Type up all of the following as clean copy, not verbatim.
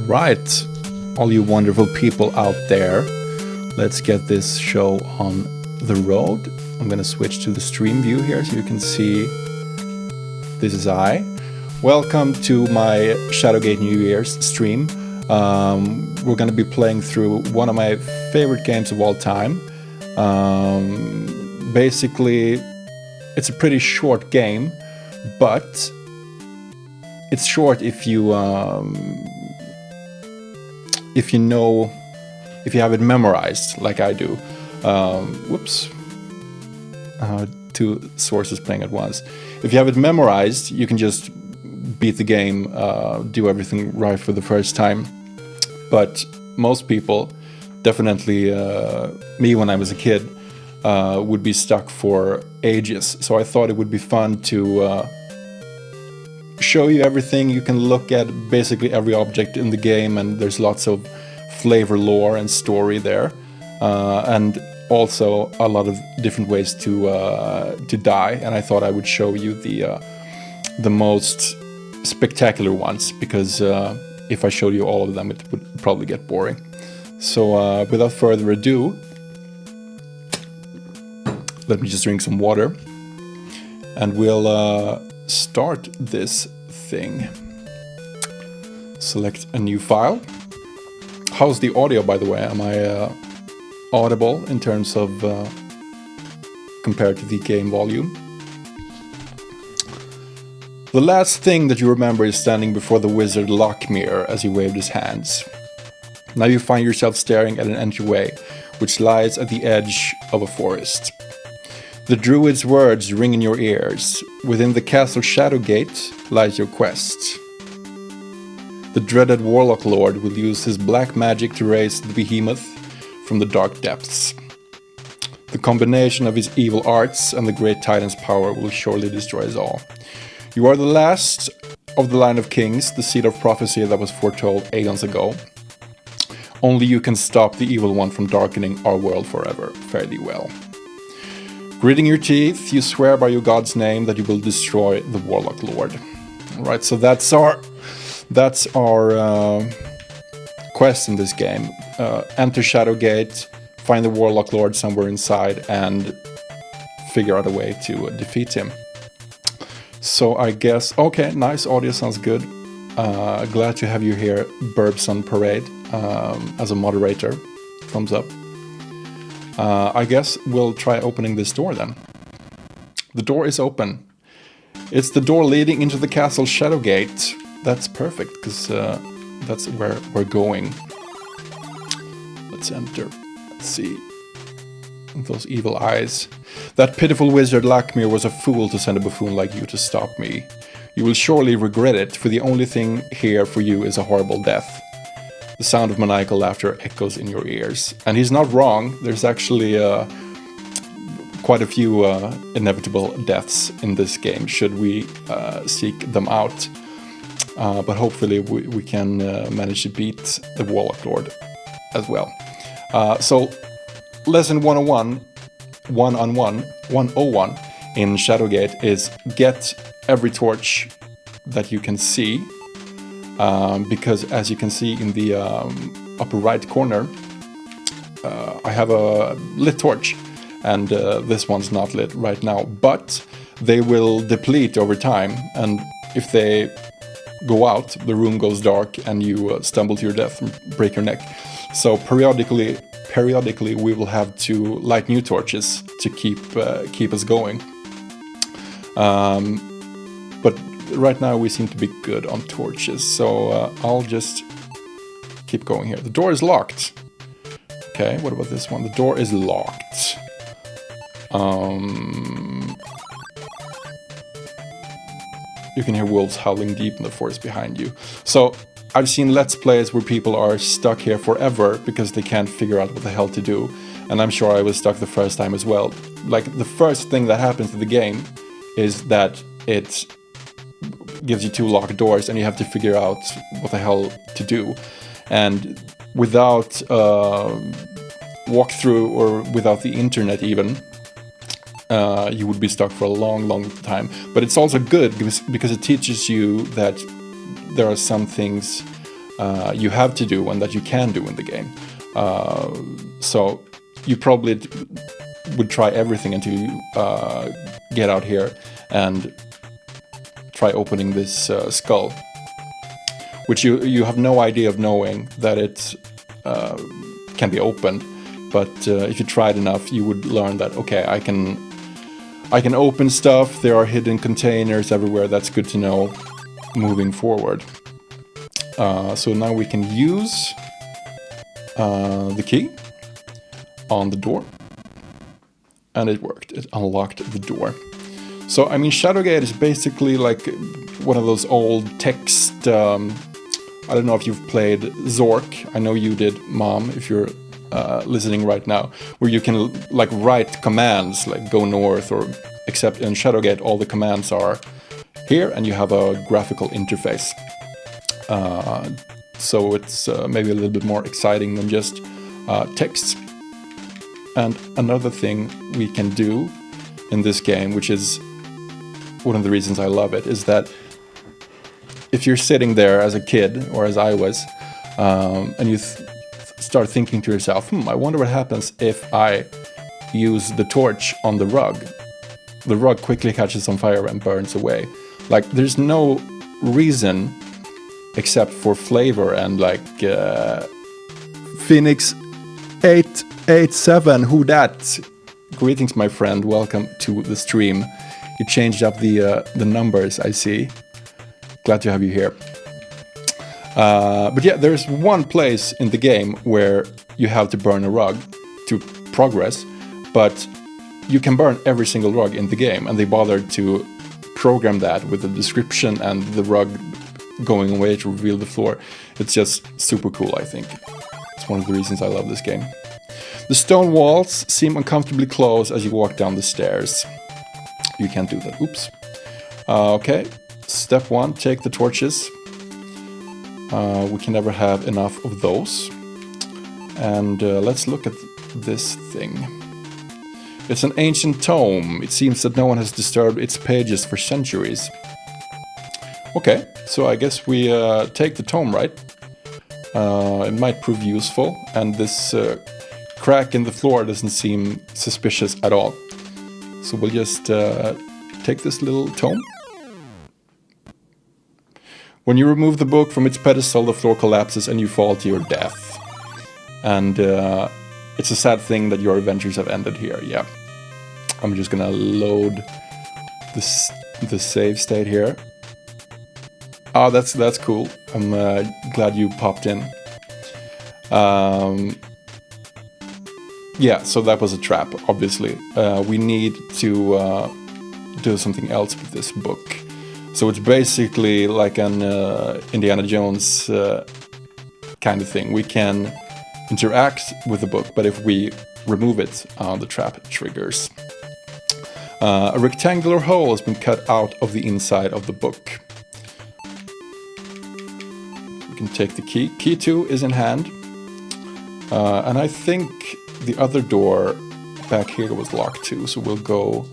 Right, all you wonderful people out there, let's get this show on the road. I'm gonna switch to the stream view here so you can see this is I. Welcome to my Shadowgate New Year's stream. We're gonna be playing through one of my favorite games of all time. Basically, it's a pretty short game, but it's short if you know, if you have it memorized like I do. Whoops. Two sources playing at once. If you have it memorized, you can just beat the game, do everything right for the first time. But most people, definitely me when I was a kid, would be stuck for ages. So I thought it would be fun to show you everything. You can look at basically every object in the game, and there's lots of flavor, lore, and story there, and also a lot of different ways to die. And I thought I would show you the most spectacular ones, because if I showed you all of them, it would probably get boring. So without further ado, let me just drink some water, and we'll start this thing. Select a new file. How's the audio, by the way? Am I audible in terms of compared to the game volume? The last thing that you remember is standing before the wizard Lockmere as he waved his hands. Now you find yourself staring at an entryway which lies at the edge of a forest. The druid's words ring in your ears. Within the castle Shadowgate lies your quest. The dreaded warlock lord will use his black magic to raise the behemoth from the dark depths. The combination of his evil arts and the great titan's power will surely destroy us all. You are the last of the line of kings, the seed of prophecy that was foretold aeons ago. Only you can stop the evil one from darkening our world forever. Fare thee well. Gritting your teeth, you swear by your god's name that you will destroy the warlock lord. All right, so that's our quest in this game. Enter Shadowgate, find the warlock lord somewhere inside, and figure out a way to defeat him. So I guess, okay, nice audio, sounds good. Glad to have you here, Burbs on Parade, as a moderator. Thumbs up. I guess we'll try opening this door then. The door is open. It's the door leading into the castle Shadowgate. That's perfect, because that's where we're going. Let's enter. Let's see. Those evil eyes. That pitiful wizard Lockmere was a fool to send a buffoon like you to stop me. You will surely regret it, for the only thing here for you is a horrible death. The sound of maniacal laughter echoes in your ears. And he's not wrong. There's actually quite a few inevitable deaths in this game, should we seek them out. But hopefully we can manage to beat the Warlock Lord as well. So, lesson 101, 101 in Shadowgate is get every torch that you can see. Because as you can see in the upper right corner, I have a lit torch, and this one's not lit right now, but they will deplete over time, and if they go out, the room goes dark and you stumble to your death and break your neck. So periodically we will have to light new torches to keep us going. But right now we seem to be good on torches, so I'll just keep going here. The door is locked. Okay, what about this one? The door is locked. You can hear wolves howling deep in the forest behind you. So I've seen Let's Plays where people are stuck here forever because they can't figure out what the hell to do. And I'm sure I was stuck the first time as well. Like, the first thing that happens to the game is that it gives you two locked doors and you have to figure out what the hell to do. And without walkthrough or without the internet even, you would be stuck for a long time. But it's also good because it teaches you that there are some things you have to do and that you can do in the game. So you probably would try everything until you get out here and try opening this skull, which you have no idea of knowing that it can be opened. But if you tried enough, you would learn that, okay, I can open stuff, there are hidden containers everywhere, that's good to know moving forward. So now we can use the key on the door. And it worked, it unlocked the door. So, I mean, Shadowgate is basically like one of those old text, I don't know if you've played Zork, I know you did, Mom, if you're listening right now, where you can like write commands like go north, or except in Shadowgate all the commands are here and you have a graphical interface. So it's maybe a little bit more exciting than just text. And another thing we can do in this game, which is one of the reasons I love it, is that if you're sitting there as a kid, or as I was, and you start thinking to yourself, I wonder what happens if I use the torch on the rug. The rug quickly catches on fire and burns away. Like, there's no reason except for flavor and like Phoenix 887, who dat? Greetings, my friend, welcome to the stream. You changed up the numbers, I see. Glad to have you here. But yeah, there's one place in the game where you have to burn a rug to progress, but you can burn every single rug in the game, and they bothered to program that with a description and the rug going away to reveal the floor. It's just super cool, I think. It's one of the reasons I love this game. The stone walls seem uncomfortably close as you walk down the stairs. You can't do that. Oops. Okay. Step 1, take the torches. We can never have enough of those. And let's look at this thing. It's an ancient tome. It seems that no one has disturbed its pages for centuries. Okay, so I guess we take the tome, right? It might prove useful, and this crack in the floor doesn't seem suspicious at all. So we'll just take this little tome. When you remove the book from its pedestal, the floor collapses and you fall to your death. And it's a sad thing that your adventures have ended here, yeah. I'm just gonna load the save state here. Oh, that's cool. I'm glad you popped in. Yeah, so that was a trap, obviously. We need to do something else with this book. So it's basically like an Indiana Jones kind of thing. We can interact with the book, but if we remove it, the trap triggers. A rectangular hole has been cut out of the inside of the book. We can take the key. Key 2 is in hand. And I think the other door back here was locked too, so we'll go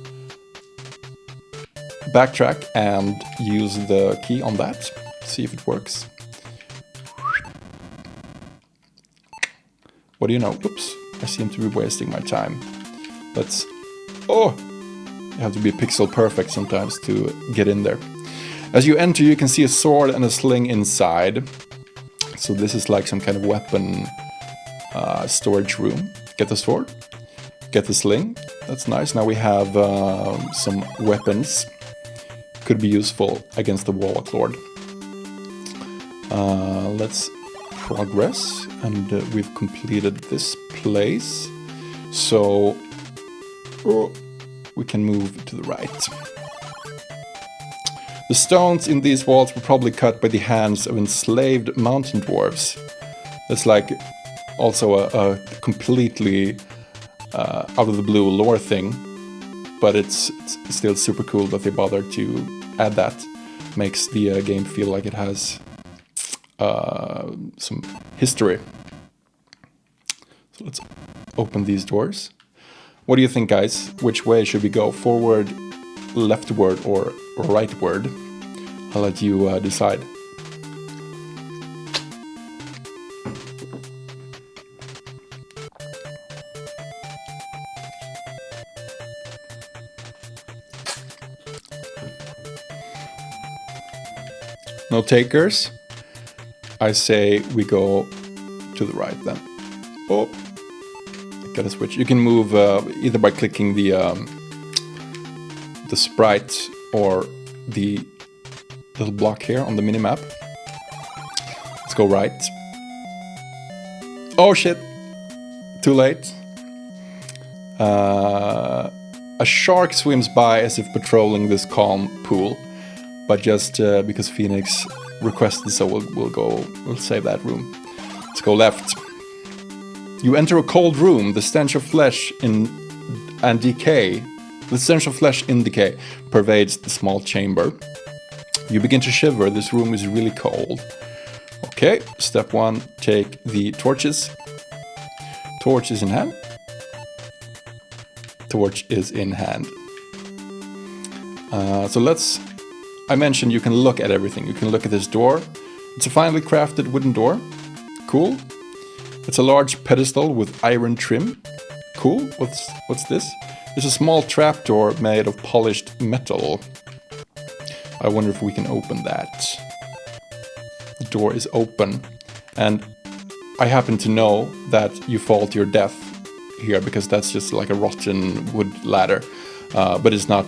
backtrack and use the key on that, see if it works. What do you know? Oops, I seem to be wasting my time. Let's... Oh! You have to be pixel perfect sometimes to get in there. As you enter, you can see a sword and a sling inside. So this is like some kind of weapon storage room. Get the sword, get the sling. That's nice. Now we have some weapons. Could be useful against the Warlock Lord. Let's progress, and we've completed this place. So we can move to the right. The stones in these walls were probably cut by the hands of enslaved mountain dwarves. That's like also a completely out of the blue lore thing, but it's still super cool that they bothered to add that. Makes the game feel like it has some history. So let's open these doors. What do you think, guys? Which way should we go? Forward, leftward, or rightward? I'll let you decide. No takers. I say we go to the right then. Oh, gotta switch. You can move either by clicking the sprite or the little block here on the minimap. Let's go right. Oh shit! Too late. A shark swims by as if patrolling this calm pool, but just because Phoenix requested so, we'll save that room. Let's go left. You enter a cold room. The stench of flesh in decay pervades the small chamber. You begin to shiver. This room is really cold. Okay, step 1, take the torches. Torch is in hand. Torch is in hand. I mentioned you can look at everything. You can look at this door. It's a finely crafted wooden door. Cool. It's a large pedestal with iron trim. Cool. What's this? It's a small trapdoor made of polished metal. I wonder if we can open that. The door is open. And I happen to know that you fall to your death here because that's just like a rotten wood ladder. But it's not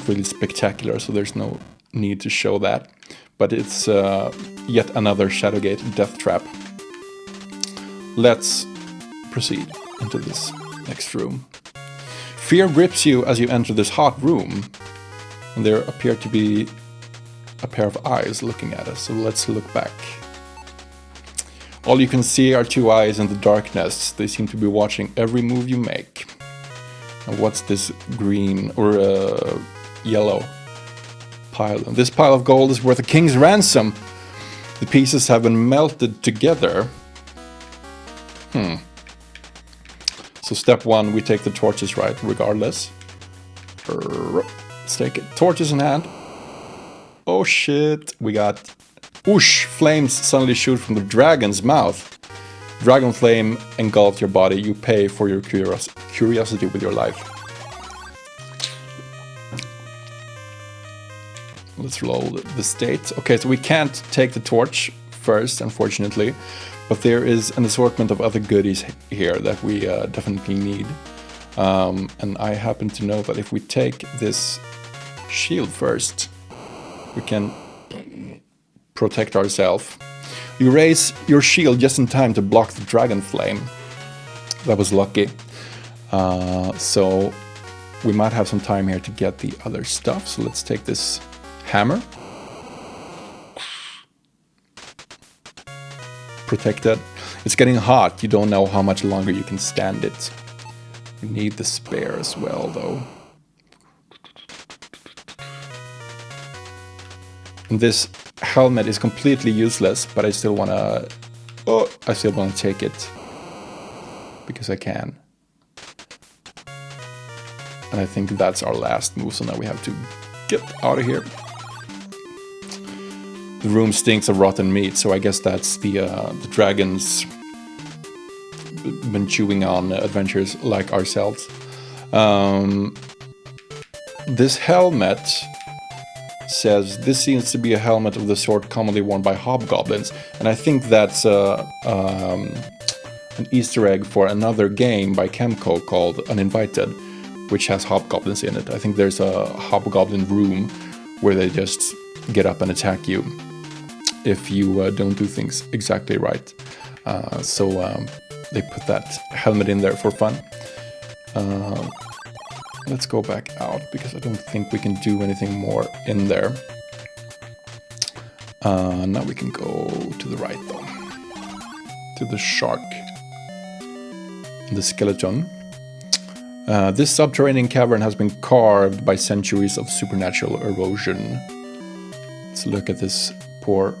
really spectacular, so there's no need to show that. But it's yet another Shadowgate death trap. Let's proceed into this next room. Fear grips you as you enter this hot room, and there appear to be a pair of eyes looking at us, so let's look back. All you can see are 2 eyes in the darkness. They seem to be watching every move you make. And what's this green or yellow pile? This pile of gold is worth a king's ransom. The pieces have been melted together. So step 1, we take the torches right, regardless. Let's take it. Torches in hand. Oh shit, we got... Whoosh! Flames suddenly shoot from the dragon's mouth. Dragon flame engulfs your body. You pay for your curiosity with your life. Let's roll the state. Okay, so we can't take the torch first, unfortunately. But there is an assortment of other goodies here that we definitely need. And I happen to know that if we take this shield first, we can protect ourselves. You raise your shield just in time to block the dragon flame. That was lucky. So we might have some time here to get the other stuff. So let's take this hammer. Protected. It's getting hot. You don't know how much longer you can stand it. You need the spare as well, though. And this helmet is completely useless, but I still wanna... Oh, I still wanna take it. Because I can. And I think that's our last move, so now we have to get out of here. The room stinks of rotten meat, so I guess that's the dragons been chewing on adventures like ourselves. This helmet says this seems to be a helmet of the sort commonly worn by hobgoblins, and I think that's an Easter egg for another game by Kemco called Uninvited, which has hobgoblins in it. I think there's a hobgoblin room where they just get up and attack you if you don't do things exactly right. So they put that helmet in there for fun. Let's go back out because I don't think we can do anything more in there. Now we can go to the right though. To the shark. The skeleton. This subterranean cavern has been carved by centuries of supernatural erosion. Let's look at this poor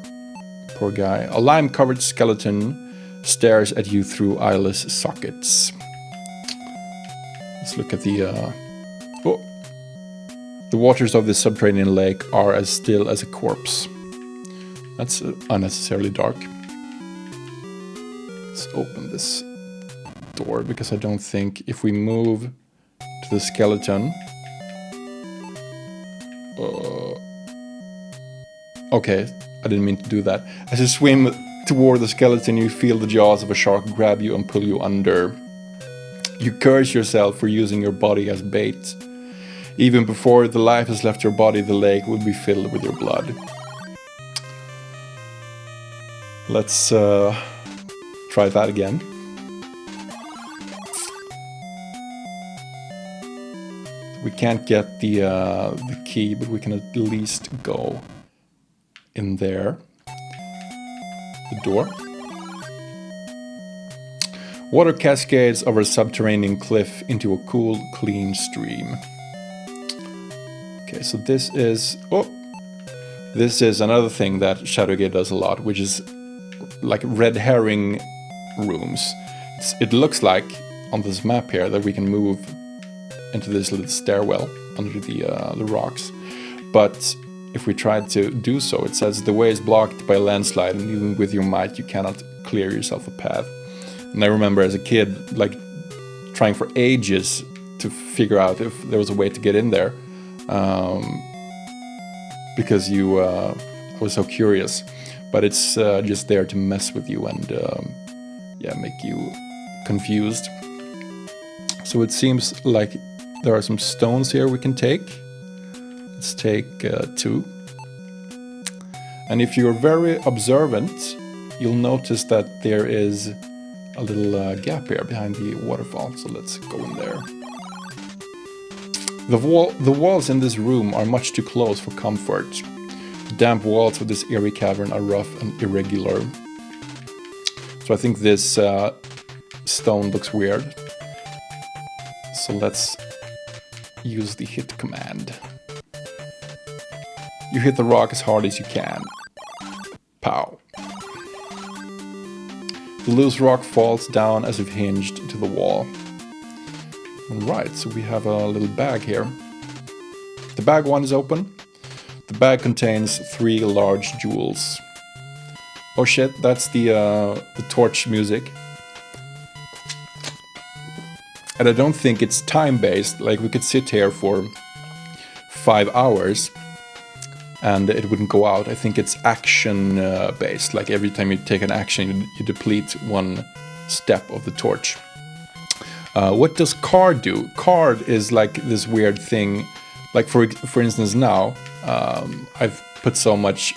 guy. A lime-covered skeleton stares at you through eyeless sockets. Let's look at the... The waters of this subterranean lake are as still as a corpse. That's unnecessarily dark. Let's open this door, because I don't think if we move to the skeleton... Okay, I didn't mean to do that. As you swim toward the skeleton, you feel the jaws of a shark grab you and pull you under. You curse yourself for using your body as bait. Even before the life has left your body, the lake will be filled with your blood. Let's try that again. We can't get the key, but we can at least go in there. The door. Water cascades over a subterranean cliff into a cool, clean stream. Okay, so this is another thing that Shadowgate does a lot, which is like red herring rooms. It looks like on this map here that we can move into this little stairwell under the rocks, but if we try to do so, it says the way is blocked by a landslide, and even with your might, you cannot clear yourself a path. And I remember as a kid, like trying for ages to figure out if there was a way to get in there, because I was so curious. But it's just there to mess with you and make you confused. So it seems like there are some stones here we can take. Let's take 2. And if you're very observant, you'll notice that there is a little gap here behind the waterfall. So let's go in there. The walls in this room are much too close for comfort. The damp walls of this eerie cavern are rough and irregular. So I think this stone looks weird. So let's use the hit command. You hit the rock as hard as you can. Pow. The loose rock falls down as if hinged to the wall. Alright, so we have a little bag here. The bag 1 is open. The bag contains 3 large jewels. Oh shit, that's the torch music. And I don't think it's time-based, like we could sit here for 5 hours and it wouldn't go out. I think it's action-based, like every time you take an action you deplete 1 step of the torch. What does card do? Card is like this weird thing, like for instance now, I've put so much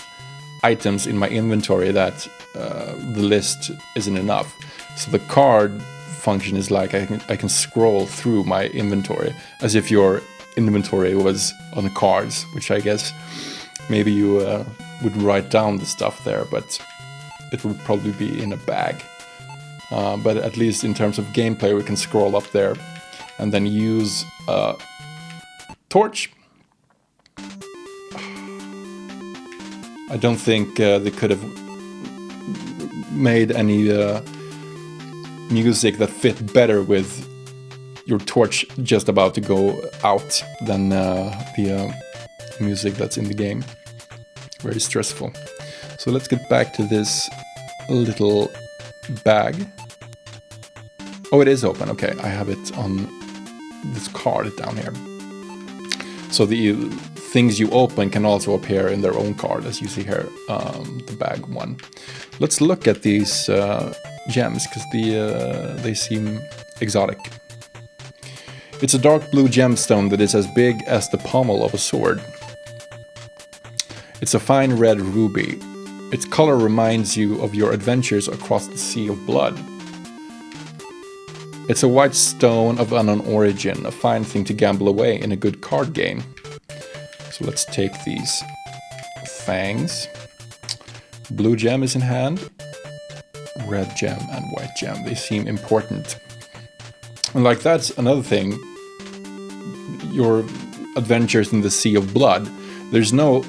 items in my inventory that the list isn't enough. So the card function is like I can scroll through my inventory as if your inventory was on cards, which I guess maybe you would write down the stuff there, but it would probably be in a bag. But at least in terms of gameplay, we can scroll up there and then use a torch. I don't think they could have made any music that fit better with your torch just about to go out than the music that's in the game. Very stressful. So let's get back to this little bag. Oh, it is open. Okay, I have it on this card down here. So the things you open can also appear in their own card, as you see here, the bag 1. Let's look at these gems, because they seem exotic. It's a dark blue gemstone that is as big as the pommel of a sword. It's a fine red ruby. Its color reminds you of your adventures across the Sea of Blood. It's a white stone of unknown origin, a fine thing to gamble away in a good card game. So let's take these fangs. Blue gem is in hand. Red gem and white gem. They seem important. And like that's another thing. Your adventures in the Sea of Blood. There's no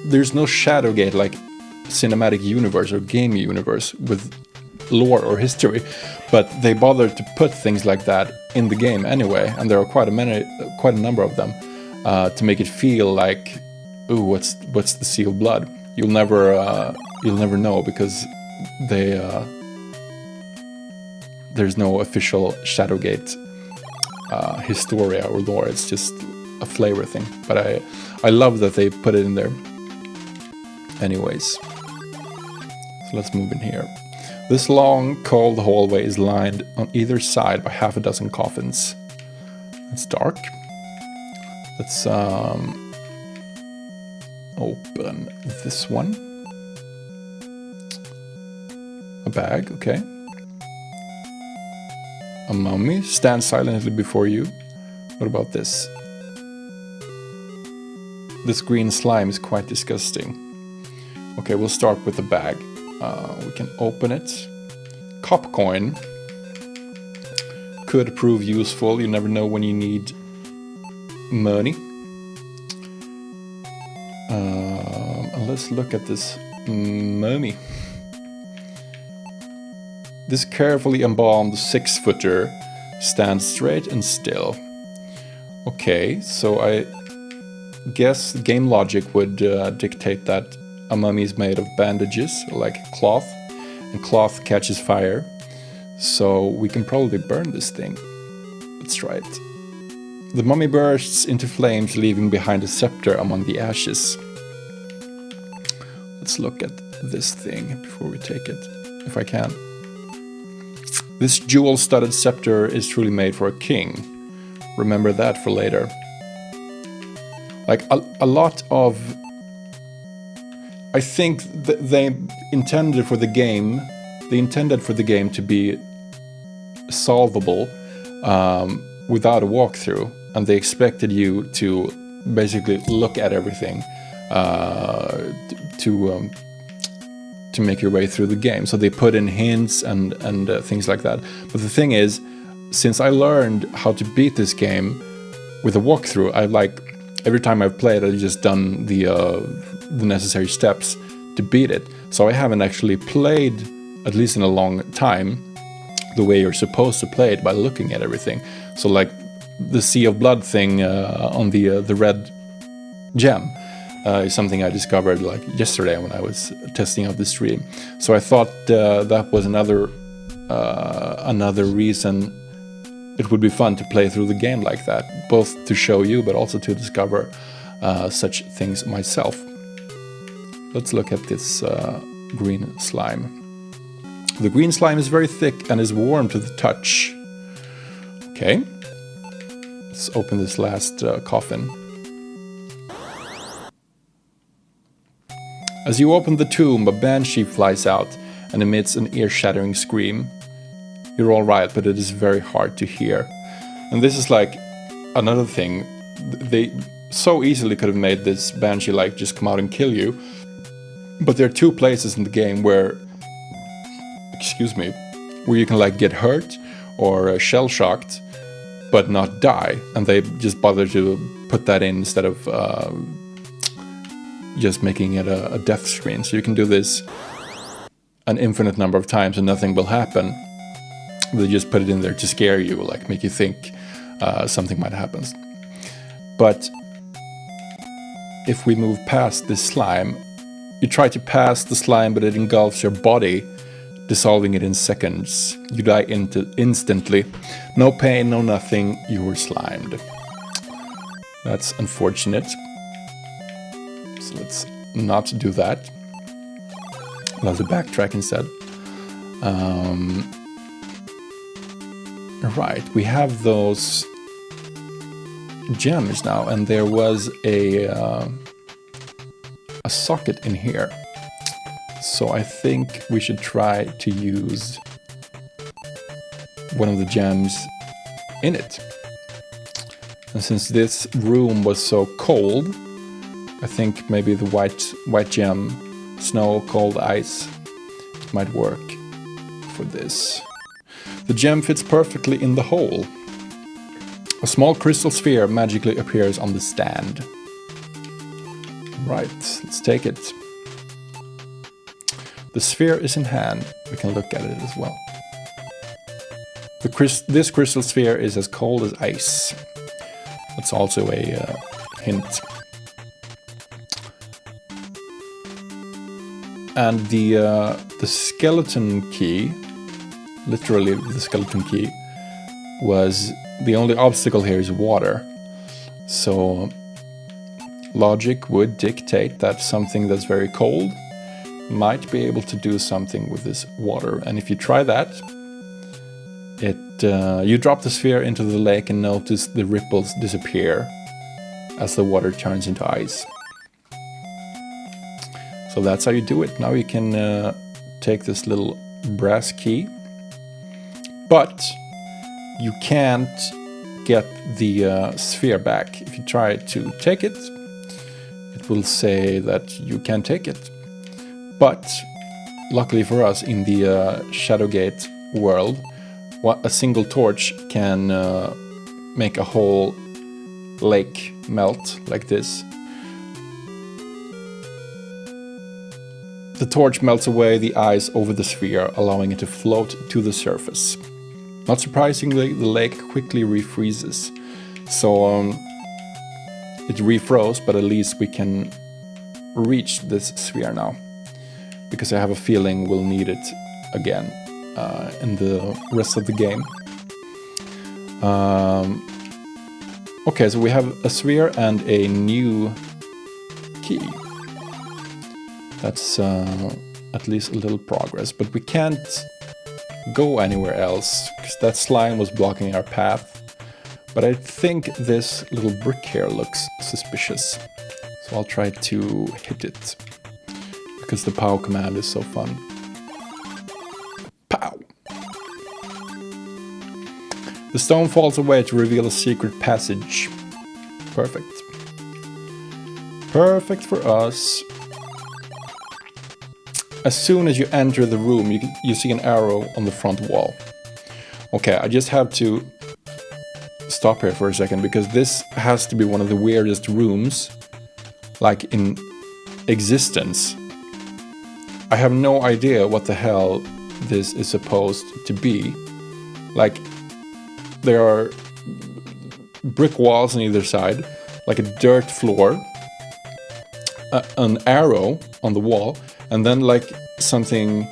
Shadowgate like cinematic universe or game universe with lore or history, but they bothered to put things like that in the game anyway, and there are quite a number of them to make it feel like, ooh, what's the Sea of Blood? You'll never know, because there's no official Shadowgate historia or lore. It's just a flavor thing. But I love that they put it in there. anyways. So let's move in here. This long, cold hallway is lined on either side by half a dozen coffins. It's dark. Let's open this one. A bag, okay. A mummy stands silently before you. What about this? This green slime is quite disgusting. Okay, we'll start with the bag. We can open it. Cop coin. Could prove useful. You never know when you need money. And let's look at this mummy. This carefully embalmed 6-footer stands straight and still. Okay, so I guess game logic would dictate that a mummy is made of bandages, like cloth, and cloth catches fire. So we can probably burn this thing. Let's try it. The mummy bursts into flames, leaving behind a scepter among the ashes. Let's look at this thing before we take it, if I can. This jewel-studded scepter is truly made for a king. Remember that for later. Like a lot of... I think they intended for the game to be solvable without a walkthrough, and they expected you to basically look at everything to make your way through the game. So they put in hints and things like that. But the thing is, since I learned how to beat this game with a walkthrough, every time I've played, I've just done the necessary steps to beat it. So I haven't actually played, at least in a long time, the way you're supposed to play it by looking at everything. So like the Sea of Blood thing on the red gem is something I discovered like yesterday when I was testing out the stream. So I thought that was another reason it would be fun to play through the game like that, both to show you but also to discover such things myself. Let's look at this green slime. The green slime is very thick and is warm to the touch. Okay, let's open this last coffin. As you open the tomb, a banshee flies out and emits an ear-shattering scream. You're all right, but it is very hard to hear. And this is like another thing. They so easily could have made this banshee like just come out and kill you. But there are two places in the game where, where you can like get hurt or shell-shocked, but not die. And they just bother to put that in instead of just making it a death screen. So you can do this an infinite number of times and nothing will happen. They just put it in there to scare you, like make you think something might happen. But if we move past this slime, you try to pass the slime, but it engulfs your body, dissolving it in seconds. You die instantly. No pain, no nothing, you were slimed. That's unfortunate. So let's not do that. We'll have to backtrack instead. Right, we have those gems now, and there was a socket in here. So I think we should try to use one of the gems in it. And since this room was so cold, I think maybe the white gem, snow, cold ice, might work for this. The gem fits perfectly in the hole. A small crystal sphere magically appears on the stand. Right, let's take it. The sphere is in hand. We can look at it as well. This crystal sphere is as cold as ice. That's also a hint. And the skeleton key, literally the skeleton key, was the only obstacle here is water. So logic would dictate that something that's very cold might be able to do something with this water. And if you try that, you drop the sphere into the lake and notice the ripples disappear as the water turns into ice. So that's how you do it. Now you can take this little brass key, but you can't get the sphere back. If you try to take it, it will say that you can't take it. But luckily for us, in the Shadowgate world, a single torch can make a whole lake melt like this. The torch melts away the ice over the sphere, allowing it to float to the surface. Not surprisingly, the lake quickly refreezes. So it refroze, but at least we can reach this sphere now. Because I have a feeling we'll need it again in the rest of the game. Okay, so we have a sphere and a new key. That's at least a little progress, but we can't go anywhere else because that slime was blocking our path. But I think this little brick here looks suspicious, so I'll try to hit it because the POW command is so fun. POW! The stone falls away to reveal a secret passage. Perfect. Perfect for us. As soon as you enter the room, you see an arrow on the front wall. Okay, I just have to stop here for a second, because this has to be one of the weirdest rooms, like, in existence. I have no idea what the hell this is supposed to be. Like, there are brick walls on either side, like a dirt floor, an arrow on the wall, and then like something.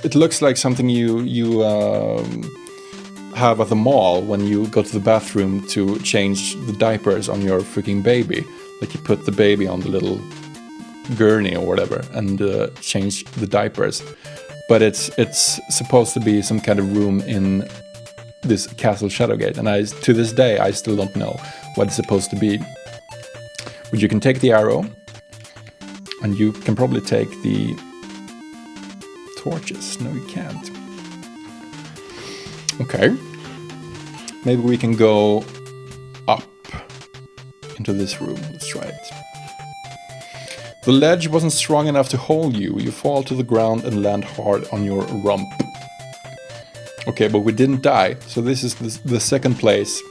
It looks like something you have at the mall when you go to the bathroom to change the diapers on your freaking baby. Like you put the baby on the little gurney or whatever and change the diapers. But it's supposed to be some kind of room in this Castle Shadowgate, and to this day I still don't know what it's supposed to be. But you can take the arrow, and you can probably take the torches. No, you can't. Okay. Maybe we can go up into this room. Let's try it. The ledge wasn't strong enough to hold you. You fall to the ground and land hard on your rump. Okay, but we didn't die. So this is the second place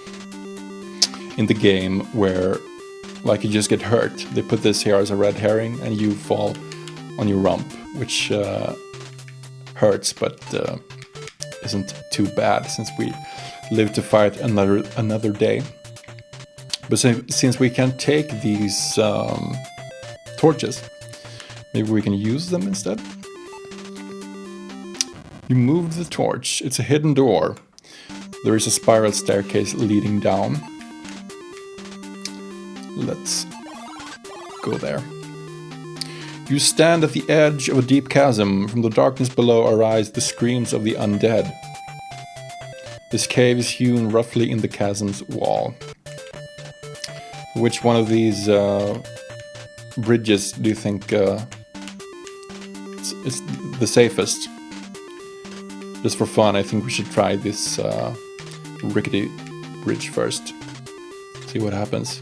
in the game where, like, you just get hurt. They put this here as a red herring and you fall on your rump, which hurts, but isn't too bad since we live to fight another day. But since we can't take these torches, maybe we can use them instead. You moved the torch. It's a hidden door. There is a spiral staircase leading down. Let's go there. You stand at the edge of a deep chasm. From the darkness below arise the screams of the undead. This cave is hewn roughly in the chasm's wall. Which one of these bridges do you think is the safest? Just for fun, I think we should try this rickety bridge first. See what happens.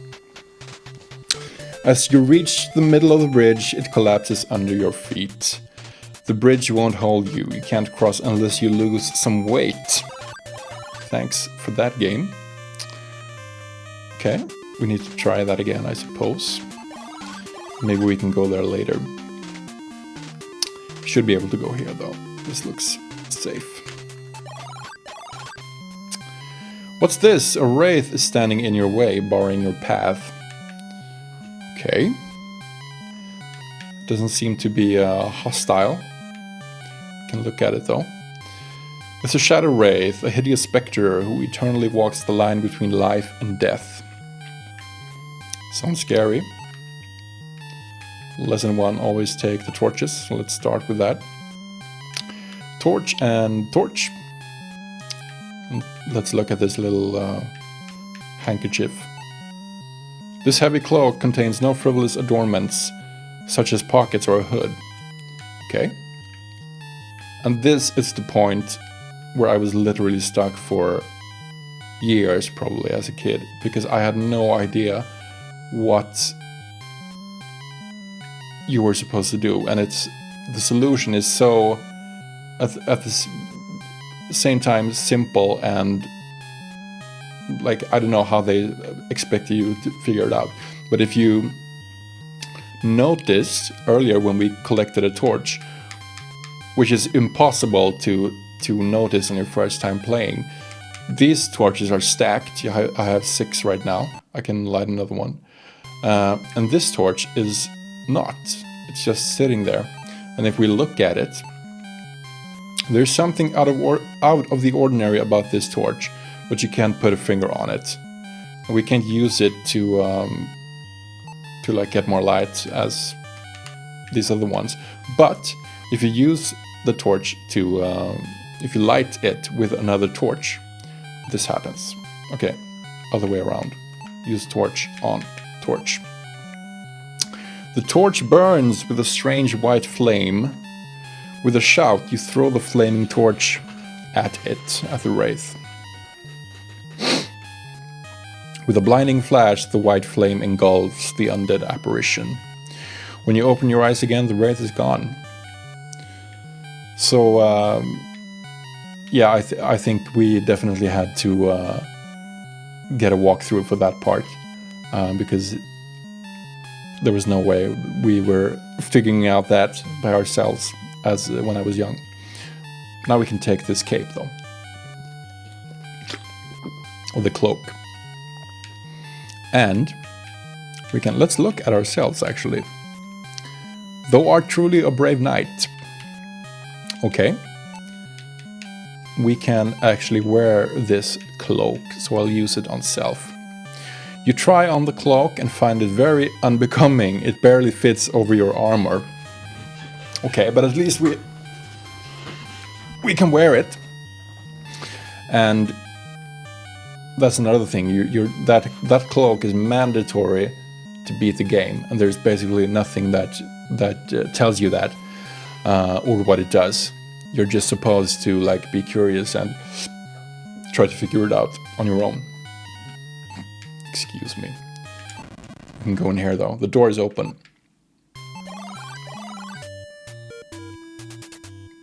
As you reach the middle of the bridge, it collapses under your feet. The bridge won't hold you. You can't cross unless you lose some weight. Thanks for that game. Okay, we need to try that again, I suppose. Maybe we can go there later. Should be able to go here, though. This looks safe. What's this? A wraith is standing in your way, barring your path. Okay. Doesn't seem to be hostile. Can look at it though. It's a shadow wraith, a hideous spectre who eternally walks the line between life and death. Sounds scary. Lesson 1, always take the torches. So let's start with that. Torch and torch. And let's look at this little handkerchief. This heavy cloak contains no frivolous adornments, such as pockets or a hood. Okay. And this is the point where I was literally stuck for years, probably, as a kid, because I had no idea what you were supposed to do. And the solution is so, at the same time, simple, and like, I don't know how they expect you to figure it out. But if you noticed earlier when we collected a torch, which is impossible to notice on your first time playing, these torches are stacked. I have 6 right now. I can light another one. And this torch is not. It's just sitting there. And if we look at it, there's something out of the ordinary about this torch, but you can't put a finger on it. And we can't use it to like get more light as these other ones. But if you use the torch to, if you light it with another torch, this happens. Okay, other way around. Use torch on torch. The torch burns with a strange white flame. With a shout, you throw the flaming torch at the wraith. With a blinding flash, the white flame engulfs the undead apparition. When you open your eyes again, the wraith is gone. So, yeah, I think we definitely had to get a walkthrough for that part, because there was no way we were figuring out that by ourselves as when I was young. Now we can take this cape though, or the cloak, and let's look at ourselves actually. Thou art truly a brave knight. Okay. We can actually wear this cloak, so I'll use it on self. You try on the cloak and find it very unbecoming. It barely fits over your armor. Okay, but at least we can wear it. And that's another thing. That cloak is mandatory to beat the game, and there's basically nothing that tells you that or what it does. You're just supposed to like be curious and try to figure it out on your own. Excuse me. You can go in here though. The door is open.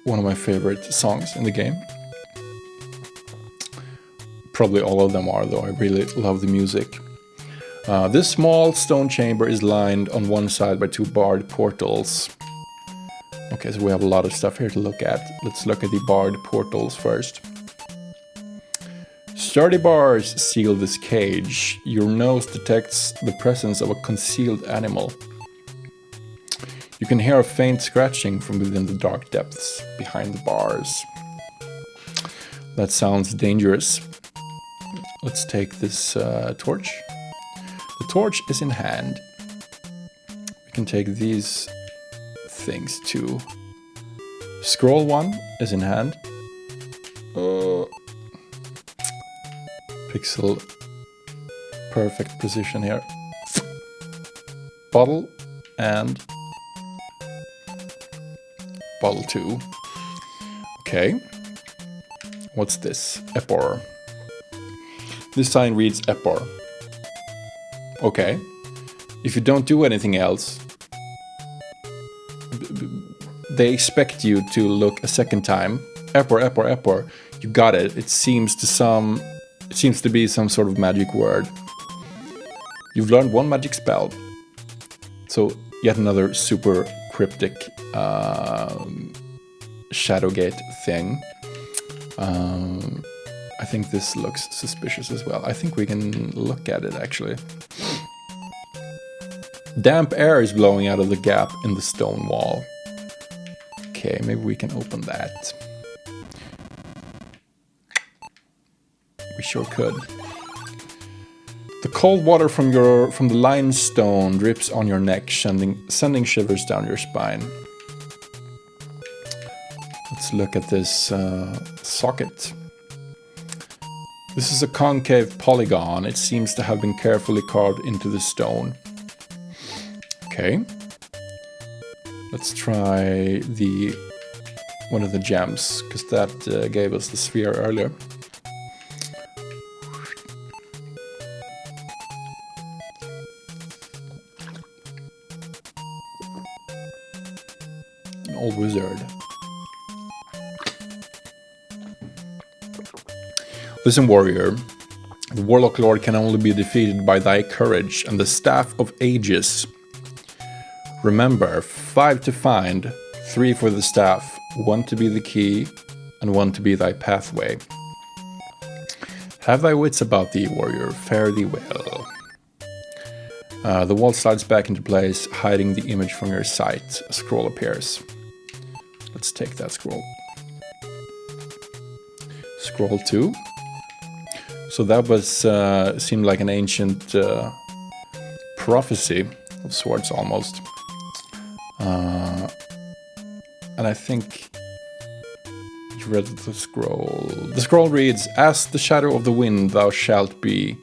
One of my favorite songs in the game. Probably all of them are though. I really love the music. This small stone chamber is lined on one side by 2 barred portals. Okay, so we have a lot of stuff here to look at. Let's look at the barred portals first. Sturdy bars seal this cage. Your nose detects the presence of a concealed animal. You can hear a faint scratching from within the dark depths behind the bars. That sounds dangerous. Let's take this torch. The torch is in hand. We can take these things too. Scroll 1 is in hand. Pixel perfect position here. Bottle and bottle 2. Okay. What's this? Epor. This sign reads Epor. Okay. If you don't do anything else, they expect you to look a second time. Epor, Epor, Epor. You got it. It seems to be some sort of magic word. You've learned 1 magic spell. So yet another super cryptic Shadowgate thing. I think this looks suspicious as well. I think we can look at it actually. Damp air is blowing out of the gap in the stone wall. Okay, maybe we can open that. We sure could. The cold water from the limestone drips on your neck, sending shivers down your spine. Let's look at this socket. This is a concave polygon. It seems to have been carefully carved into the stone. Okay. Let's try one of the gems, because that gave us the sphere earlier. An old wizard. Listen, warrior. The Warlock Lord can only be defeated by thy courage and the Staff of Ages. Remember, 5 to find, 3 for the staff, 1 to be the key, and 1 to be thy pathway. Have thy wits about thee, warrior, fare thee well. The wall slides back into place, hiding the image from your sight. A scroll appears. Let's take that scroll. Scroll 2. So that was seemed like an ancient prophecy of sorts, almost. And I think you read the scroll. The scroll reads, "As the shadow of the wind, thou shalt be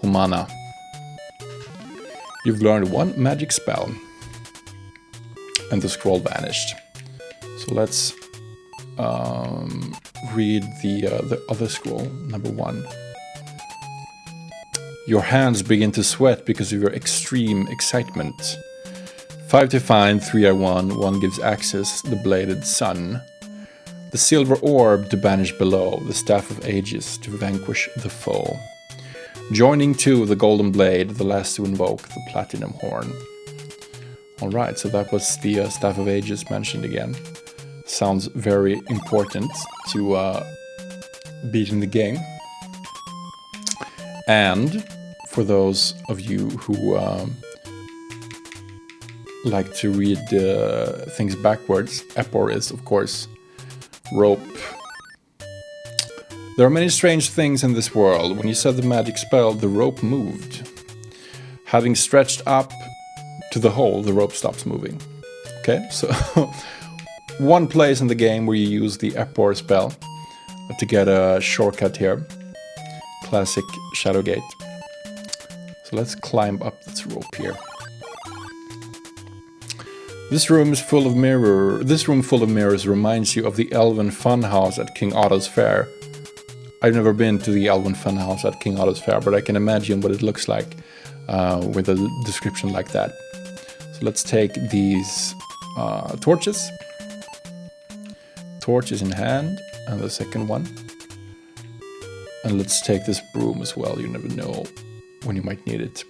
Humana." You've learned 1 magic spell, and the scroll vanished. So let's read the other scroll, number 1. Your hands begin to sweat because of your extreme excitement. 5 to find, 3 are 1, 1 gives access, the bladed sun. The silver orb to banish below, the staff of ages to vanquish the foe. Joining 2, the golden blade, the last to invoke, the platinum horn. Alright, so that was the staff of ages mentioned again. Sounds very important to beat in the game. And for those of you who like to read things backwards, Epor is, of course, rope. There are many strange things in this world. When you said the magic spell, the rope moved. Having stretched up to the hole, the rope stops moving. Okay, so one place in the game where you use the Epor spell to get a shortcut here. Classic Shadowgate. So let's climb up this rope here. This room full of mirrors reminds you of the Elven Funhouse at King Otto's Fair. I've never been to the Elven Funhouse at King Otto's Fair, but I can imagine what it looks like with a description like that. So let's take these torches. Torches in hand, and the second one. And let's take this broom as well. You never know when you might need it.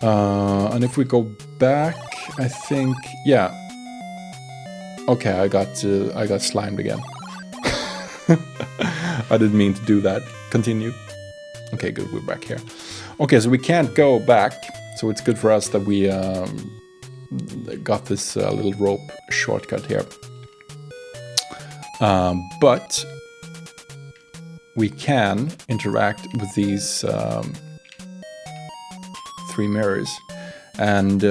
And if we go back, I think, yeah. Okay, I got slimed again. I didn't mean to do that. Continue. Okay, good. We're back here. Okay, so we can't go back. So it's good for us that we got this little rope shortcut here. But we can interact with these 3 mirrors, and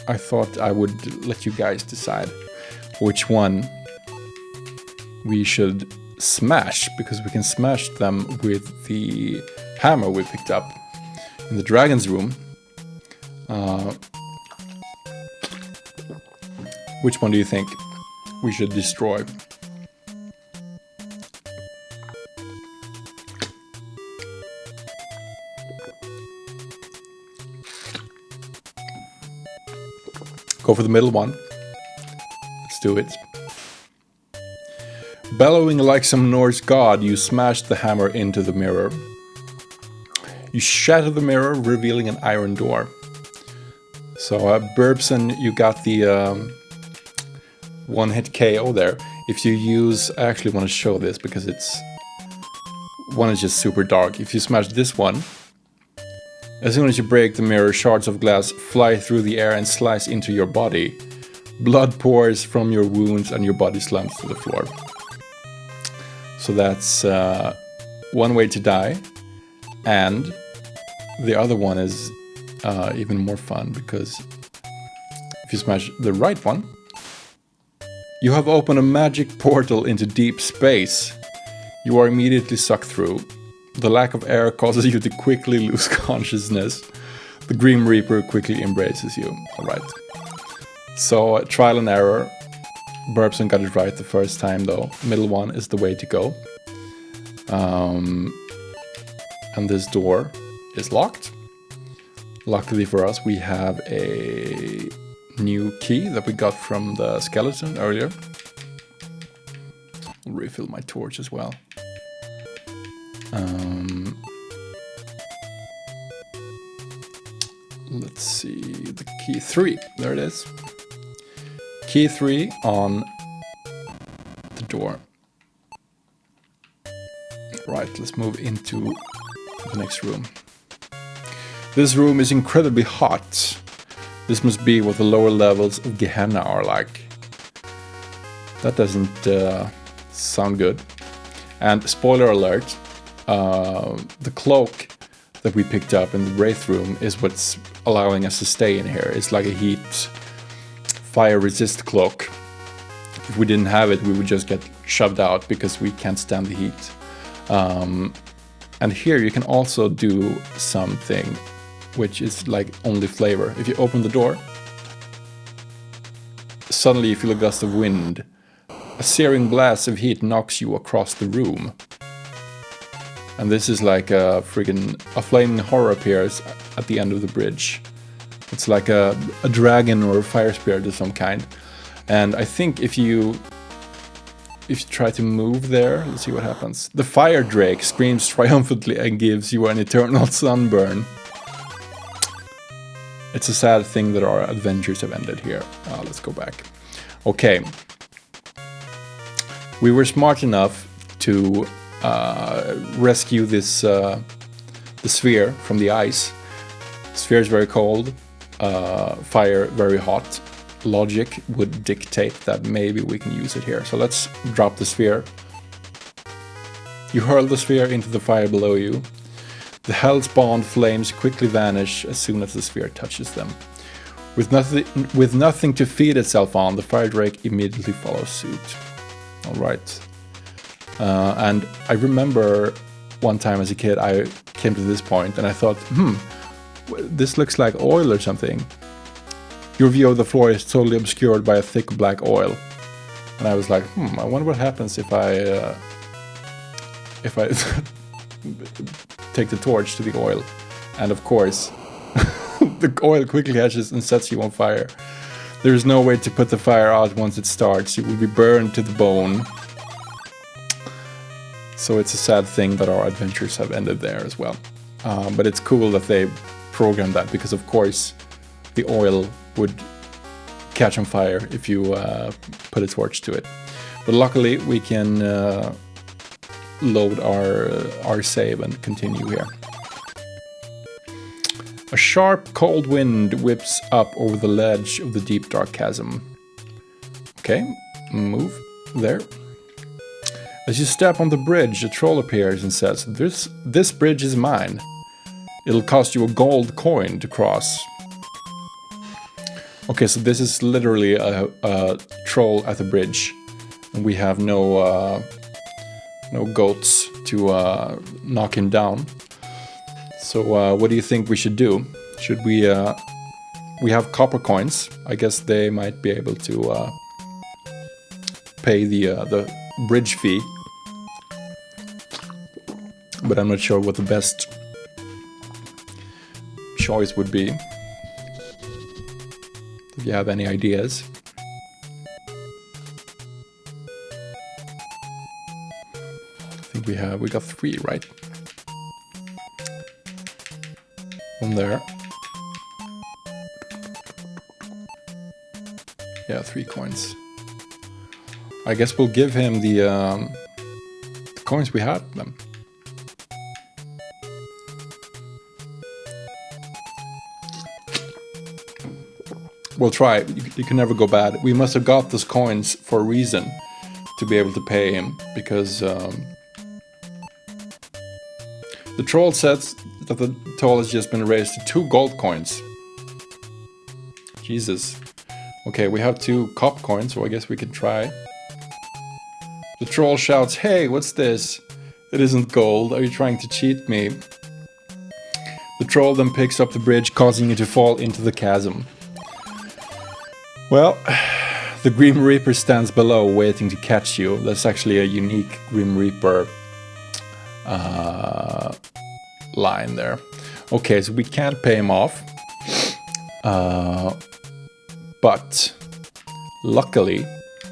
I thought I would let you guys decide which one we should smash, because we can smash them with the hammer we picked up in the dragon's room. Which one do you think we should destroy? Go for the middle one. Let's do it. Bellowing like some Norse god, you smash the hammer into the mirror. You shatter the mirror, revealing an iron door. So, Burbson, you got the one-hit KO there. If you use... I actually want to show this because one is just super dark. If you smash this one, as soon as you break the mirror, shards of glass fly through the air and slice into your body. Blood pours from your wounds and your body slumps to the floor. So that's one way to die. And the other one is even more fun, because if you smash the right one, you have opened a magic portal into deep space. You are immediately sucked through. The lack of air causes you to quickly lose consciousness. The Grim Reaper quickly embraces you. Alright. So, trial and error. Burbson got it right the first time though. Middle one is the way to go. And this door is locked. Luckily for us, we have a new key that we got from the skeleton earlier. I'll refill my torch as well. Let's see, the key 3, there it is. Key 3 on the door. Right, let's move into the next room. This room is incredibly hot. This must be what the lower levels of Gehenna are like. That doesn't sound good. And spoiler alert, the cloak that we picked up in the Wraith room is what's allowing us to stay in here. It's like a heat fire resist cloak. If we didn't have it, we would just get shoved out because we can't stand the heat. And here you can also do something which is like only flavor. If you open the door, suddenly you feel a gust of wind. A searing blast of heat knocks you across the room. And this is like a flaming horror appears at the end of the bridge. It's like a dragon or a fire spirit of some kind. And I think if you try to move there, let's see what happens. The fire drake screams triumphantly and gives you an eternal sunburn. It's a sad thing that our adventures have ended here. Let's go back. Okay. We were smart enough to rescue this the sphere from the ice. Sphere is very cold, fire very hot. Logic would dictate that maybe we can use it here. So let's drop the sphere. You hurl the sphere into the fire below you. The hell-spawned flames quickly vanish as soon as the sphere touches them. With nothing to feed itself on, the fire drake immediately follows suit. Alright. And I remember one time as a kid I came to this point and I thought, this looks like oil or something. Your view of the floor is totally obscured by a thick black oil. And I was like, I wonder what happens if I take the torch to the oil. And of course, the oil quickly catches and sets you on fire. There is no way to put the fire out once it starts. You will be burned to the bone. So it's a sad thing that our adventures have ended there as well. But it's cool that they programmed that, because of course the oil would catch on fire if you put a torch to it. But luckily we can load our save and continue here. A sharp cold wind whips up over the ledge of the deep dark chasm. Okay, move there. As you step on the bridge, a troll appears and says, This bridge is mine. It'll cost you a gold coin to cross. Okay, so this is literally a troll at the bridge. And we have no goats to knock him down. So what do you think we should do? Should we have copper coins. I guess they might be able to pay the bridge fee. But I'm not sure what the best choice would be. If you have any ideas. I think we got 3, right? One there. Yeah, 3 coins. I guess we'll give him the coins we had then. We'll try. You can never go bad. We must have got those coins for a reason to be able to pay him, because the The troll says that the toll has just been raised to 2 gold coins. Jesus. Okay, we have 2 cop coins, so I guess we can try. The troll shouts, "Hey, what's this? It isn't gold. Are you trying to cheat me?" The troll then picks up the bridge, causing it to fall into the chasm. Well, the Grim Reaper stands below, waiting to catch you. That's actually a unique Grim Reaper line there. Okay, so we can't pay him off. But luckily,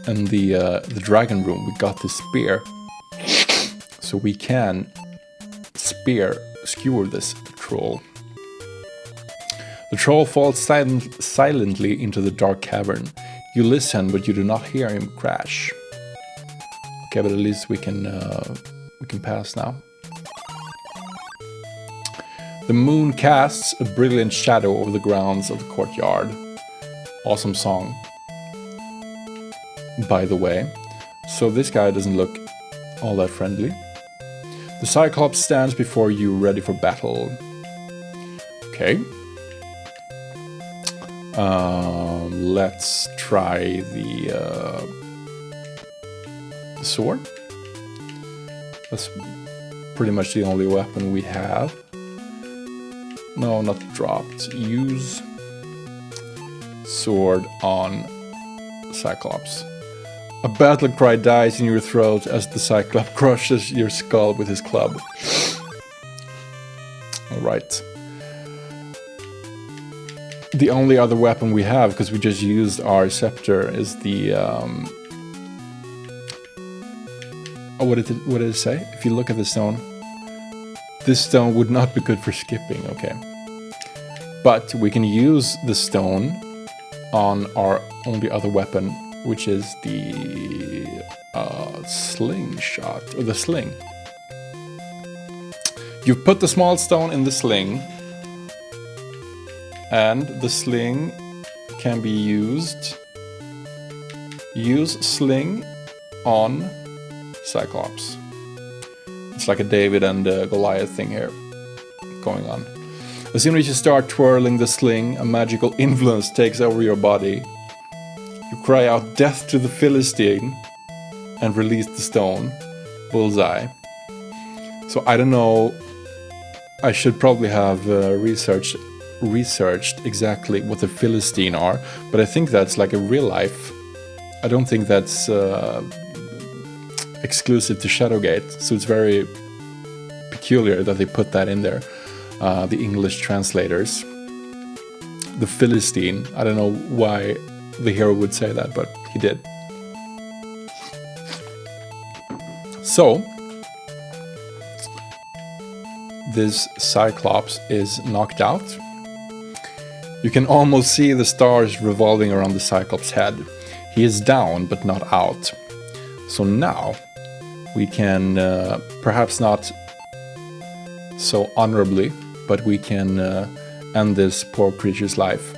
in the dragon room, we got the spear, so we can skewer this troll. The troll falls silently into the dark cavern. You listen, but you do not hear him crash. Okay, but at least we can pass now. The moon casts a brilliant shadow over the grounds of the courtyard. Awesome song, by the way. So this guy doesn't look all that friendly. The Cyclops stands before you, ready for battle. Okay. Let's try the sword. That's pretty much the only weapon we have. No, not dropped. Use sword on Cyclops. A battle cry dies in your throat as the Cyclops crushes your skull with his club. Alright. The only other weapon we have, because we just used our scepter, is the... Oh, what did it say? If you look at the stone. This stone would not be good for skipping, okay. But we can use the stone on our only other weapon, which is the slingshot, or the sling. You've put the small stone in the sling, and the sling can be used. Use sling on Cyclops. It's like a David and Goliath thing here going on. As soon as you start twirling the sling, a magical influence takes over your body. You cry out death to the Philistine and release the stone. Bullseye. So I don't know. I should probably have researched exactly what the Philistine are, but I think that's like a real life. I don't think that's exclusive to Shadowgate, so it's very peculiar that they put that in there. The English translators. The Philistine. I don't know why the hero would say that, but he did. So, this Cyclops is knocked out. You can almost see the stars revolving around the Cyclops' head. He is down, but not out. So now, we can, perhaps not so honorably, but we can end this poor creature's life.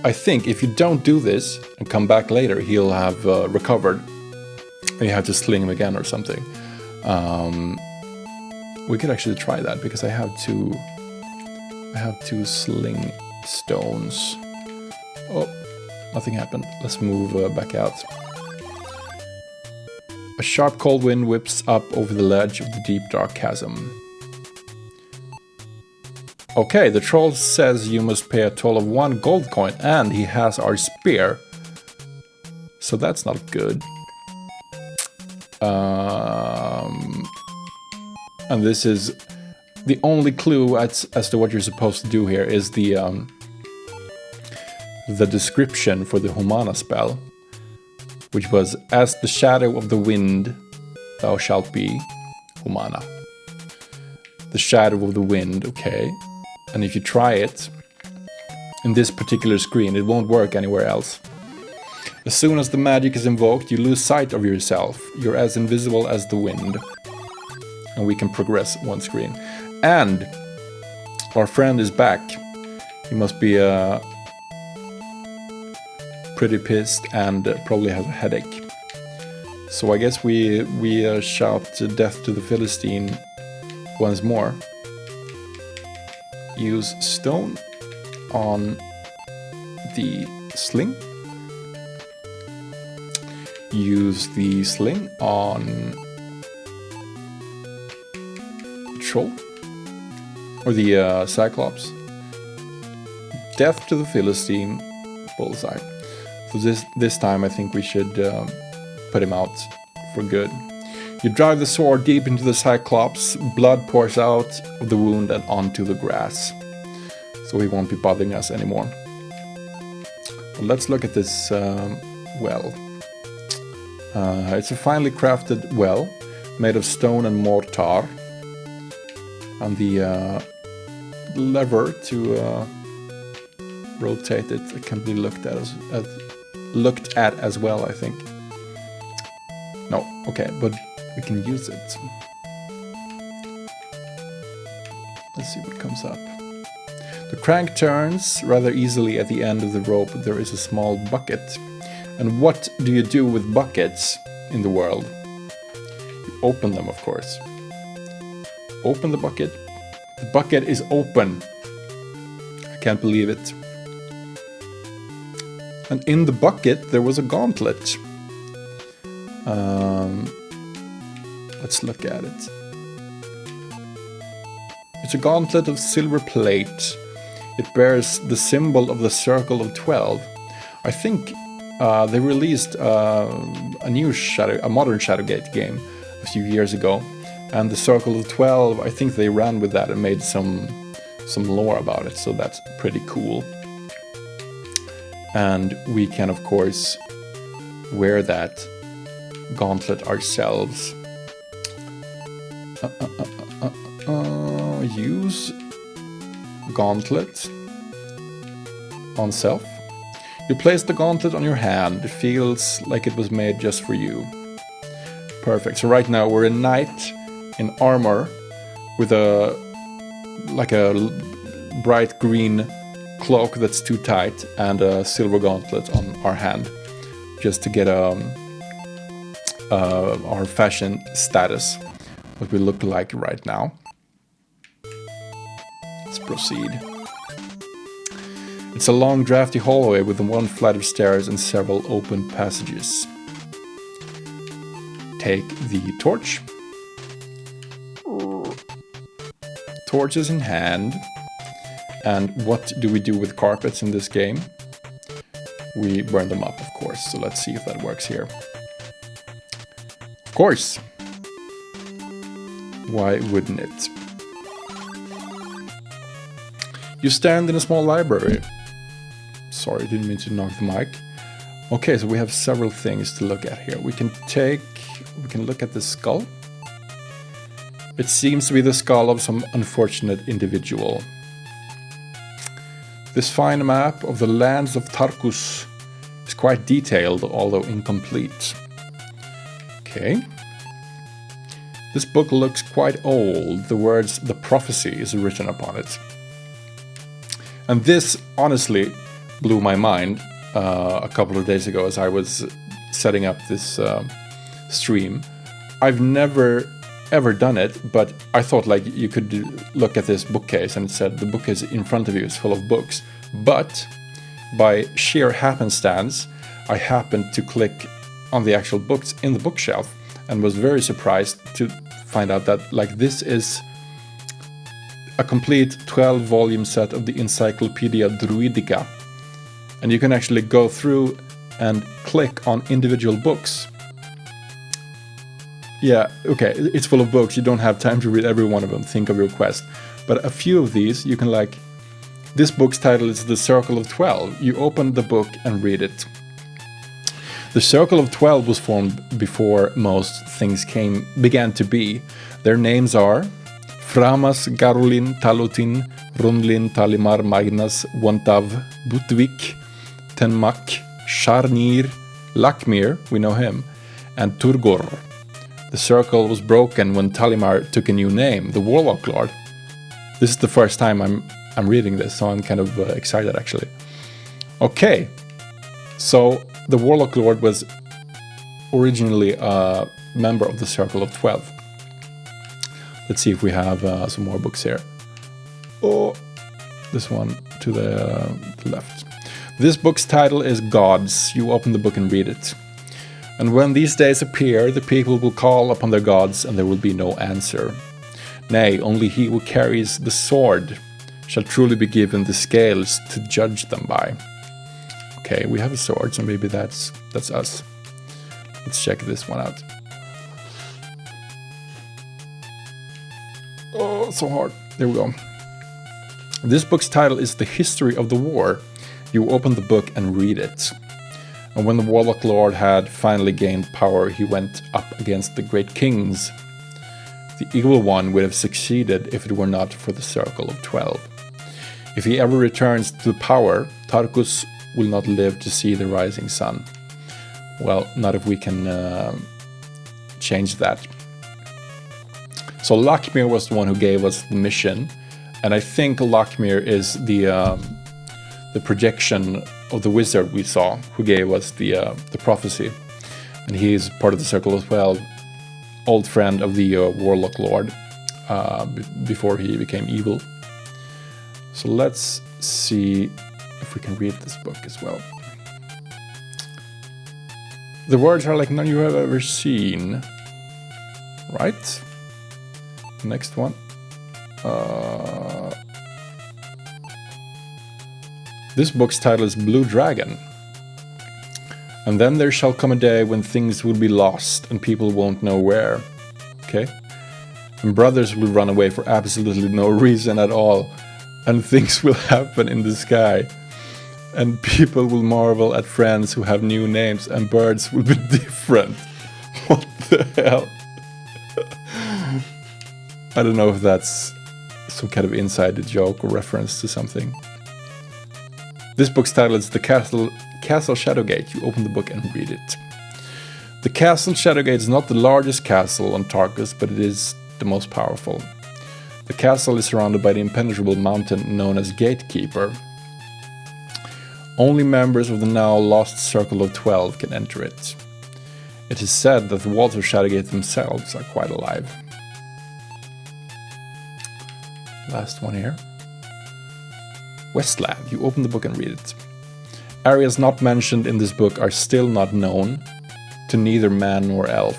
I think if you don't do this and come back later, he'll have recovered. You have to sling him again or something. We could actually try that, because I have two sling stones. Oh, nothing happened. Let's move back out. A sharp cold wind whips up over the ledge of the deep dark chasm. Okay, the troll says you must pay a toll of 1 gold coin, and he has our spear. So that's not good. And this is the only clue as to what you're supposed to do here is the description for the Humana spell, which was, as the shadow of the wind, thou shalt be Humana. The shadow of the wind, okay. And if you try it, in this particular screen, it won't work anywhere else. As soon as the magic is invoked, you lose sight of yourself. You're as invisible as the wind. And we can progress one screen. And our friend is back. He must be pretty pissed and probably has a headache. So I guess we shout death to the Philistine once more. Use stone on the sling. Use the sling on troll or the Cyclops. Death to the Philistine. Bullseye. So this time I think we should put him out for good. You drive the sword deep into the Cyclops. Blood pours out of the wound and onto the grass. So he won't be bothering us anymore. Well, let's look at this well. It's a finely crafted well made of stone and mortar. And the lever to rotate it can be looked at as well, I think. No, okay, but we can use it. Let's see what comes up. The crank turns rather easily at the end of the rope. There is a small bucket. And what do you do with buckets in the world? You open them, of course. Open the bucket. The bucket is open. I can't believe it. And in the bucket there was a gauntlet. Let's look at it. It's a gauntlet of silver plate. It bears the symbol of the Circle of 12. I think they released a modern Shadowgate game a few years ago, and the Circle of 12, I think they ran with that and made some lore about it, so that's pretty cool. And we can, of course, wear that gauntlet ourselves. Use gauntlet on self. You place the gauntlet on your hand. It feels like it was made just for you. Perfect. So right now we're a knight in armor with a bright green cloak that's too tight and a silver gauntlet on our hand, just to get our fashion status, what we look like right now. Let's proceed. It's a long, drafty hallway with one flight of stairs and several open passages. Take the torch. Torch is in hand. And what do we do with carpets in this game? We burn them up, of course. So let's see if that works here. Of course. Why wouldn't it? You stand in a small library. Sorry, didn't mean to knock the mic. Okay, so we have several things to look at here. We can look at the skull. It seems to be the skull of some unfortunate individual. This fine map of the lands of Tarkus is quite detailed, although incomplete. Okay. This book looks quite old. The words "The Prophecy" is written upon it. And this, honestly, blew my mind a couple of days ago as I was setting up this stream. I've never ever done it, but I thought like you could look at this bookcase and it said the bookcase in front of you is full of books. But by sheer happenstance, I happened to click on the actual books in the bookshelf and was very surprised to find out that like this is a complete 12-volume set of the Encyclopedia Druidica. And you can actually go through and click on individual books. Yeah, okay, it's full of books. You don't have time to read every one of them. Think of your quest. But a few of these, you can like... This book's title is The Circle of 12. You open the book and read it. The Circle of 12 was formed before most things began to be. Their names are Framas, Garulin, Talutin, Runlin, Talimar, Magnas, Wontav, Butvik, Tenmak, Sharnir, Lakmir, we know him, and Turgor. The circle was broken when Talimar took a new name, the Warlock Lord. This is the first time I'm reading this, so I'm kind of excited actually. Okay, so the Warlock Lord was originally a member of the Circle of 12. Let's see if we have some more books here. Oh, this one to the left. This book's title is Gods. You open the book and read it. And when these days appear, the people will call upon their gods, and there will be no answer. Nay, only he who carries the sword shall truly be given the scales to judge them by. Okay, we have a sword, so maybe that's us. Let's check this one out. Oh, so hard. There we go. This book's title is The History of the War. You open the book and read it. And when the Warlock Lord had finally gained power, he went up against the great kings. The Evil One would have succeeded if it were not for the Circle of 12. If he ever returns to power, Tarkus will not live to see the rising sun. Well, not if we can change that. So Lakmir was the one who gave us the mission, and I think Lakmir is the projection of the wizard we saw, who gave us the prophecy, and he is part of the Circle of 12, old friend of the Warlock Lord before he became evil. So let's see if we can read this book as well. The words are like none you have ever seen, right? Next one. This book's title is Blue Dragon. And then there shall come a day when things will be lost and people won't know where. Okay? And brothers will run away for absolutely no reason at all. And things will happen in the sky. And people will marvel at friends who have new names, and birds will be different. What the hell? I don't know if that's some kind of inside joke or reference to something. This book's title is The Castle Shadowgate. You open the book and read it. The Castle Shadowgate is not the largest castle on Tarkus, but it is the most powerful. The castle is surrounded by the impenetrable mountain known as Gatekeeper. Only members of the now lost Circle of 12 can enter it. It is said that the walls of Shadowgate themselves are quite alive. Last one here. Westland. You open the book and read it. Areas not mentioned in this book are still not known to neither man nor elf.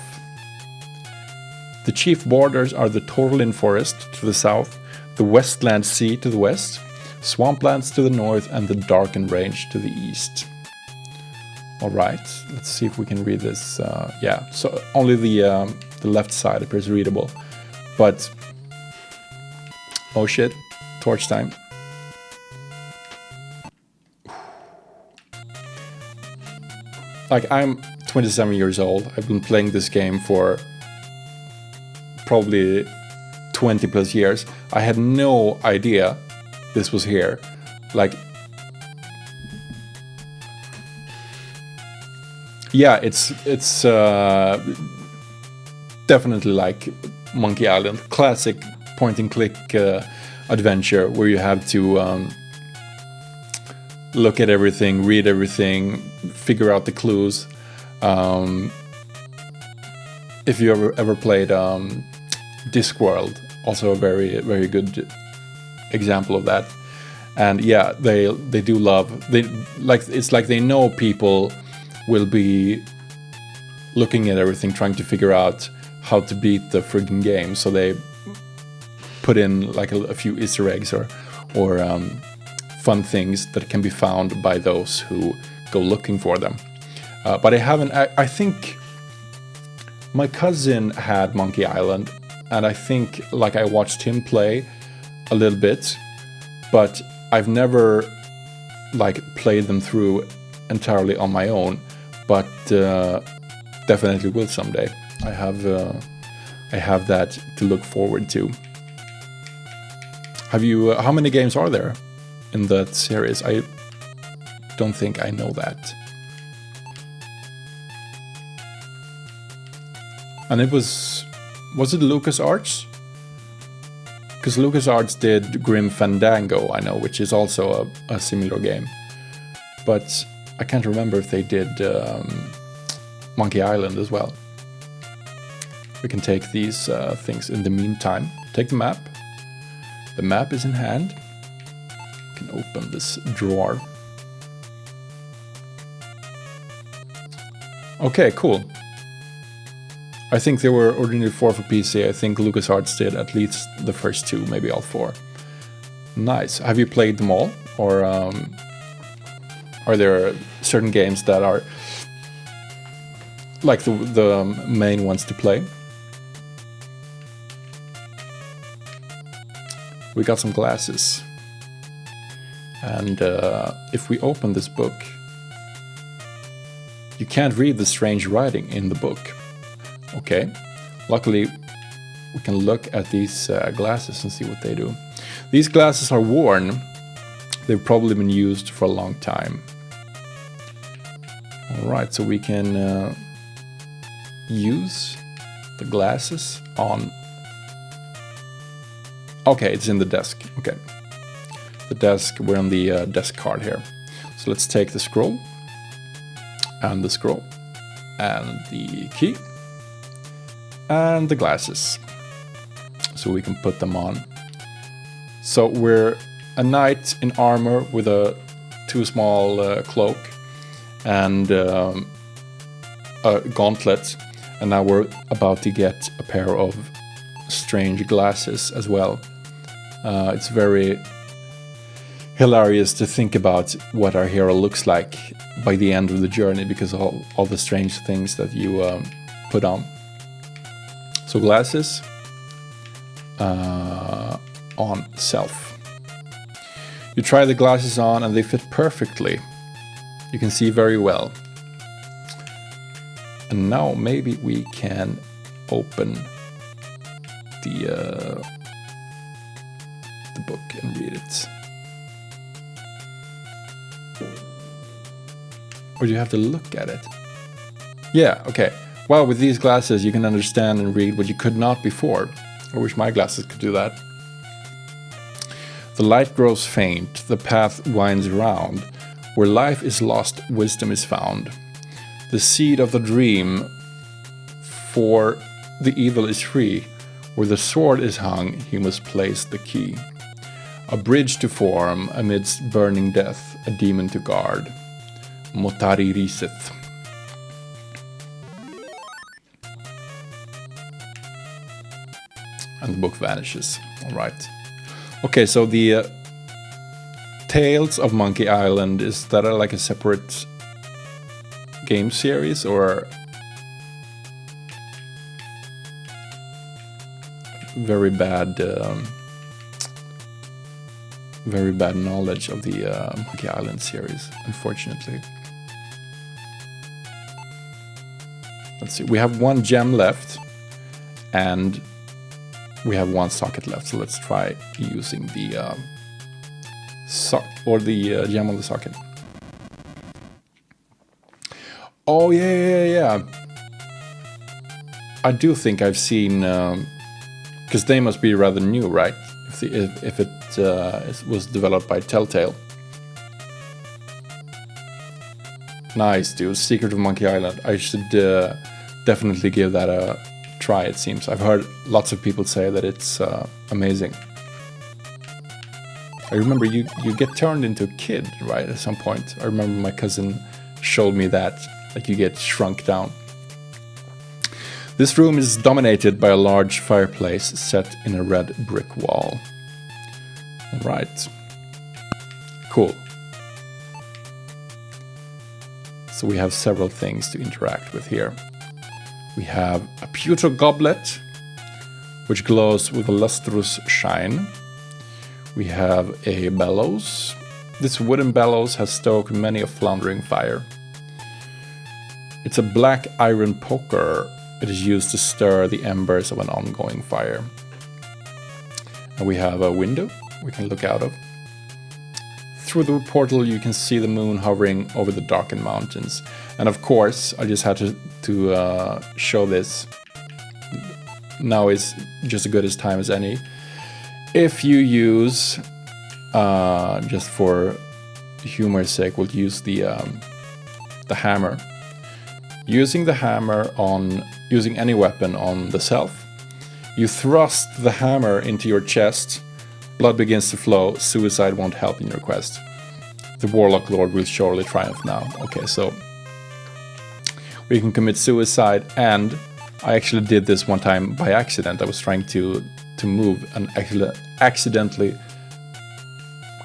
The chief borders are the Torlin Forest to the south, the Westland Sea to the west, Swamplands to the north, and the Darkened Range to the east. Alright, let's see if we can read this. Yeah, so only the left side appears readable. But, oh shit, torch time. Like, I'm 27 years old. I've been playing this game for probably 20 plus years. I had no idea this was here. Like, yeah, it's definitely like Monkey Island, classic point and click adventure where you have to look at everything, read everything, figure out the clues. If you ever played Discworld, also a very, very good example of that. And yeah, they do love, it's like they know people will be looking at everything, trying to figure out how to beat the friggin' game. So they put in like a few Easter eggs or fun things that can be found by those who go looking for them. But I think my cousin had Monkey Island, and I think like I watched him play a little bit, but I've never like played them through entirely on my own, but definitely will someday. I have that to look forward to. Have you? How many games are there in that series? I don't think I know that. And it was it LucasArts? Because LucasArts did Grim Fandango, I know, which is also a similar game. But I can't remember if they did Monkey Island as well. We can take these things in the meantime. take the map. The map is in hand. We can open this drawer. Okay, cool. I think there were originally 4 for PC. I think LucasArts did at least the first 2, maybe all 4. Nice. Have you played them all? Or are there certain games that are like the main ones to play? We got some glasses. And if we open this book, you can't read the strange writing in the book. Okay, luckily we can look at these glasses and see what they do. These glasses are worn. They've probably been used for a long time. Alright, so we can use the glasses on... Okay, it's in the desk. Okay. The desk, we're on the desk card here. So let's take the scroll. And the scroll. And the key. And the glasses. So we can put them on. So we're a knight in armor with a too small cloak and a gauntlet. And now we're about to get a pair of strange glasses as well. It's very hilarious to think about what our hero looks like by the end of the journey, because of all the strange things that you put on. So glasses on self. You try the glasses on and they fit perfectly. You can see very well. And now maybe we can open the book and read it. Or do you have to look at it? Yeah, okay. Well, with these glasses you can understand and read what you could not before. I wish my glasses could do that. The light grows faint, the path winds around. Where life is lost, wisdom is found. The seed of the dream, for the evil is free. Where the sword is hung, he must place the key. A bridge to form amidst burning death, a demon to guard. Motari Riseth. And the book vanishes. Alright. Okay, so the Tales of Monkey Island, is that like a separate game series, or very bad knowledge of the Monkey Island series, unfortunately. Let's see, we have 1 gem left and we have 1 socket left, so let's try using the gem on the socket. Oh yeah. I do think I've seen, because they must be rather new, right? If it was developed by Telltale. Nice, dude. Secret of Monkey Island. I should definitely give that a try, it seems. I've heard lots of people say that it's amazing. I remember you get turned into a kid, right, at some point. I remember my cousin showed me that, like you get shrunk down. This room is dominated by a large fireplace set in a red brick wall. Alright. Cool. So we have several things to interact with here. We have a pewter goblet, which glows with a lustrous shine. We have a bellows. This wooden bellows has stoked many a floundering fire. It's a black iron poker. It is used to stir the embers of an ongoing fire. And we have a window we can look out of. Through the portal you can see the moon hovering over the darkened mountains. And of course, I just had to show this. Now is just as good as time as any. If you use, just for humor's sake, we'll use the hammer. Using the hammer on, using any weapon on the self, You thrust the hammer into your chest. Blood begins to flow. Suicide won't help in your quest. The Warlock Lord will surely triumph now. Okay, so we can commit suicide, and I actually did this one time by accident. I was trying to move and accidentally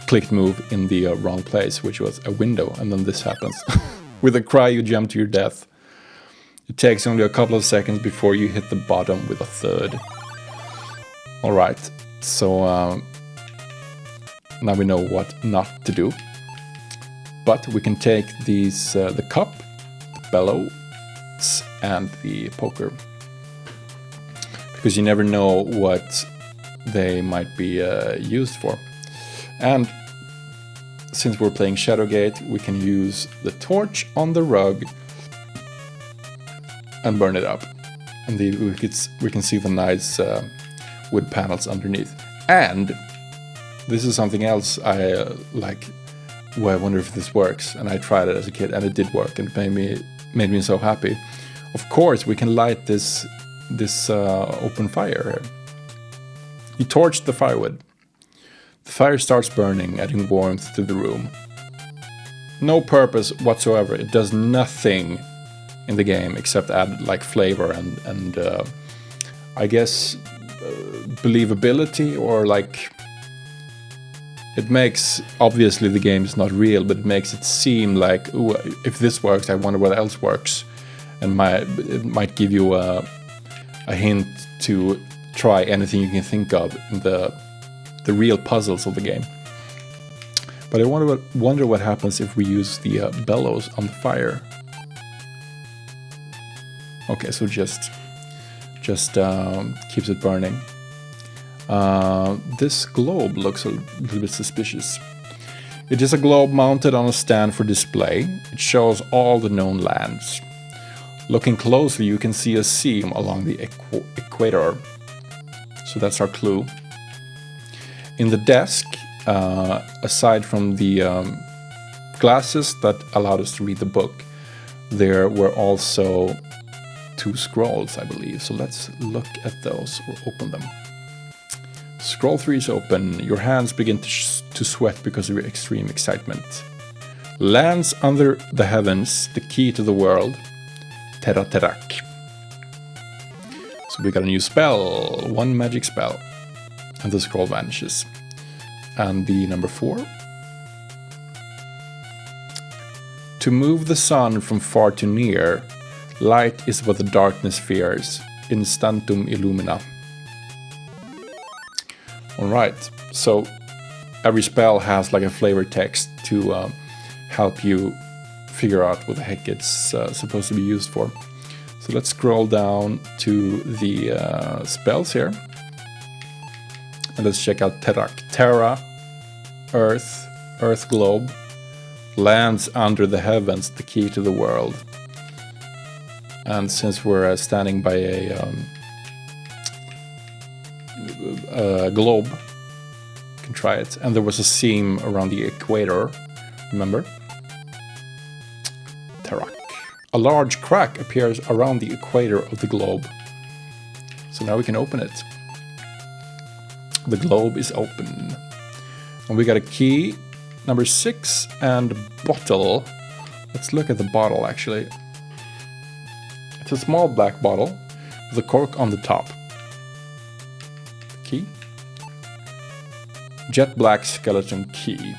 clicked move in the wrong place, which was a window, and then this happens. With a cry, you jump to your death. It takes only a couple of seconds before you hit the bottom with a third. Alright, so now we know what not to do. But we can take these, the cup, the bellows, and the poker. Because you never know what they might be used for. And since we're playing Shadowgate, we can use the torch on the rug and burn it up. And we can see the nice wood panels underneath. And this is something else I like. Well, I wonder if this works. And I tried it as a kid, and it did work, and it made me so happy. Of course, we can light this open fire here. You torch the firewood. The fire starts burning, adding warmth to the room. No purpose whatsoever. It does nothing in the game except add like flavor and I guess believability, or like it makes, obviously the game is not real, but it makes it seem like, ooh, if this works, I wonder what else works, and it might give you a hint to try anything you can think of in the real puzzles of the game. But I wonder what happens if we use the bellows on the fire. Okay, so just keeps it burning. This globe looks a little bit suspicious. It is a globe mounted on a stand for display. It shows all the known lands. Looking closely, you can see a seam along the equator. So that's our clue. In the desk, aside from the glasses that allowed us to read the book, there were also 2 scrolls, I believe. So let's look at those or open them. Scroll 3 is open. Your hands begin to sweat because of your extreme excitement. Lands under the heavens, the key to the world. Terra Terrak. So we got a new spell, 1 magic spell. And the scroll vanishes. And the number 4. To move the sun from far to near, light is what the darkness fears. Instantum illumina. Alright, so every spell has like a flavor text to help you figure out what the heck it's supposed to be used for. So let's scroll down to the spells here. And let's check out Terrak. Terra, Earth, Earth globe, lands under the heavens, the key to the world. And since we're standing by a globe, you can try it. And there was a seam around the equator, remember? Terrak. A large crack appears around the equator of the globe. So now we can open it. The globe is open. And we got a key, number 6, and a bottle. Let's look at the bottle, actually. It's a small black bottle with a cork on the top. Key. Jet black skeleton key.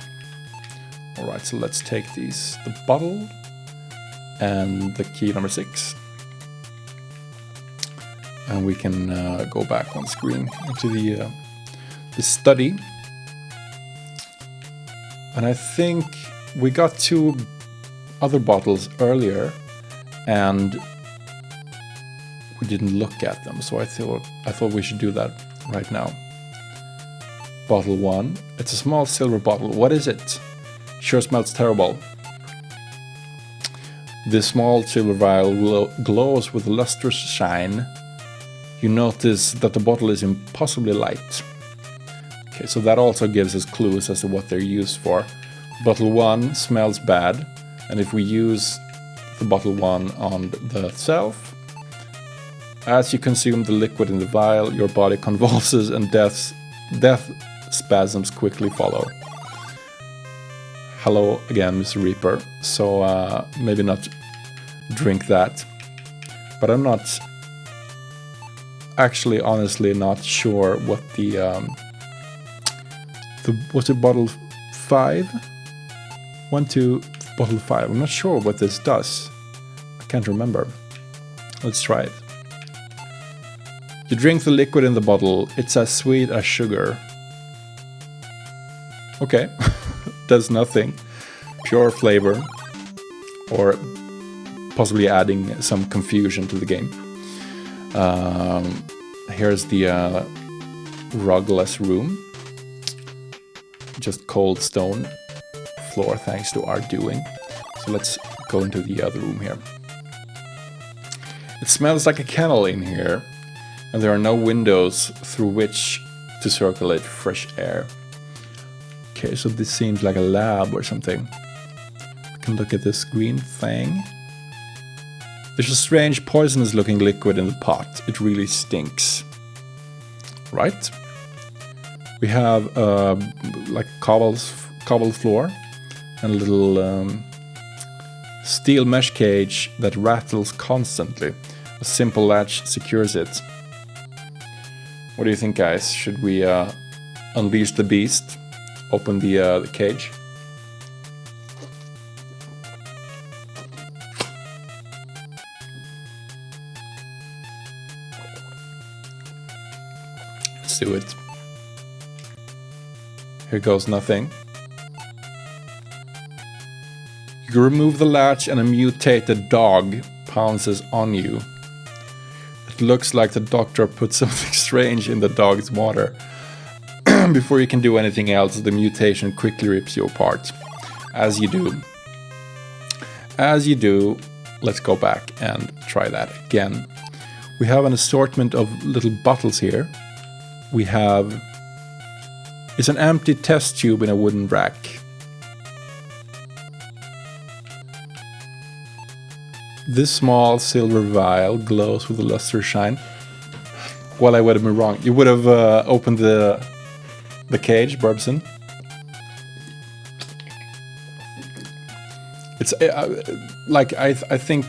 Alright, so let's take these. The bottle and the key number 6. And we can go back on screen into the study. And I think we got 2 other bottles earlier and we didn't look at them, so I thought we should do that right now. Bottle 1. It's a small silver bottle. What is it? Sure smells terrible. This small silver vial glows with lustrous shine. You notice that the bottle is impossibly light. Okay, so that also gives us clues as to what they're used for. Bottle 1 smells bad, and if we use the bottle 1 on the shelf, As you consume the liquid in the vial, your body convulses and death spasms quickly follow. Hello again, Mr. Reaper. So maybe not drink that. But I'm not actually, honestly, not sure what what's it, bottle 5? 1, 2, bottle 5. I'm not sure what this does. I can't remember. Let's try it. You drink the liquid in the bottle. It's as sweet as sugar. Okay. Does nothing. Pure flavor. Or possibly adding some confusion to the game. Here's the rugless room. Just cold stone floor thanks to our doing. So let's go into the other room here. It smells like a kennel in here, and there are no windows through which to circulate fresh air. Okay, so this seems like a lab or something. I can look at this green thing. There's a strange poisonous looking liquid in the pot. It really stinks. Right? We have like cobbled floor and a little steel mesh cage that rattles constantly. A simple latch secures it. What do you think, guys? Should we unleash the beast? Open the cage? Let's do it. Here goes nothing. You remove the latch and a mutated dog pounces on you. It looks like the doctor put something strange in the dog's water. Before you can do anything else, the mutation quickly rips you apart. As you do. As you do, let's go back and try that again. We have an assortment of little bottles here. We have... It's an empty test tube in a wooden rack. This small silver vial glows with a luster shine. Well, I would have been wrong. You would have opened the cage, Burbson. It's like I think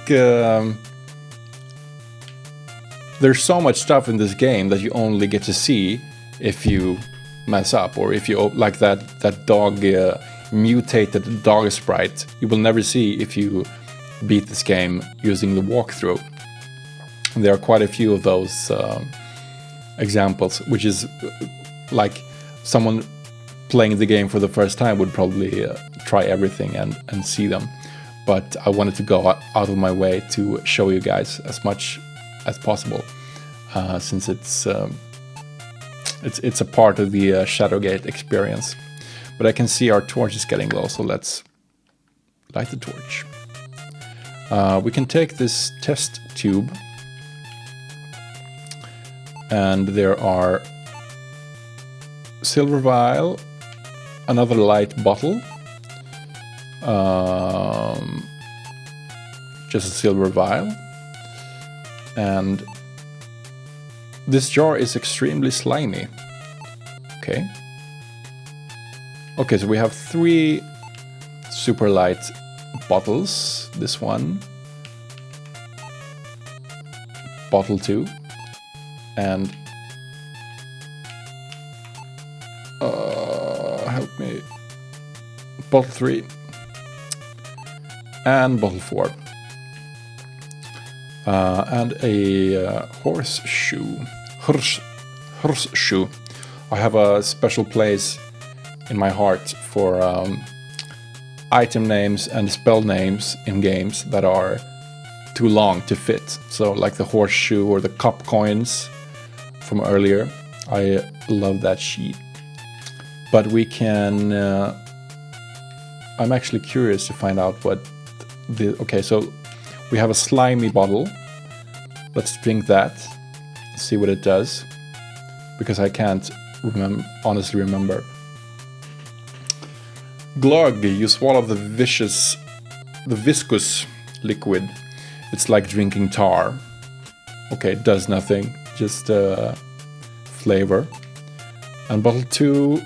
there's so much stuff in this game that you only get to see if you mess up, or if you like that dog mutated dog sprite. You will never see if you beat this game using the walkthrough. There are quite a few of those examples, which is like someone playing the game for the first time would probably try everything and see them. But I wanted to go out of my way to show you guys as much as possible, since it's a part of the Shadowgate experience. But I can see our torch is getting low, so let's light the torch. We can take this test tube, and there are silver vial, another light bottle, just a silver vial, and this jar is extremely slimy. Okay. Okay, so we have 3 super light bottles. This one, bottle 2, and help me, bottle 3, and bottle 4, and a horseshoe. Horseshoe. I have a special place in my heart for item names and spell names in games that are too long to fit. So like the horseshoe or the cup coins from earlier. I love that sheet. But we can... I'm actually curious to find out what the... Okay, so we have a slimy bottle. Let's drink that. See what it does. Because I can't honestly remember. Glug, you swallow the viscous liquid. It's like drinking tar. Okay, it does nothing, just flavor. And bottle 2,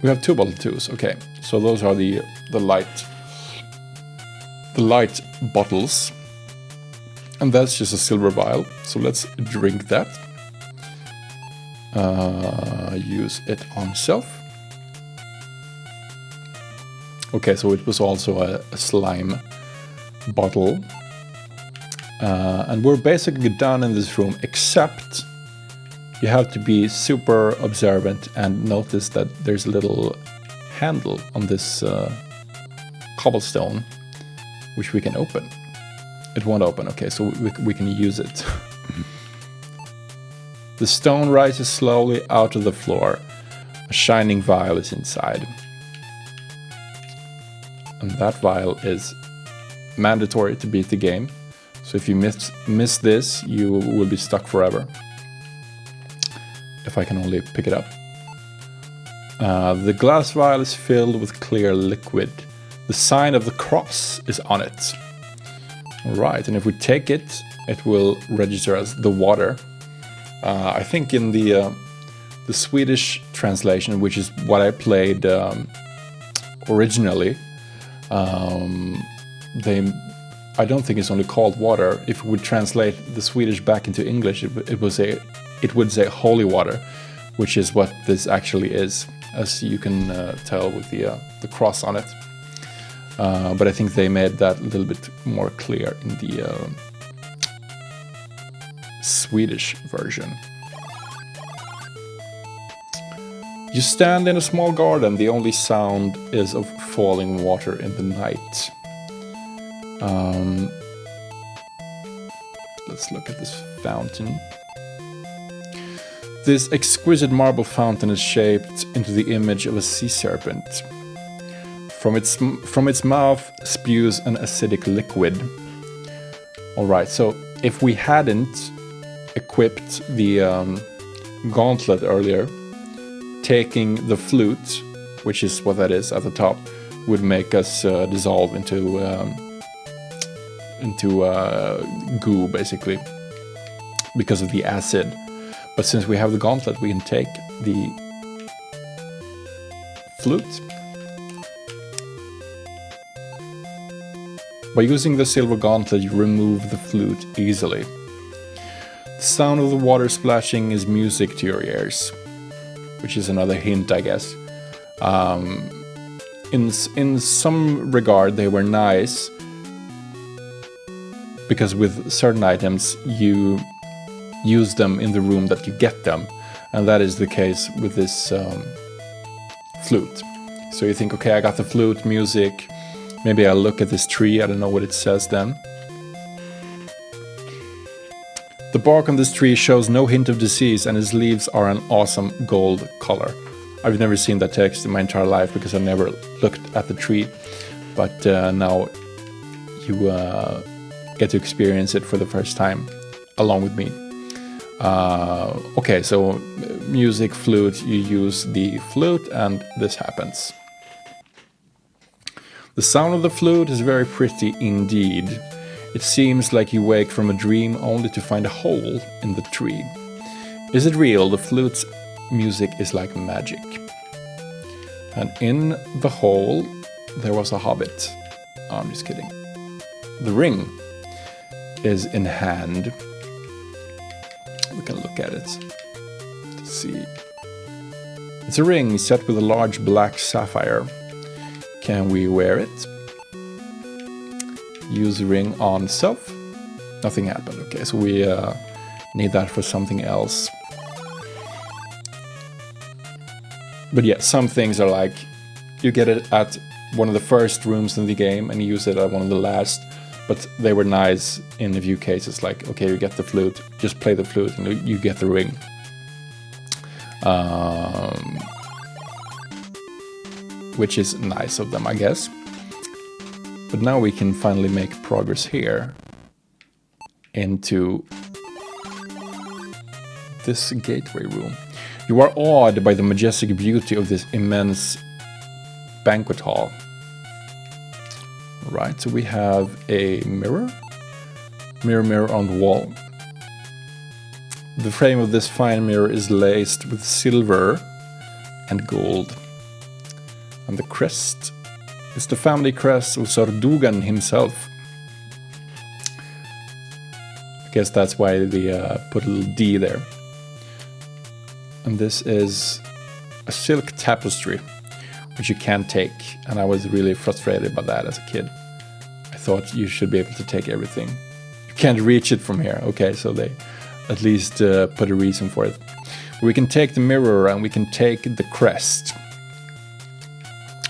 we have 2 bottle 2s. Okay, so those are the light bottles. And that's just a silver vial. So let's drink that. Use it on self. Okay, so it was also a slime bottle. And we're basically done in this room, except you have to be super observant and notice that there's a little handle on this cobblestone, which we can open. It won't open, okay, so we can use it. The stone rises slowly out of the floor. A shining vial is inside. And that vial is mandatory to beat the game. So if you miss this, you will be stuck forever. If I can only pick it up. The glass vial is filled with clear liquid. The sign of the cross is on it. Alright, and if we take it, it will register as the water. I think in the Swedish translation, which is what I played originally, I don't think it's only called water. If we would translate the Swedish back into English, it would say holy water, which is what this actually is, as you can tell with the cross on it. But I think they made that a little bit more clear in the Swedish version. You stand in a small garden. The only sound is of falling water in the night. Let's look at this fountain. This exquisite marble fountain is shaped into the image of a sea serpent. From its mouth spews an acidic liquid. Alright, so if we hadn't equipped the gauntlet earlier, taking the flute, which is what that is at the top, would make us dissolve into goo, basically, because of the acid. But since we have the gauntlet, we can take the flute. By using the silver gauntlet, you remove the flute easily. The sound of the water splashing is music to your ears, which is another hint, I guess. In some regard, they were nice, because with certain items, you use them in the room that you get them, and that is the case with this flute. So you think, okay, I got the flute, music, maybe I'll look at this tree, I don't know what it says then. The bark on this tree shows no hint of disease, and its leaves are an awesome gold color. I've never seen that text in my entire life because I never looked at the tree, but now you get to experience it for the first time along with me. Okay, so music, flute, you use the flute and this happens. The sound of the flute is very pretty indeed. It seems like you wake from a dream only to find a hole in the tree. Is it real? The flute's music is like magic. And in the hole there was a hobbit. Oh, I'm just kidding. The ring is in hand. We can look at it to see. It's a ring set with a large black sapphire. Can we wear it? Use the ring on self. Nothing happened. Okay, so we need that for something else. But yeah, some things are like, you get it at one of the first rooms in the game and you use it at one of the last. But they were nice in a few cases, like, okay, you get the flute, just play the flute and you get the ring. Which is nice of them, I guess. But now we can finally make progress here into this gateway room. You are awed by the majestic beauty of this immense banquet hall. Right, so we have a mirror on the wall. The frame of this fine mirror is laced with silver and gold. And the crest is the family crest of Sardugan himself. I guess that's why they put a little D there. And this is a silk tapestry, which you can't take. And I was really frustrated by that as a kid. I thought you should be able to take everything. You can't reach it from here. Okay, so they at least put a reason for it. We can take the mirror and we can take the crest.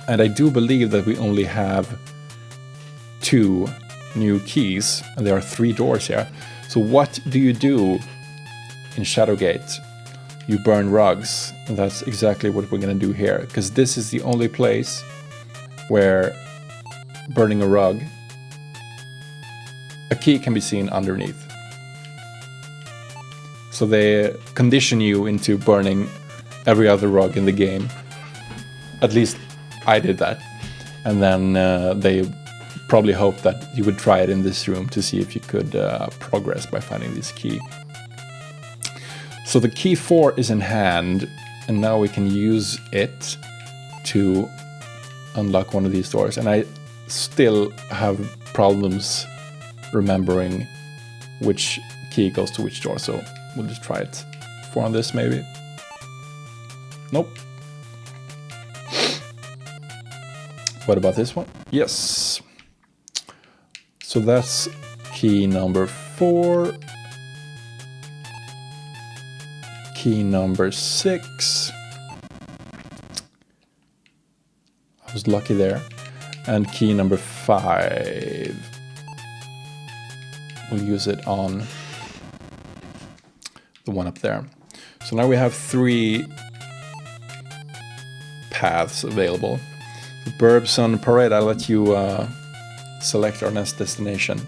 And I do believe that we only have 2 new keys, and there are 3 doors here. So what do you do in Shadowgate? You burn rugs, and that's exactly what we're gonna do here, because this is the only place where burning a rug, a key can be seen underneath. So they condition you into burning every other rug in the game. At least I did that. And then they probably hoped that you would try it in this room to see if you could progress by finding this key. So the key 4 is in hand, and now we can use it to unlock one of these doors. And I still have problems remembering which key goes to which door, so we'll just try it. 4 on this, maybe? Nope. What about this one? Yes. So that's key number 4. Key number 6. I was lucky there. And key number 5. We'll use it on the one up there. So now we have 3 paths available. Burbs on Parade, I'll let you select our next destination.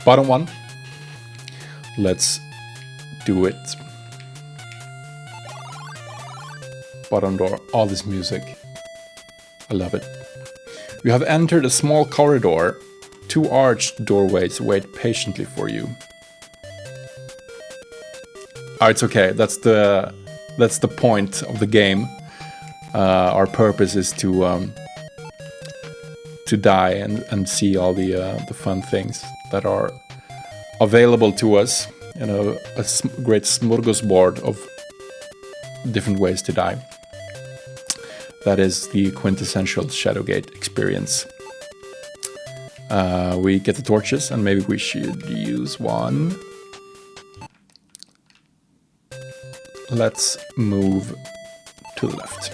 Bottom one. Let's do it. Bottom door. All this music. I love it. You have entered a small corridor. 2 arched doorways wait patiently for you. Oh, it's okay. That's the point of the game. Our purpose is to die and see all the fun things that are available to us. You know, a great smorgasbord of different ways to die. That is the quintessential Shadowgate experience. We get the torches, and maybe we should use one. Let's move to the left.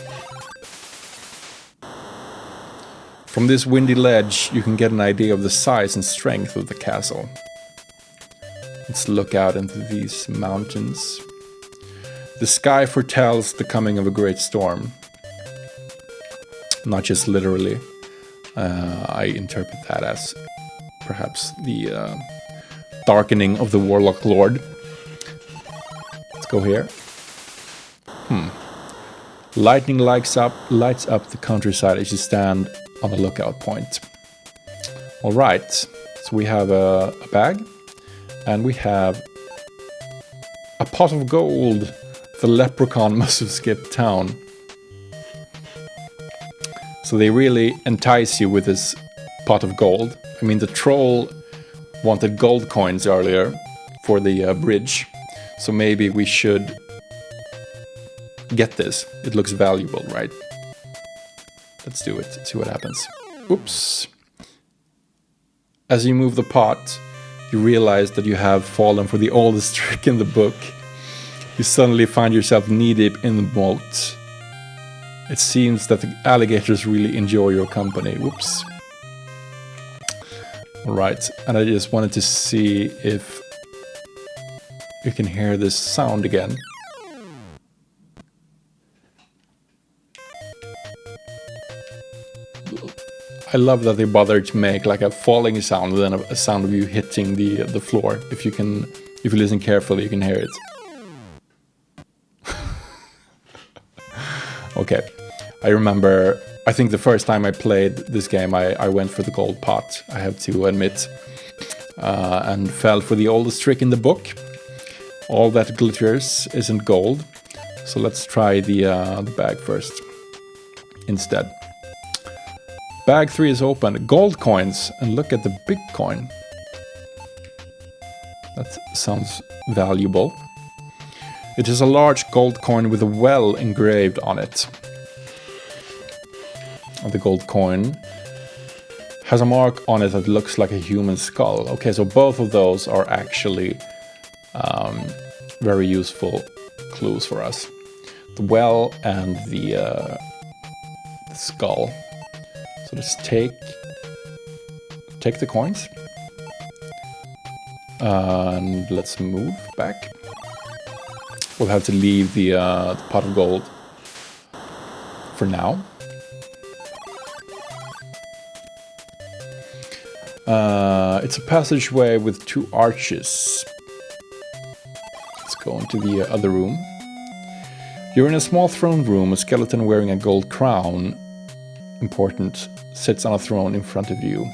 From this windy ledge, you can get an idea of the size and strength of the castle. Let's look out into these mountains. The sky foretells the coming of a great storm. Not just literally. I interpret that as perhaps the darkening of the Warlock Lord. Let's go here. Lightning lights up the countryside as you stand on the lookout point. All right, so we have a bag, and we have a pot of gold. The leprechaun must have skipped town. So they really entice you with this pot of gold. I mean, the troll wanted gold coins earlier for the bridge, so maybe we should get this. It looks valuable, right? Let's do it, see what happens. Oops. As you move the pot, you realize that you have fallen for the oldest trick in the book. You suddenly find yourself knee-deep in the moat. It seems that the alligators really enjoy your company. Whoops. Alright, and I just wanted to see if you can hear this sound again. I love that they bothered to make like a falling sound and then a sound of you hitting the floor. If you listen carefully, you can hear it. I remember, I think the first time I played this game, I went for the gold pot, I have to admit, and fell for the oldest trick in the book. All that glitters isn't gold, so let's try the bag first instead. Bag 3 is open. Gold coins, and look at the big coin. That sounds valuable. It is a large gold coin with a well engraved on it. The gold coin has a mark on it that looks like a human skull. Okay, so both of those are actually very useful clues for us. The well and the skull. So let's take the coins. And let's move back. We'll have to leave the pot of gold for now. It's a passageway with 2 arches. Let's go into the other room. You're in a small throne room. A skeleton wearing a gold crown, important, sits on a throne in front of you.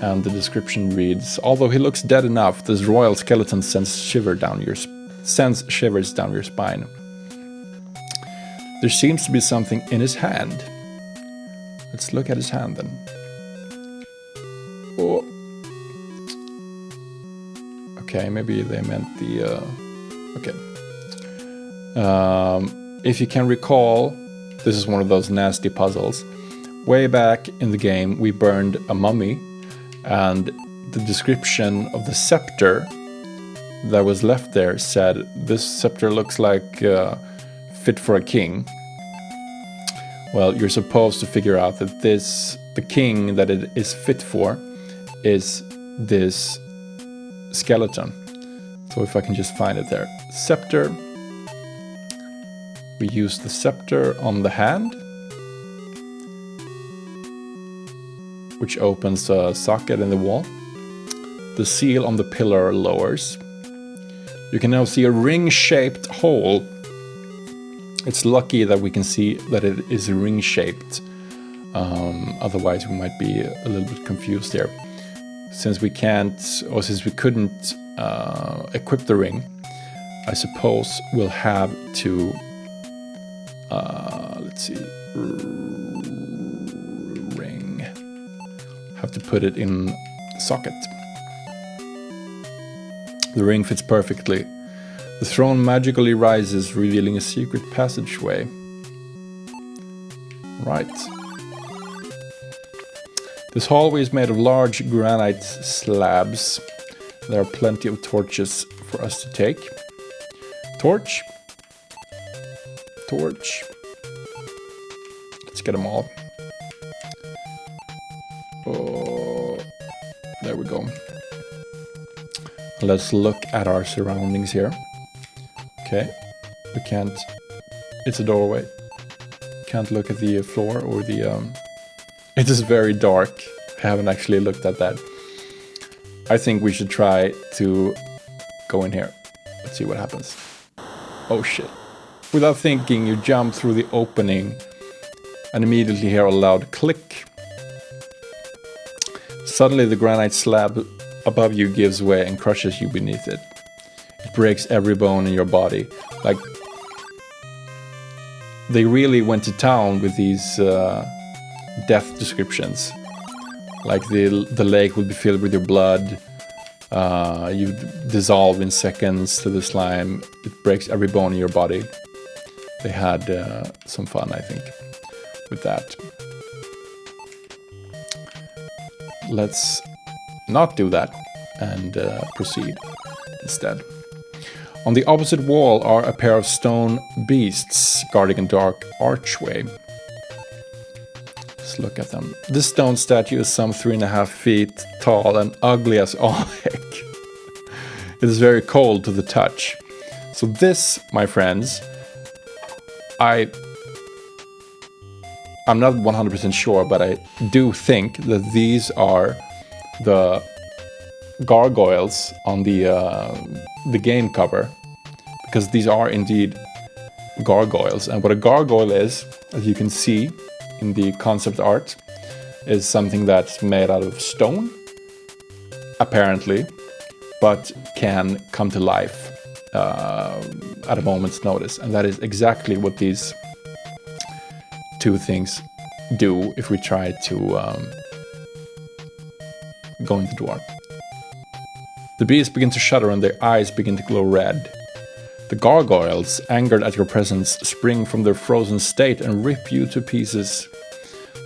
And the description reads, although he looks dead enough, this royal skeleton sends shivers down your spine. There seems to be something in his hand. Let's look at his hand then. Oh. Okay, maybe they meant the... okay. If you can recall, this is one of those nasty puzzles. Way back in the game, we burned a mummy, and the description of the scepter that was left there said, this scepter looks like fit for a king. Well, you're supposed to figure out that the king that it is fit for is this skeleton. So if I can just find it there. Scepter. We use the scepter on the hand, which opens a socket in the wall. The seal on the pillar lowers. You can now see a ring-shaped hole. It's lucky that we can see that it is ring-shaped. Otherwise we might be a little bit confused here. Since we couldn't equip the ring, I suppose we'll have to let's see, ring. Have to put it in the socket. The ring fits perfectly. The throne magically rises, revealing a secret passageway. Right. This hallway is made of large granite slabs. There are plenty of torches for us to take. Torch. Torch. Let's get them all. Oh, there we go. Let's look at our surroundings here. Okay, we can't. It's a doorway. Can't look at the floor or the. It is very dark. I haven't actually looked at that. I think we should try to go in here. Let's see what happens. Oh shit. Without thinking, you jump through the opening and immediately hear a loud click. Suddenly the granite slab above you gives way and crushes you beneath it. It breaks every bone in your body. Like, they really went to town with these death descriptions. Like the lake will be filled with your blood. You dissolve in seconds to the slime. It breaks every bone in your body. They had some fun, I think, with that. Let's not do that and proceed instead. On the opposite wall are a pair of stone beasts guarding a dark archway. Let's look at them. This stone statue is some 3.5 feet tall and ugly as all heck. It is very cold to the touch. So this, my friends, I'm not 100% sure, but I do think that these are the gargoyles on the game cover, because these are indeed gargoyles. And what a gargoyle is, as you can see in the concept art, is something that's made out of stone, apparently, but can come to life at a moment's notice. And that is exactly what these two things do if we try to go into the door. The bees begin to shudder and their eyes begin to glow red. The gargoyles, angered at your presence, spring from their frozen state and rip you to pieces.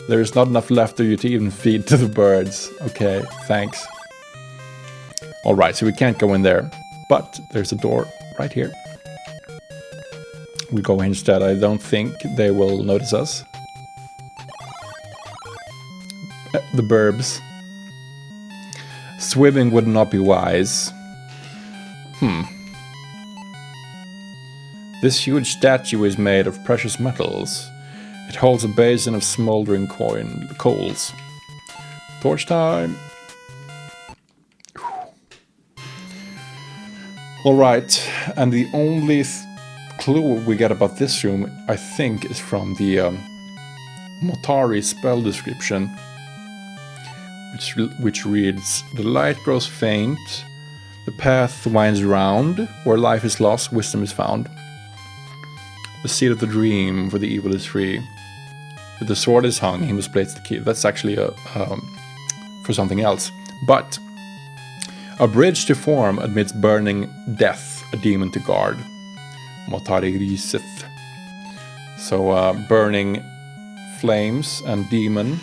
There is not enough left of you to even feed to the birds. Okay, thanks. Alright, so we can't go in there, but there's a door right here. We go instead. I don't think they will notice us. The burbs. Swimming would not be wise. This huge statue is made of precious metals. It holds a basin of smoldering coals. Torch time! Alright, and the only clue we get about this room, I think, is from the Motari spell description, which reads, the light grows faint, the path winds round, where life is lost, wisdom is found. The seed of the dream, for the evil is free. With the sword is hung, he must place the key. That's actually for something else. But a bridge to form amidst burning death, a demon to guard. Motari riseth. So burning flames and demon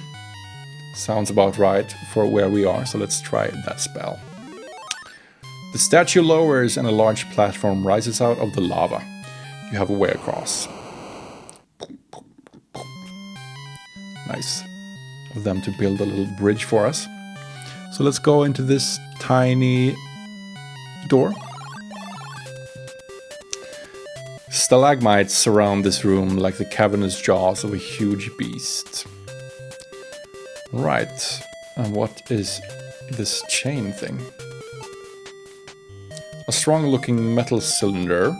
sounds about right for where we are, so let's try that spell. The statue lowers and a large platform rises out of the lava. You have a way across. Nice of them to build a little bridge for us. So let's go into this tiny door. Stalagmites surround this room like the cavernous jaws of a huge beast. Right, and what is this chain thing? A strong looking metal cylinder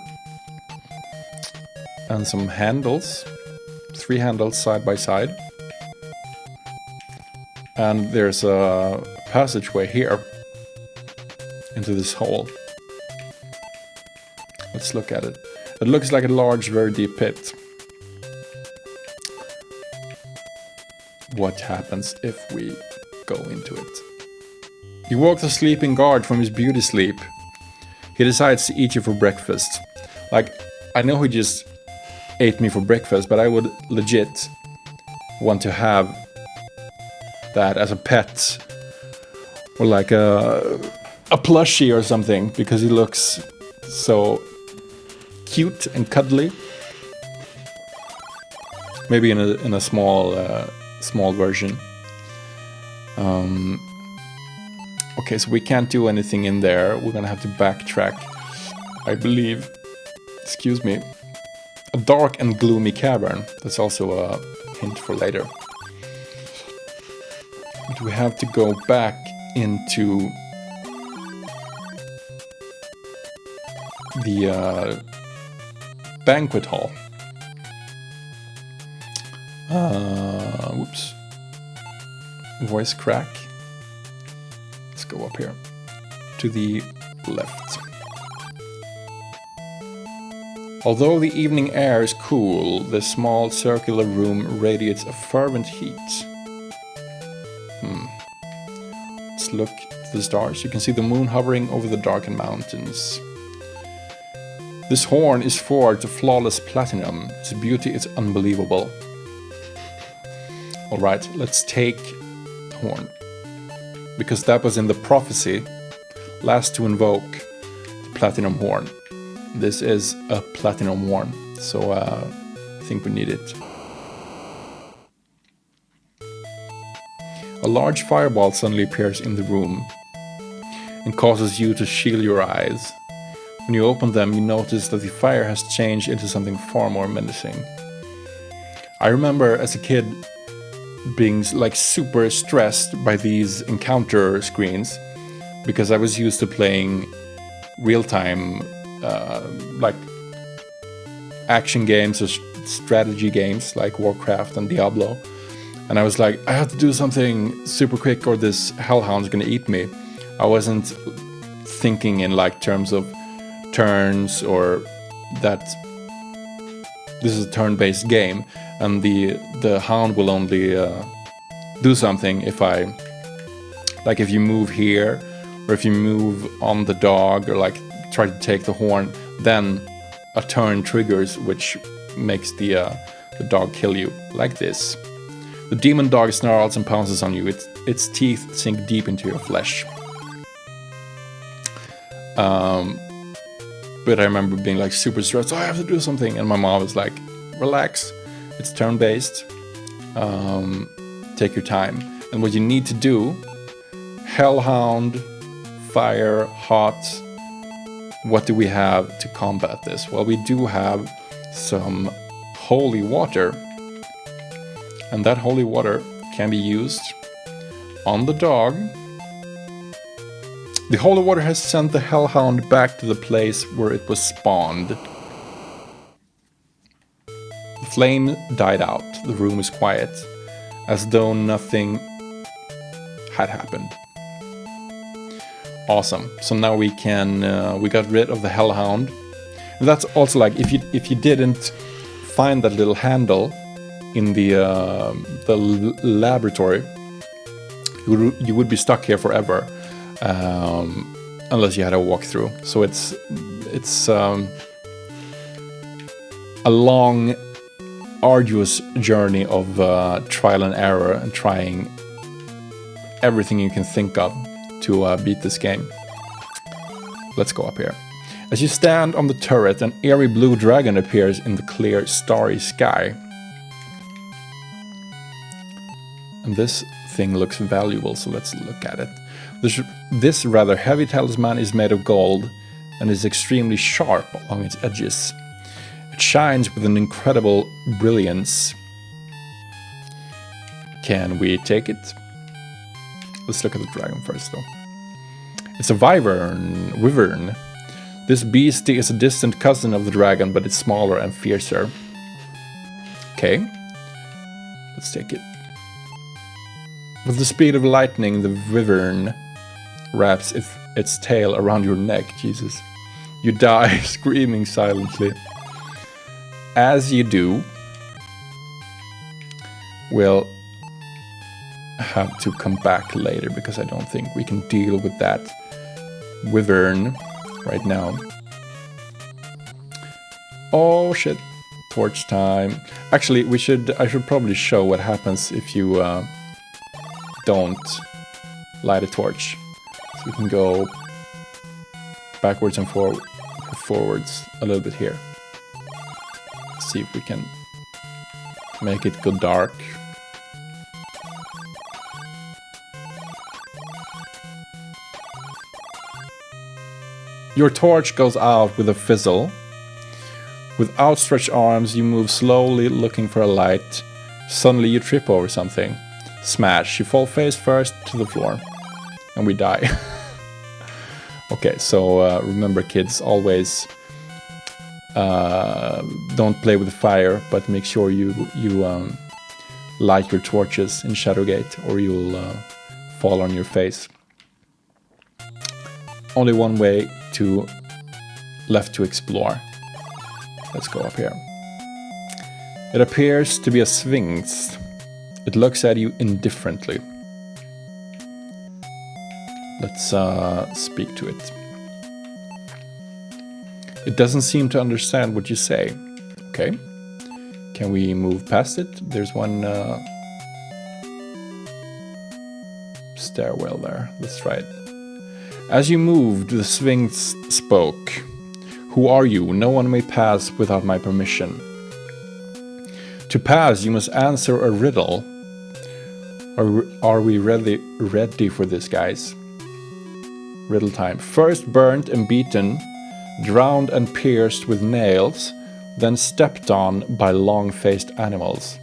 and some handles, 3 handles side by side. And there's a passageway here into this hole. Let's look at it. It looks like a large, very deep pit. What happens if we go into it? You woke the sleeping guard from his beauty sleep. He decides to eat you for breakfast. Like, I know he just ate me for breakfast, but I would legit want to have that as a pet. Or like a plushie or something, because he looks so cute and cuddly. Maybe in a small version. Okay, so we can't do anything in there. We're gonna have to backtrack, I believe. Excuse me. A dark and gloomy cavern. That's also a hint for later. But we have to go back into the banquet hall. Whoops. Voice crack. Let's go up here. To the left. Although the evening air is cool, the small circular room radiates a fervent heat. Let's look to the stars. You can see the moon hovering over the darkened mountains. This horn is forged of flawless platinum. Its beauty is unbelievable. Alright, let's take the horn. Because that was in the prophecy. Last to invoke the platinum horn. This is a platinum horn, so I think we need it. A large fireball suddenly appears in the room and causes you to shield your eyes. When you open them, you notice that the fire has changed into something far more menacing. I remember as a kid being like super stressed by these encounter screens because I was used to playing real-time like action games or strategy games like Warcraft and Diablo. And I was like, I have to do something super quick or this hellhound's gonna eat me. I wasn't thinking in like terms of turns or that this is a turn-based game and the hound will only do something if if you move here or if you move on the dog or like try to take the horn, then a turn triggers, which makes the dog kill you, like this. The demon dog snarls and pounces on you. Its teeth sink deep into your flesh. But I remember being like super stressed. Oh, I have to do something, and my mom was like, "Relax, it's turn-based. Take your time." And what you need to do: hellhound, fire, hot. What do we have to combat this? Well, we do have some holy water. And that holy water can be used on the dog. The holy water has sent the hellhound back to the place where it was spawned. The flame died out. The room is quiet, as though nothing had happened. Awesome. So now we can we got rid of the hellhound. And that's also like if you didn't find that little handle in the laboratory, you would be stuck here forever, unless you had a walkthrough. So it's a long, arduous journey of trial and error and trying everything you can think of to beat this game. Let's go up here. As you stand on the turret, an airy blue dragon appears in the clear, starry sky. And this thing looks valuable, so let's look at it. This rather heavy talisman is made of gold and is extremely sharp along its edges. It shines with an incredible brilliance. Can we take it? Let's look at the dragon first, though. It's a wyvern. This beastie is a distant cousin of the dragon, but it's smaller and fiercer. Okay, let's take it. With the speed of lightning, the wyvern wraps its tail around your neck. Jesus. You die screaming silently. As you do, we'll have to come back later because I don't think we can deal with that wyvern right now. Oh shit. Torch time. Actually, I should probably show what happens if you don't light a torch. So we can go backwards and forwards a little bit here. Let's see if we can make it go dark. Your torch goes out with a fizzle. With outstretched arms, you move slowly looking for a light. Suddenly you trip over something. Smash. You fall face first to the floor. And we die. Okay, so remember kids, always don't play with fire, but make sure you light your torches in Shadowgate or you'll fall on your face. Only one way left to explore. Let's go up here. It appears to be a sphinx. It looks at you indifferently. Let's speak to it. It doesn't seem to understand what you say. Okay. Can we move past it? There's one stairwell there. Let's try it. As you moved, the sphinx spoke. Who are you? No one may pass without my permission. To pass, you must answer a riddle. Are we ready for this, guys? Riddle time. First burnt and beaten, drowned and pierced with nails, then stepped on by long-faced animals.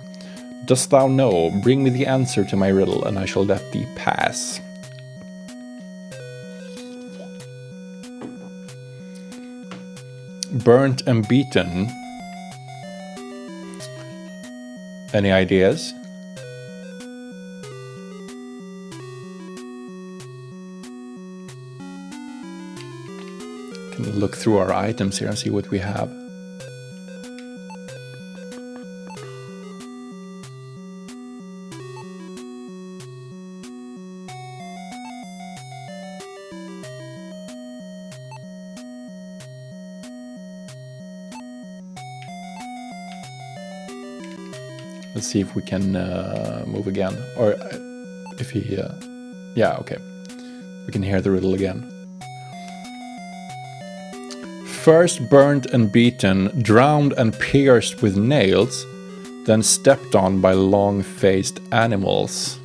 Dost thou know? Bring me the answer to my riddle, and I shall let thee pass. Burnt and beaten. Any ideas? Can look through our items here and see what we have. Let's see if we can move again, or if he, yeah, okay. We can hear the riddle again. First burned and beaten, drowned and pierced with nails, then stepped on by long-faced animals.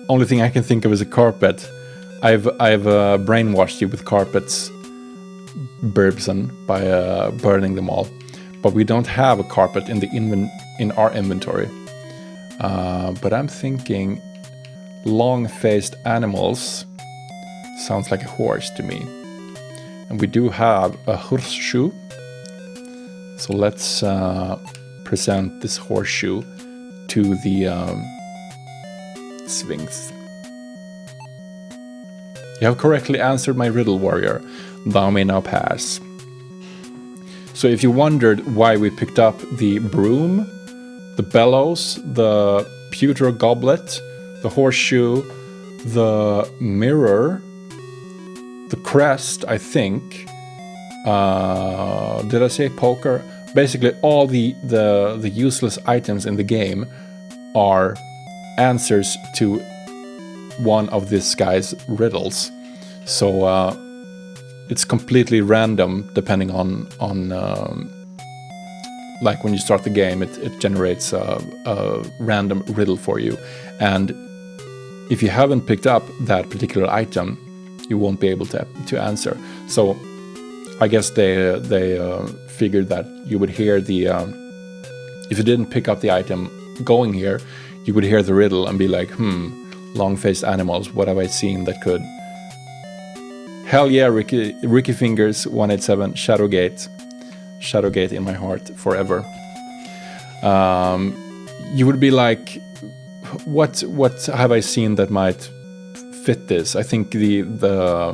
Only thing I can think of is a carpet. I've brainwashed you with carpets, Burbson, by burning them all. But we don't have a carpet in our inventory. But I'm thinking long-faced animals sounds like a horse to me. And we do have a horseshoe. So let's present this horseshoe to the Sphinx. You have correctly answered my riddle, warrior. Thou may now pass. So if you wondered why we picked up the broom, the bellows, the pewter goblet, the horseshoe, the mirror, the crest, I think, did I say poker? Basically all the useless items in the game are answers to one of this guy's riddles. So it's completely random depending on like when you start the game, it generates a random riddle for you. And if you haven't picked up that particular item, you won't be able to answer. So I guess they figured that you would hear the if you didn't pick up the item going here, you would hear the riddle and be like, long-faced animals, what have I seen that could... Hell yeah, Ricky Fingers 187, Shadowgate in my heart forever. You would be like, what have I seen that might fit this? I think the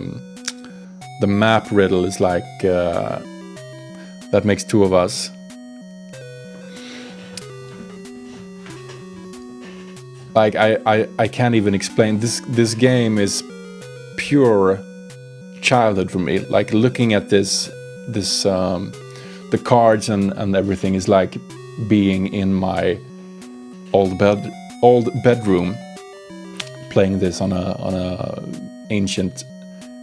map riddle is like that makes two of us. Like I can't even explain this game is pure childhood for me. Like looking at this the cards and everything is like being in my old bedroom playing this on a ancient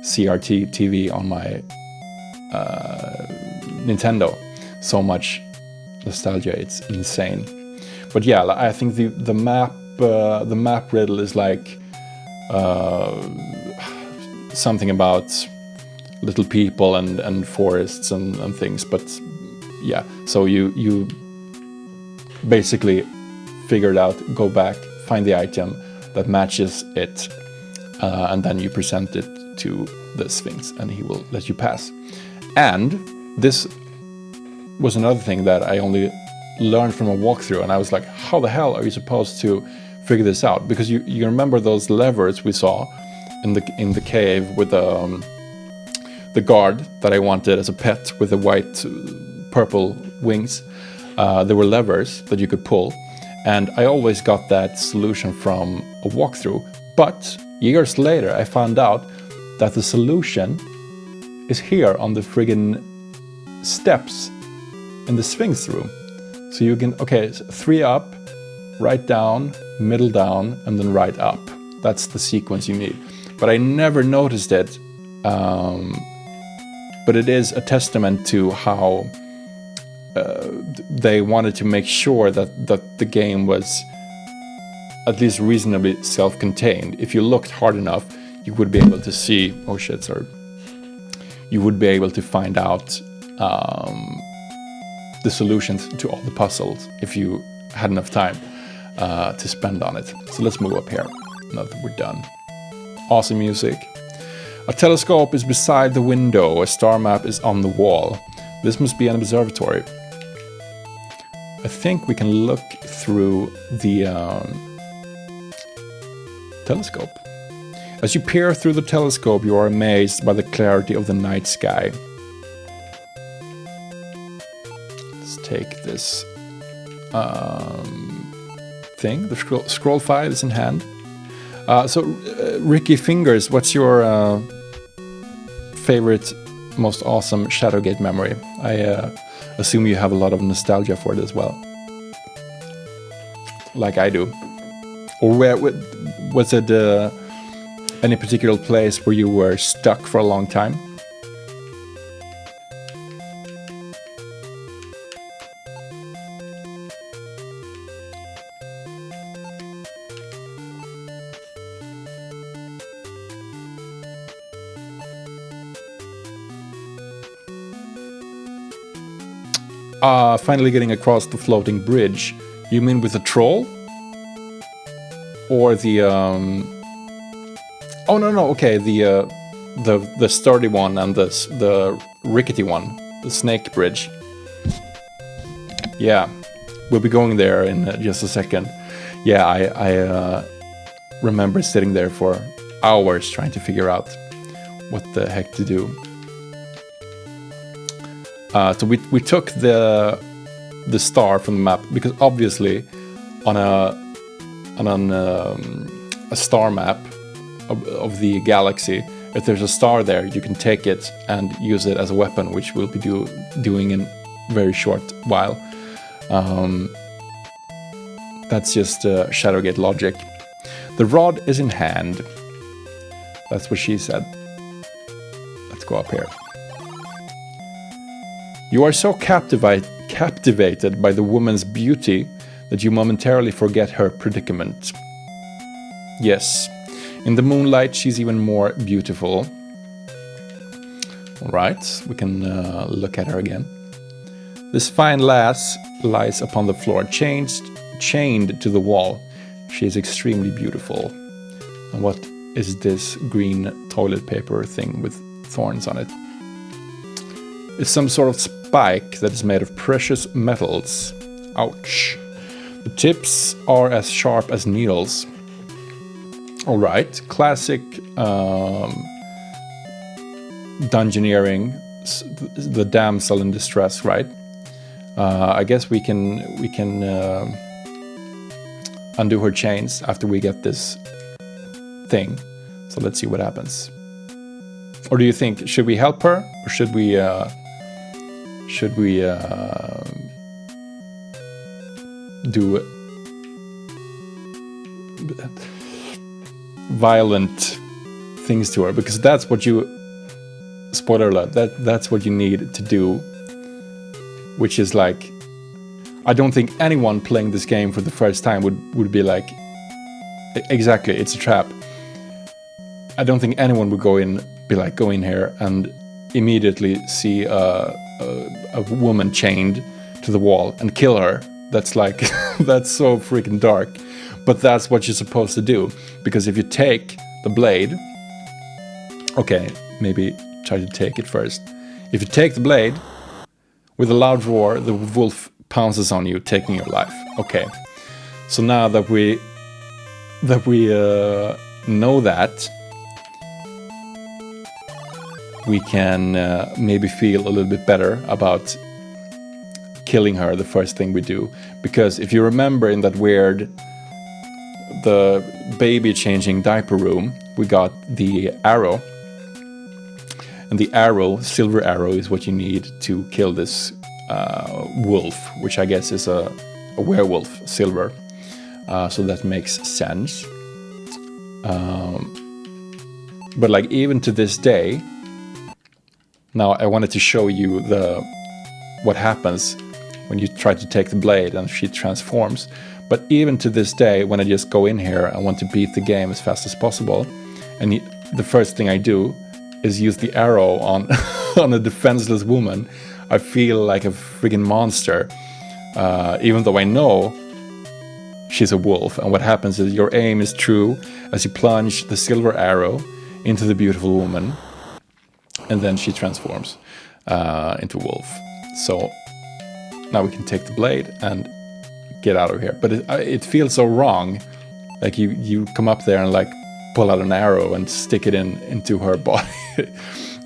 CRT TV on my Nintendo. So much nostalgia, it's insane. But yeah, I think the map riddle is like something about little people and forests and things. But yeah, so you basically figure it out, go back, find the item that matches it, and then you present it to the Sphinx and he will let you pass. And this was another thing that I only learned from a walkthrough, and I was like, how the hell are you supposed to figure this out? Because you remember those levers we saw in the cave with the guard that I wanted as a pet with the white purple wings. There were levers that you could pull, and I always got that solution from a walkthrough. But years later I found out that the solution is here on the friggin' steps in the Sphinx room. So you can, okay, so 3 up, right down, middle down, and then right up. That's the sequence you need. But I never noticed it. But it is a testament to how they wanted to make sure that the game was at least reasonably self-contained. If you looked hard enough, you would be able to see, oh shit, sorry. You would be able to find out the solutions to all the puzzles if you had enough time to spend on it. So let's move up here now that we're done. Awesome music. A telescope is beside the window. A star map is on the wall. This must be an observatory. I think we can look through the telescope. As you peer through the telescope, you are amazed by the clarity of the night sky. Let's take this thing. The scroll file is in hand. Ricky Fingers, what's your favorite, most awesome Shadowgate memory? I assume you have a lot of nostalgia for it as well, like I do. Or where was it? Any particular place where you were stuck for a long time? Finally getting across the floating bridge. You mean with the troll? Or the oh no, okay, the sturdy one and the rickety one, the snake bridge. Yeah, we'll be going there in just a second. Yeah, I remember sitting there for hours trying to figure out what the heck to do. So we took the star from the map because obviously on a star map of the galaxy, if there's a star there, you can take it and use it as a weapon, which we'll be doing in a very short while. That's just Shadowgate logic. The rod is in hand. That's what she said. Let's go up here. You are so captivated by the woman's beauty that you momentarily forget her predicament. Yes, in the moonlight she's even more beautiful. Alright, we can look at her again. This fine lass lies upon the floor, chained to the wall. She is extremely beautiful. And what is this green toilet paper thing with thorns on it? It's some sort of spike that is made of precious metals. Ouch. The tips are as sharp as needles. Alright, classic dungeoneering, the damsel in distress, right? I guess we can undo her chains after we get this thing. So let's see what happens. Or do you think, should we help her, or should we do violent things to her? Because that's what you, spoiler alert, that's what you need to do. Which is like, I don't think anyone playing this game for the first time would be like, exactly, it's a trap. I don't think anyone would go in here and immediately see a woman chained to the wall and kill her. That's like, that's so freaking dark. But that's what you're supposed to do. Because if you take the blade, okay, maybe try to take it first. If you take the blade, with a loud roar, the wolf pounces on you, taking your life. Okay, so now that we know that, we can maybe feel a little bit better about killing her the first thing we do. Because if you remember in that weird, the baby changing diaper room, we got the arrow. And the arrow, silver arrow, is what you need to kill this wolf, which I guess is a werewolf, silver. So that makes sense. But like even to this day, now I wanted to show you what happens when you try to take the blade and she transforms. But even to this day, when I just go in here, I want to beat the game as fast as possible. And the first thing I do is use the arrow on on a defenseless woman. I feel like a friggin' monster, even though I know she's a wolf. And what happens is your aim is true as you plunge the silver arrow into the beautiful woman, and then she transforms into a wolf. So now we can take the blade and get out of here. But it feels so wrong. Like you come up there and like pull out an arrow and stick it into her body,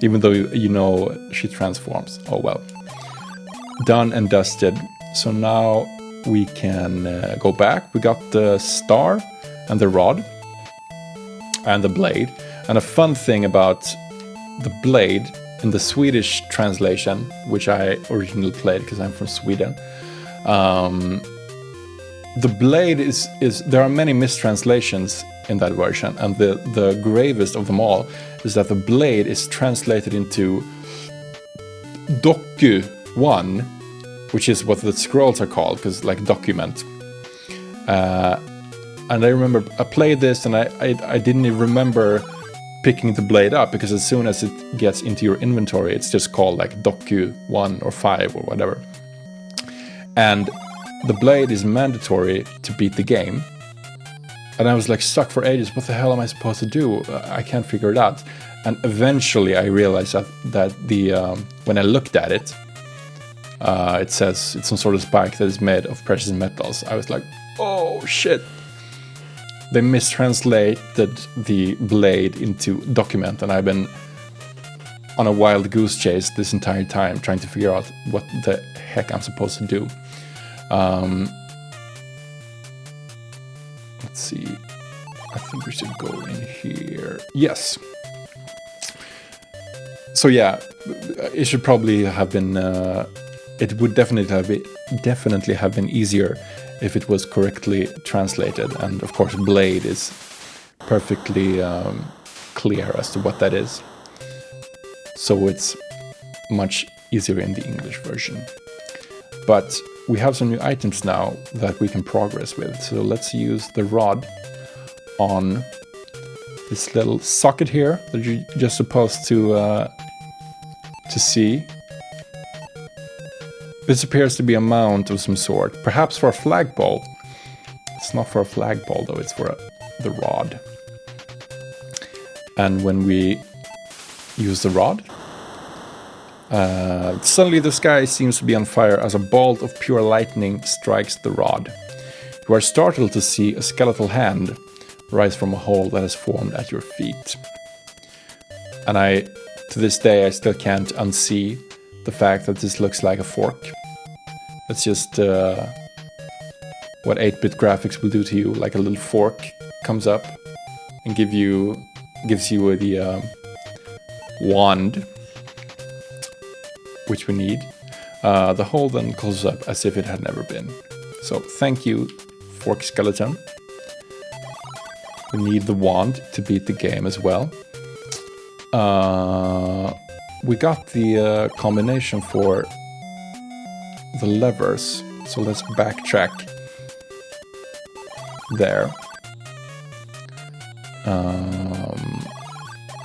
even though you know she transforms. Oh well. Done and dusted. So now we can go back. We got the star and the rod and the blade. And a fun thing about the blade in the Swedish translation, which I originally played because I'm from Sweden, the blade is there are many mistranslations in that version, and the gravest of them all is that the blade is translated into doku 1, which is what the scrolls are called, because like document. And I remember I played this and I didn't even remember picking the blade up, because as soon as it gets into your inventory, it's just called like doku 1 or 5 or whatever. And the blade is mandatory to beat the game. And I was like stuck for ages. What the hell am I supposed to do? I can't figure it out. And eventually I realized that the when I looked at it, it says it's some sort of spike that is made of precious metals. I was like, oh shit. They mistranslated the blade into document, and I've been on a wild goose chase this entire time trying to figure out what the heck I'm supposed to do. Let's see. I think we should go in here. Yes. So yeah, it should probably have been. It would definitely have been easier if it was correctly translated. And of course, blade is perfectly clear as to what that is. So it's much easier in the English version. But we have some new items now that we can progress with. So let's use the rod on this little socket here that you're just supposed to see. This appears to be a mount of some sort, perhaps for a flagpole. It's not for a flagpole though, it's for the rod. And when we use the rod, suddenly the sky seems to be on fire as a bolt of pure lightning strikes the rod. You are startled to see a skeletal hand rise from a hole that has formed at your feet. And to this day, I still can't unsee the fact that this looks like a fork. That's just what 8-bit graphics will do to you. Like a little fork comes up and gives you the wand, which we need. The hole then closes up as if it had never been. So thank you, fork skeleton. We need the wand to beat the game as well. We got the combination for the levers, so let's backtrack there.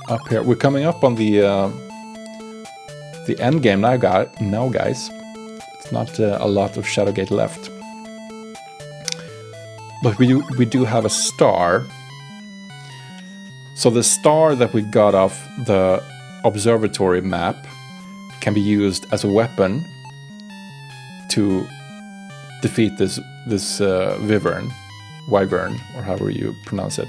Up here, we're coming up on the end game now, guys. It's not a lot of Shadowgate left, but we do have a star. So the star that we got off the observatory map can be used as a weapon to defeat this wyvern, or however you pronounce it.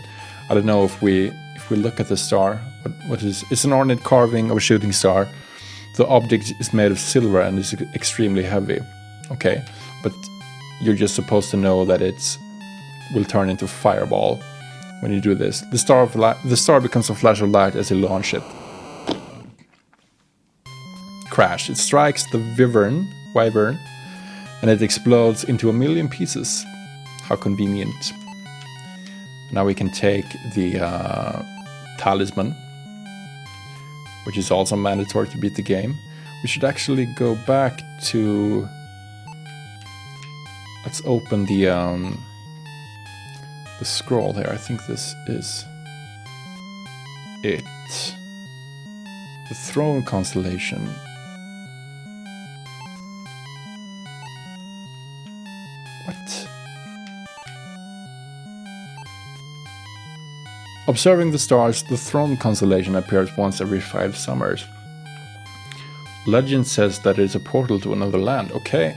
I don't know if we look at the star, what is it's an ornate carving of a shooting star. The object is made of silver and is extremely heavy. Okay, but you're just supposed to know that it will turn into fireball when you do this. The star becomes a flash of light as you launch it. Crash. It strikes the wyvern, and it explodes into a million pieces. How convenient. Now we can take the talisman, which is also mandatory to beat the game. We should actually go back to... Let's open the scroll here. I think this is it. The throne constellation. What? Observing the stars, the throne constellation appears once every 5 summers. Legend says that it is a portal to another land. Okay.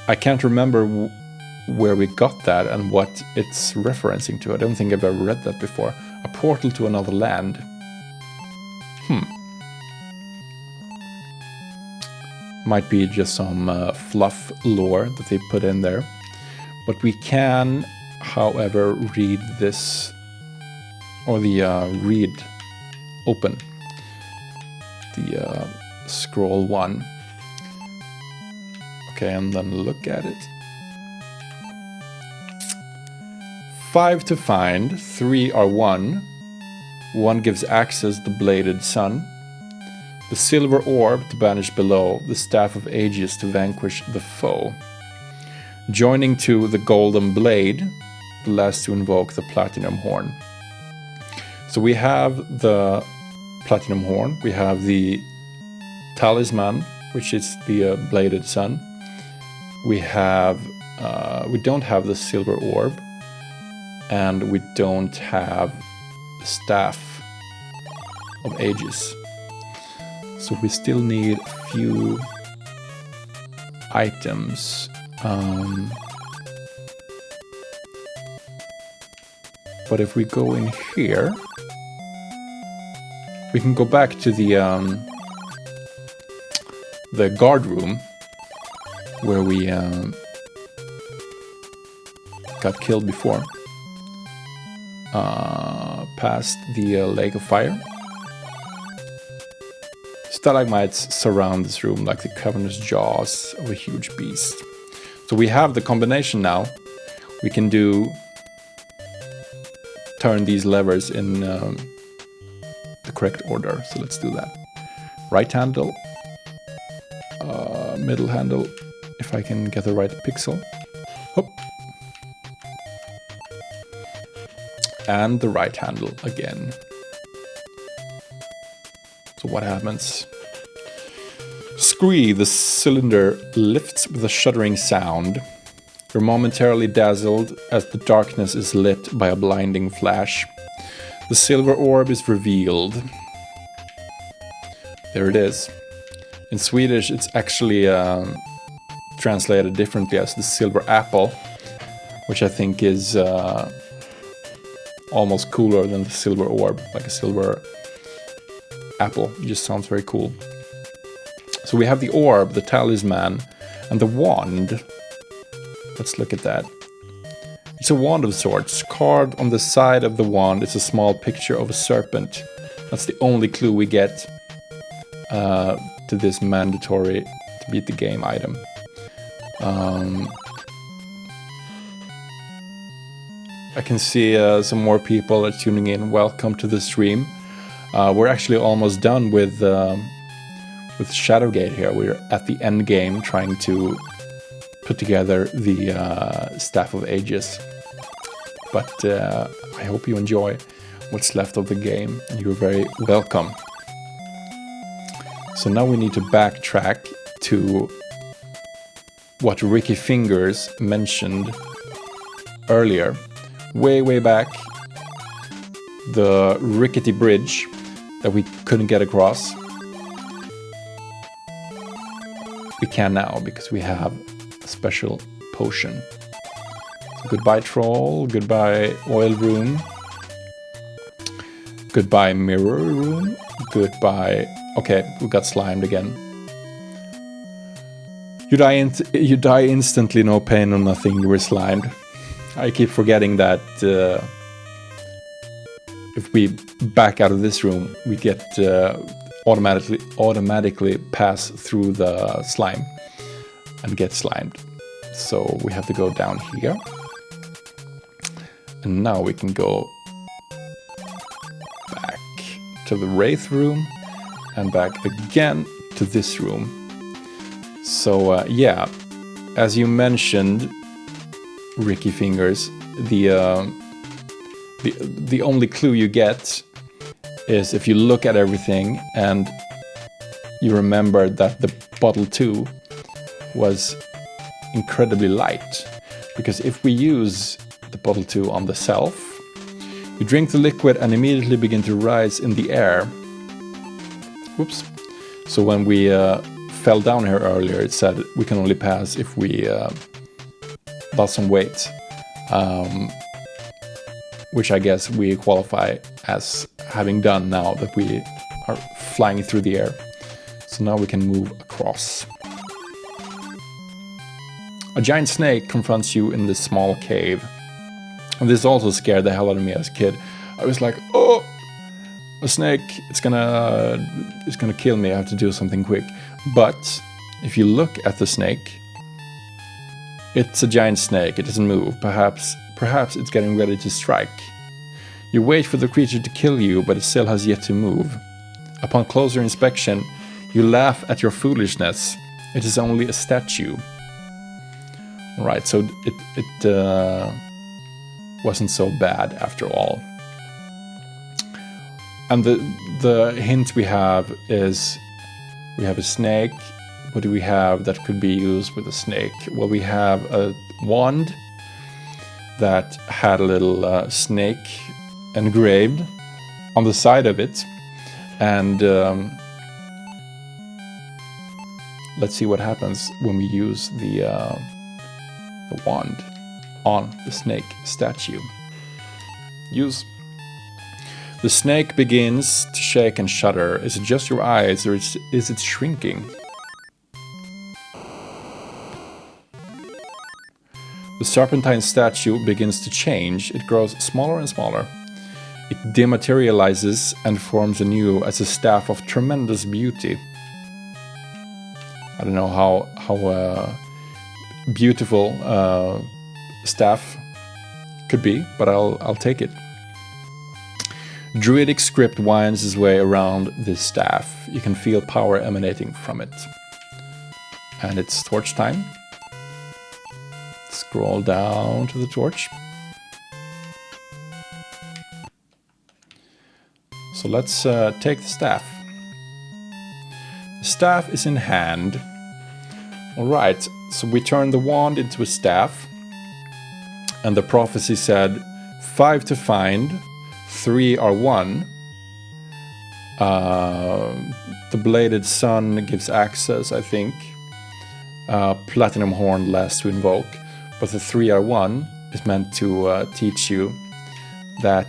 I can't remember where we got that and what it's referencing to. I don't think I've ever read that before. A portal to another land. Might be just some fluff lore that they put in there. But we can, however, read this, or the open the scroll 1. Okay, and then look at it. 5 to find, 3 are 1. 1 gives access the bladed sun. The silver orb to banish below, the staff of ages to vanquish the foe. Joining to the golden blade, the last to invoke the platinum horn. So we have the platinum horn, we have the talisman, which is the bladed sun. We don't have the silver orb, and we don't have the staff of ages. So we still need a few items. But if we go in here, we can go back to the guard room where we got killed before. Past the lake of fire. Stalagmites surround this room like the cavernous jaws of a huge beast. So we have the combination now. We can turn these levers in the correct order. So let's do that. Right handle, middle handle, if I can get the right pixel. Hop. And the right handle again. So what happens? Scree, the cylinder lifts with a shuddering sound. You're momentarily dazzled as the darkness is lit by a blinding flash. The silver orb is revealed. There it is. In Swedish, it's actually translated differently as the silver apple, which I think is almost cooler than the silver orb, like a silver apple. It just sounds very cool. So we have the orb, the talisman, and the wand. Let's look at that. It's a wand of sorts. Carved on the side of the wand is a small picture of a serpent. That's the only clue we get to this mandatory to beat the game item. I can see some more people are tuning in. Welcome to the stream. We're actually almost done with Shadowgate here. We're at the end game trying to put together the Staff of Ages. But I hope you enjoy what's left of the game, and you're very welcome. So now we need to backtrack to what Ricky Fingers mentioned earlier. Way back, the rickety bridge that we couldn't get across. We can now because we have a special potion. So goodbye troll, goodbye oil room, goodbye mirror room, goodbye... Okay, we got slimed again. You die instantly, no pain, no nothing, you were slimed. I keep forgetting that if we back out of this room, we get automatically pass through the slime and get slimed. So we have to go down here. And now we can go back to the Wraith room and back again to this room. So yeah, as you mentioned, Ricky Fingers, the only clue you get is if you look at everything and you remember that the bottle 2 was incredibly light. Because if we use the bottle 2 on the self, you drink the liquid and immediately begin to rise in the air. Whoops. So when we fell down here earlier, it said we can only pass if we lost some weight, which I guess we qualify as having done now that we are flying through the air. So now we can move across. A giant snake confronts you in this small cave. And this also scared the hell out of me as a kid. I was like, oh, a snake, it's gonna kill me, I have to do something quick. But if you look at the snake, it's a giant snake, it doesn't move. Perhaps it's getting ready to strike. You wait for the creature to kill you, but it still has yet to move. Upon closer inspection, you laugh at your foolishness. It is only a statue. Right, so it wasn't so bad after all. And the hint we have is we have a snake. What do we have that could be used with a snake? Well, we have a wand that had a little snake engraved on the side of it. And let's see what happens when we use the wand on the snake statue. Use. The snake begins to shake and shudder. Is it just your eyes, or is it shrinking? The serpentine statue begins to change. It grows smaller and smaller. It dematerializes and forms anew as a staff of tremendous beauty. I don't know how beautiful staff could be, but I'll take it. Druidic script winds its way around this staff. You can feel power emanating from it. And it's torch time. Scroll down to the torch. So let's take the staff. The staff is in hand. Alright, so we turn the wand into a staff. And the prophecy said 5 to find, 3 are won. The bladed sun gives access, I think. Platinum horn lasts to invoke. But the 3 are won is meant to teach you that...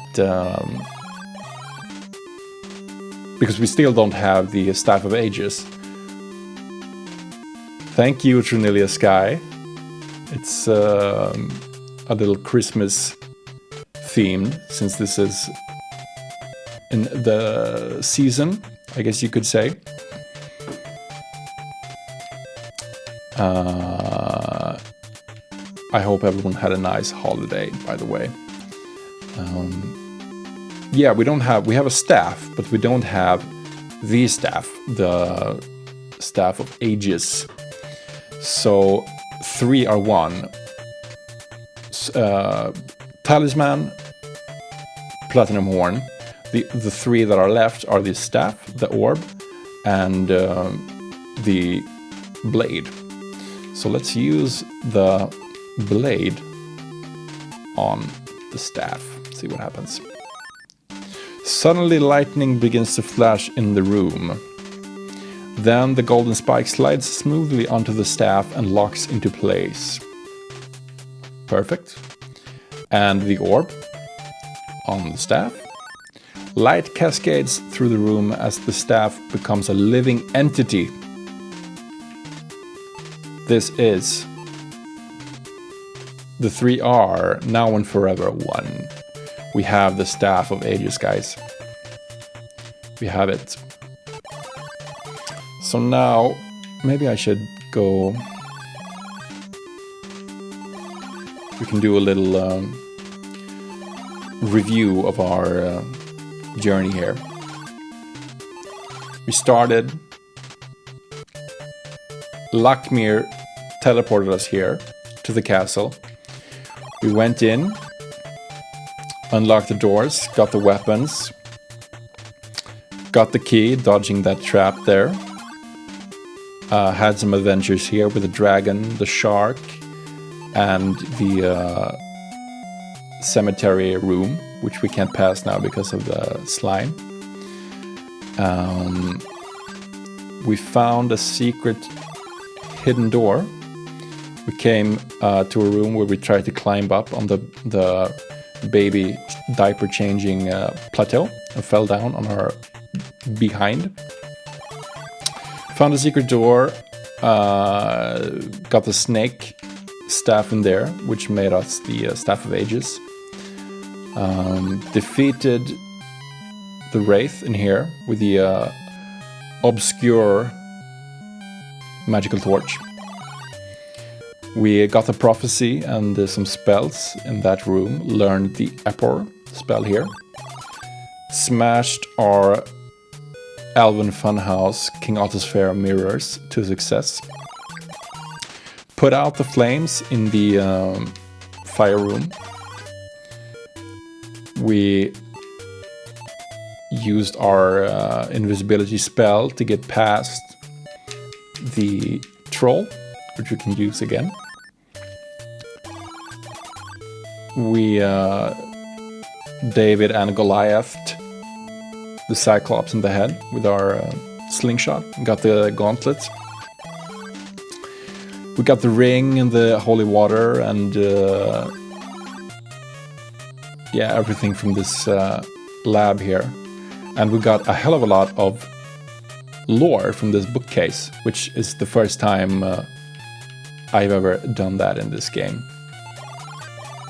because we still don't have the Staff of Ages. Thank you, Trinilia Sky. It's a little Christmas themed, since this is in the season, I guess you could say. I hope everyone had a nice holiday, by the way. Yeah, we have a staff, but we don't have the staff, the Staff of Ages. So 3 are won. Talisman, Platinum Horn. The 3 that are left are the staff, the orb, and the blade. So let's use the blade on the staff. See what happens. Suddenly lightning begins to flash in the room. Then the golden spike slides smoothly onto the staff and locks into place. Perfect. And the orb on the staff. Light cascades through the room as the staff becomes a living entity. This is the 3 are now and forever one. We have the Staff of Ages, guys. We have it. So now, maybe I should go... We can do a little review of our journey here. We started... Lakmir teleported us here to the castle. We went in, unlocked the doors, got the weapons, got the key, dodging that trap there. Had some adventures here with the dragon, the shark, and the cemetery room, which we can't pass now because of the slime. We found a secret hidden door we came to a room where we tried to climb up on the baby diaper changing plateau and fell down on our behind. Found a secret door, got the snake staff in there, which made us the Staff of Ages. Defeated the Wraith in here with the obscure magical torch. We got the prophecy and some spells in that room. Learned the Epor spell here. Smashed our Elven Funhouse King Otto's Fair mirrors to success. Put out the flames in the fire room. We used our invisibility spell to get past the troll, which we can use again. We David and Goliathed the Cyclops in the head with our slingshot. Got the gauntlet. We got the ring and the holy water and yeah, everything from this lab here. And we got a hell of a lot of lore from this bookcase, which is the first time I've ever done that in this game.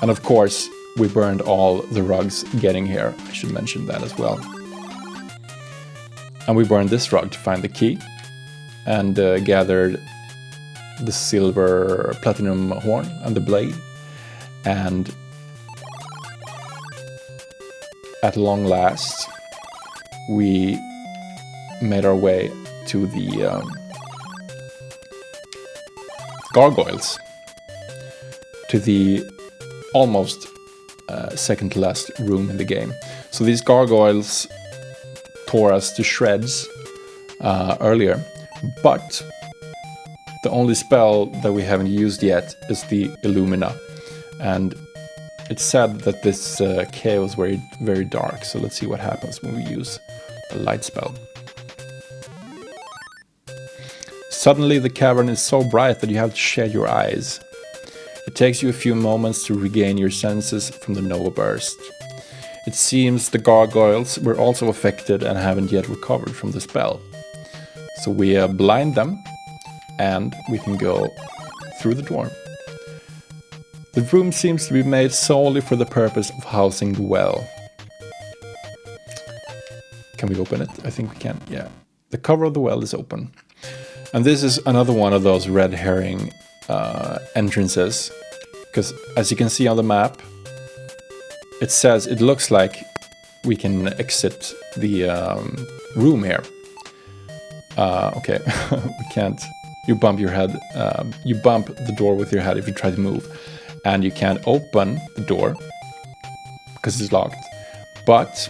And of course, we burned all the rugs getting here. I should mention that as well. And we burned this rug to find the key and gathered the silver platinum horn and the blade. And at long last, we made our way to the gargoyles, to the almost second to last room in the game. So these gargoyles tore us to shreds earlier, but the only spell that we haven't used yet is the Illumina, and it's said that this cave was very dark, so let's see what happens when we use a light spell. Suddenly the cavern is so bright that you have to shade your eyes. It takes you a few moments to regain your senses from the Nova burst. It seems the gargoyles were also affected and haven't yet recovered from the spell. So we blind them and we can go through the door. The room seems to be made solely for the purpose of housing the well. Can we open it? I think we can, yeah. The cover of the well is open. And this is another one of those red herring entrances. Because as you can see on the map, it looks like we can exit the room here. Okay, we can't. You bump your head. You bump the door with your head if you try to move. And you can't open the door because it's locked. But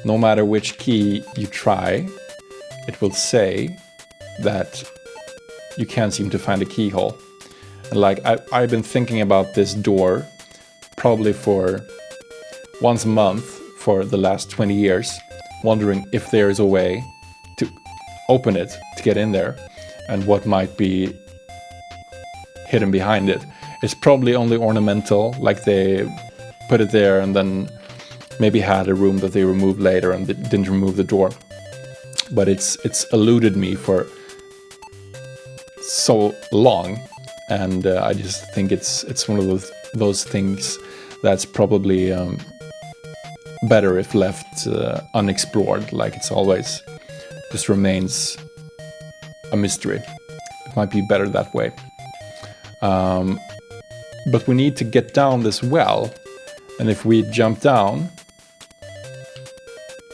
no matter which key you try, it will say that you can't seem to find a keyhole. And like I've been thinking about this door probably for once a month for the last 20 years, wondering if there is a way to open it, to get in there, and what might be hidden behind it. It's probably only ornamental, like they put it there and then maybe had a room that they removed later and they didn't remove the door. But it's eluded me for so long, and I just think it's one of those things that's probably better if left unexplored, like it's always just remains a mystery. It might be better that way. But we need to get down this well, and if we jump down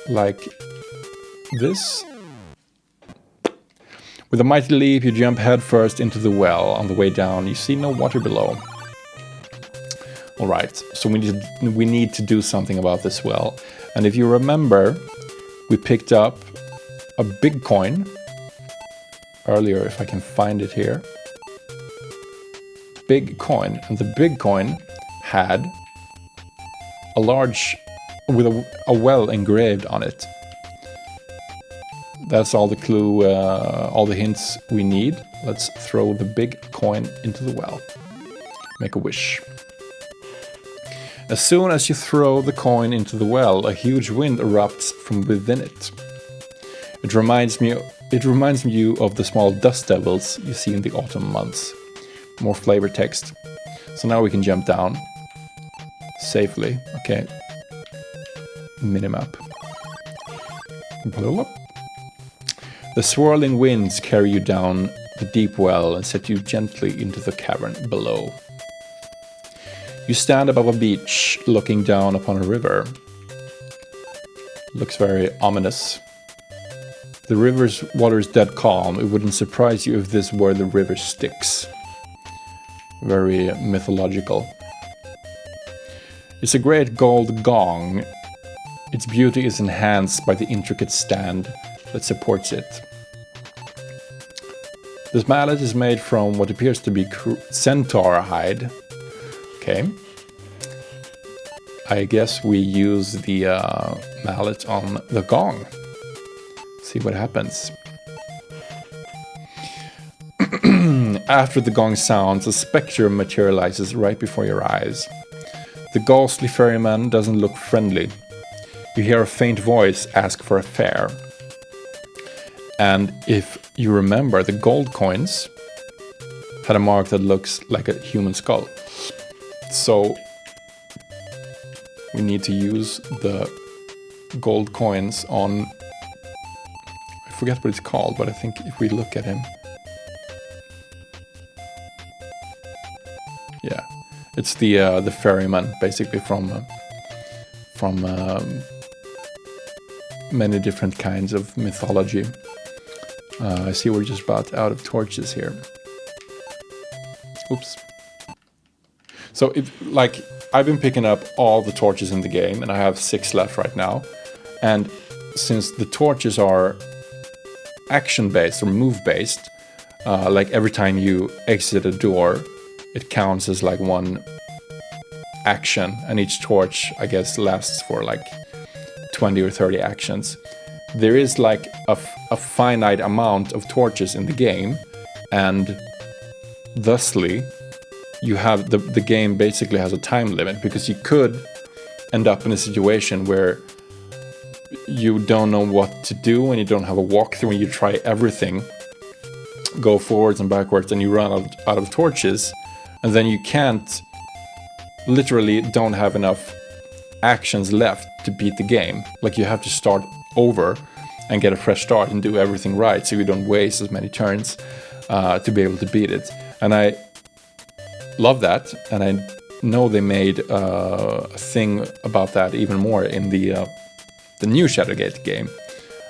like this, with a mighty leap you jump headfirst into the well. On the way down you see no water below. Alright, so we need to do something about this well, and if you remember, we picked up a big coin earlier, if I can find it here. Big coin, and the big coin had a large, with a well engraved on it. That's all the clue, all the hints we need. Let's throw the big coin into the well. Make a wish. As soon as you throw the coin into the well, a huge wind erupts from within it. It reminds you of the small dust devils you see in the autumn months. More flavor text. So now we can jump down safely. Okay. Minimap. The swirling winds carry you down the deep well and set you gently into the cavern below. You stand above a beach, looking down upon a river. Looks very ominous. The river's water is dead calm. It wouldn't surprise you if this were the river Styx. Very mythological. It's a great gold gong. Its beauty is enhanced by the intricate stand that supports it. This mallet is made from what appears to be centaur hide. Okay. I guess we use the mallet on the gong. See what happens. After the gong sounds, a spectre materializes right before your eyes. The ghostly ferryman doesn't look friendly. You hear a faint voice ask for a fare. And if you remember, the gold coins had a mark that looks like a human skull. So we need to use the gold coins on... I forget what it's called, but I think if we look at him... Yeah, it's the ferryman, basically from many different kinds of mythology. I see we're just about out of torches here. Oops. So, I've been picking up all the torches in the game, and I have 6 left right now. And since the torches are action-based or move-based, like every time you exit a door, it counts as like one action, and each torch, I guess, lasts for like 20 or 30 actions. There is like a finite amount of torches in the game, and thusly you have the game basically has a time limit, because you could end up in a situation where you don't know what to do and you don't have a walkthrough and you try everything, go forwards and backwards, and you run out of torches, and then you literally don't have enough actions left to beat the game. Like, you have to start over and get a fresh start and do everything right, so you don't waste as many turns to be able to beat it. And I love that, and I know they made a thing about that even more in the new Shadowgate game.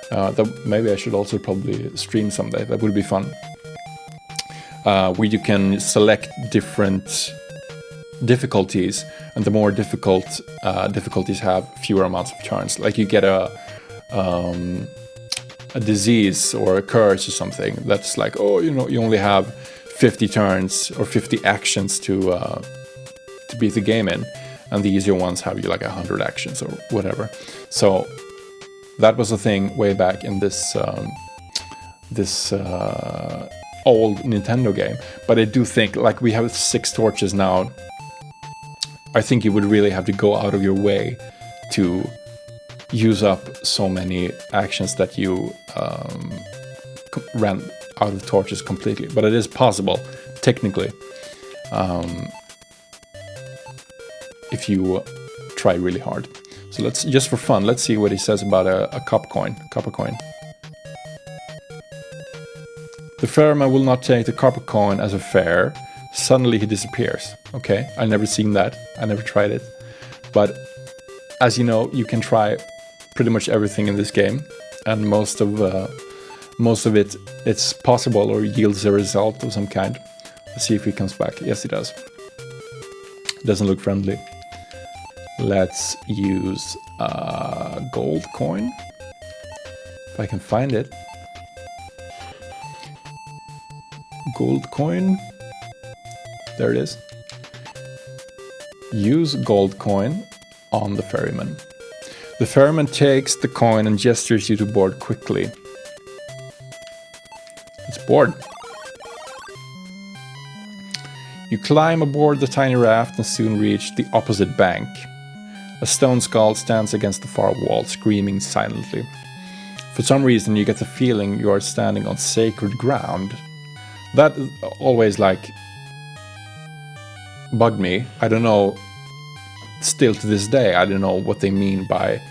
That maybe I should also probably stream someday. That would be fun. Where you can select different difficulties, and the more difficult difficulties have fewer amounts of turns. Like, you get a disease or a curse or something that's like, oh, you only have 50 turns or 50 actions to beat the game in, and the easier ones have you like 100 actions or whatever. So that was a thing way back in this old Nintendo game. But I do think, like, we have 6 torches now. I think you would really have to go out of your way to use up so many actions that you ran out of torches completely. But it is possible, technically, if you try really hard. So let's, just for fun, let's see what he says about a copper coin. The ferryman will not take the copper coin as a fare. Suddenly he disappears. Okay, I've never seen that. I never tried it. But as you know, you can try pretty much everything in this game, and most of it, it's possible or yields a result of some kind. Let's see if he comes back. Yes, he does. Doesn't look friendly. Let's use a gold coin, if I can find it. Gold coin. There it is. Use gold coin on the ferryman. The ferryman takes the coin and gestures you to board quickly. It's board. You climb aboard the tiny raft and soon reach the opposite bank. A stone skull stands against the far wall, screaming silently. For some reason, you get the feeling you are standing on sacred ground. That always, like, bugged me. I don't know, still to this day, I don't know what they mean by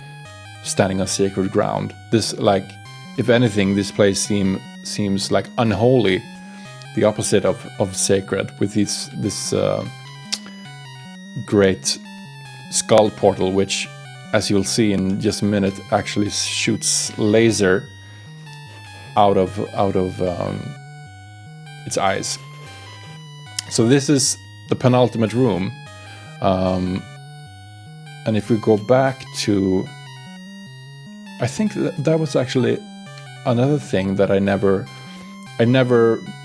standing on sacred ground. This, like, if anything, this place seems like unholy, the opposite of sacred, with this great skull portal, which, as you'll see in just a minute, actually shoots laser out of its eyes. So this is the penultimate room, and if we go back to, I think that was actually another thing that I never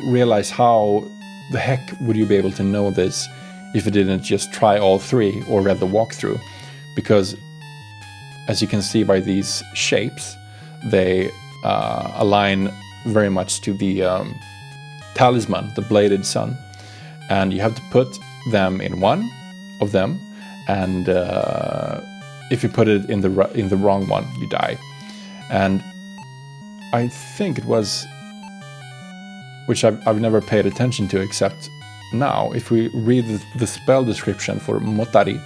realized. How the heck would you be able to know this if you didn't just try all three or read the walkthrough? Because as you can see by these shapes, they align very much to the talisman, the bladed sun, and you have to put them in one of them, and if you put it in the wrong one, you die. And I think it was, which I've never paid attention to except now, if we read the spell description for Motari,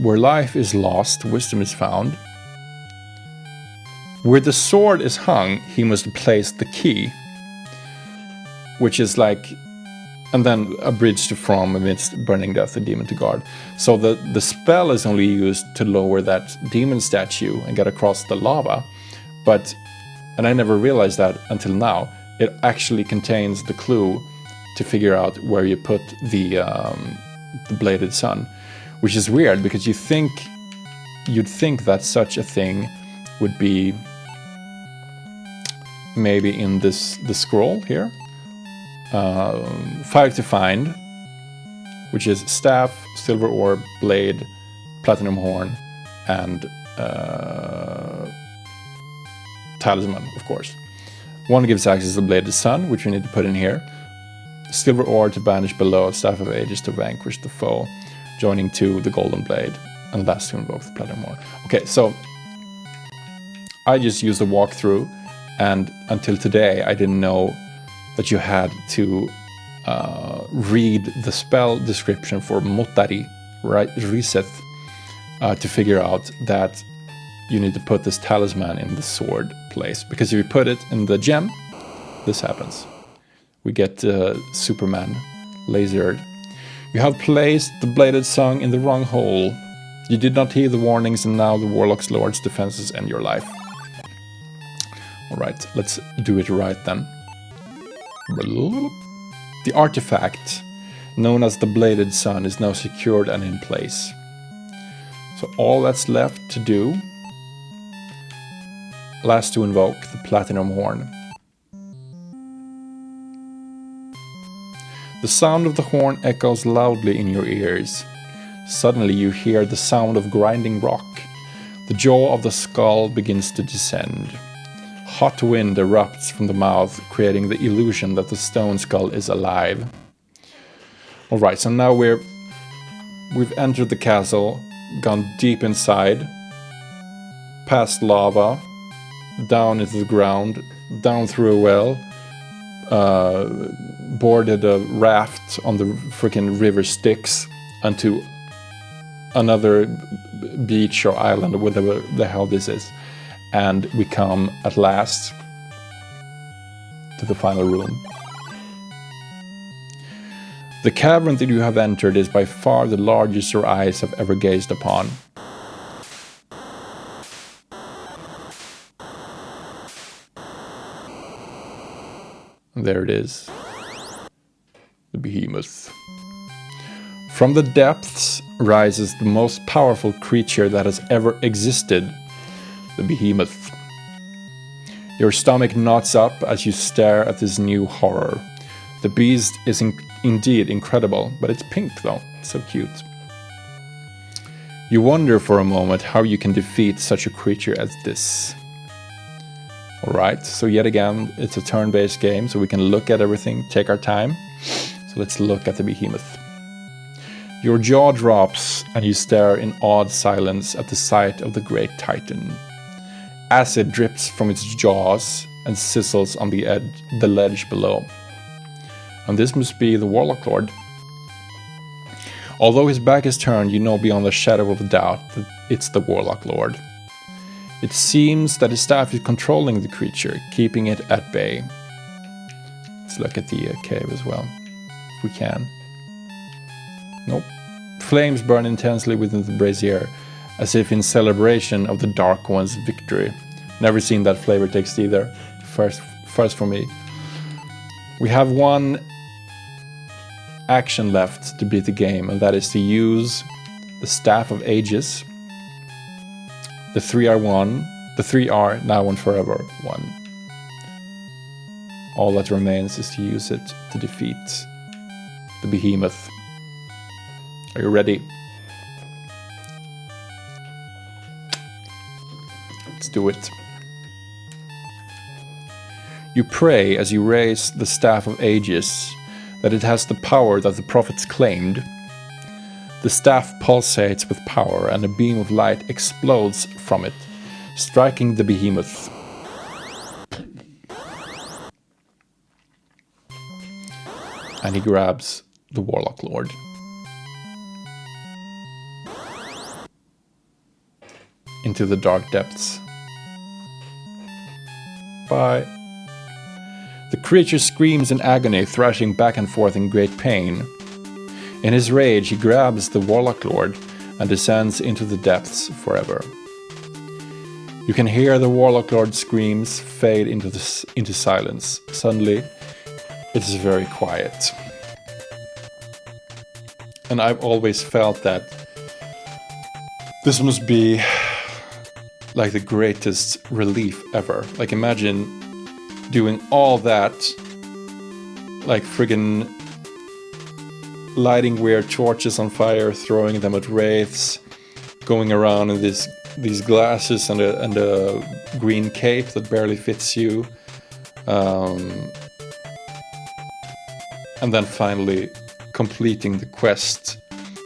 where life is lost, wisdom is found. Where the sword is hung, he must place the key, which is like, and then a bridge to from amidst burning death, the demon to guard. So the spell is only used to lower that demon statue and get across the lava, and I never realized that until now, it actually contains the clue to figure out where you put the bladed sun, which is weird because you'd think that such a thing would be maybe in the scroll here. 5 to find, which is staff, silver orb, blade, platinum horn, and talisman, of course. 1 gives access to the bladed sun, which we need to put in here. Silver ore to banish below, staff of ages to vanquish the foe, joining 2 the golden blade, and last to invoke the platinum horn. Okay, so I just used the walkthrough, and until today I didn't know that you had to read the spell description for Motari, right, Riseth, to figure out that you need to put this talisman in the sword place. Because if you put it in the gem, this happens. We get Superman lasered. You have placed the bladed song in the wrong hole. You did not heed the warnings, and now the Warlock's Lord's defenses end your life. Alright, let's do it right then. The artifact, known as the Bladed Sun, is now secured and in place. So all that's left to do, last to invoke the Platinum Horn. The sound of the horn echoes loudly in your ears. Suddenly you hear the sound of grinding rock. The jaw of the skull begins to descend. Hot wind erupts from the mouth, creating the illusion that the stone skull is alive. Alright, so now we've entered the castle, gone deep inside, past lava, down into the ground, down through a well, boarded a raft on the freaking river Styx onto another beach or island or whatever the hell this is. And we come at last to the final room. The cavern that you have entered is by far the largest your eyes have ever gazed upon. And there it is. The behemoth. From the depths rises the most powerful creature that has ever existed. The behemoth. Your stomach knots up as you stare at this new horror. The beast is indeed incredible, but it's pink though, it's so cute. You wonder for a moment how you can defeat such a creature as this. Alright, so yet again, it's a turn-based game, so we can look at everything, take our time. So let's look at the behemoth. Your jaw drops and you stare in awed silence at the sight of the great titan. Acid drips from its jaws and sizzles on the ledge below. And this must be the Warlock Lord. Although his back is turned, you know beyond a shadow of a doubt that it's the Warlock Lord. It seems that his staff is controlling the creature, keeping it at bay. Let's look at the cave as well, if we can. Nope. Flames burn intensely within the brazier, as if in celebration of the Dark One's victory. Never seen that flavor text either. First for me. We have one action left to beat the game, and that is to use the Staff of Ages. The 3 are one. The 3 are now and forever one. All that remains is to use it to defeat the behemoth. Are you ready? Let's do it. You pray as you raise the Staff of Ages that it has the power that the prophets claimed. The staff pulsates with power and a beam of light explodes from it, striking the behemoth. And he grabs the Warlock Lord. Into the dark depths. Bye. The creature screams in agony, thrashing back and forth in great pain. In his rage, he grabs the Warlock Lord and descends into the depths forever. You can hear the Warlock Lord's screams fade into silence. Suddenly, it is very quiet. And I've always felt that this must be like the greatest relief ever. Like, imagine doing all that, like friggin' lighting weird torches on fire, throwing them at wraiths, going around in these glasses and a green cape that barely fits you, and then finally completing the quest,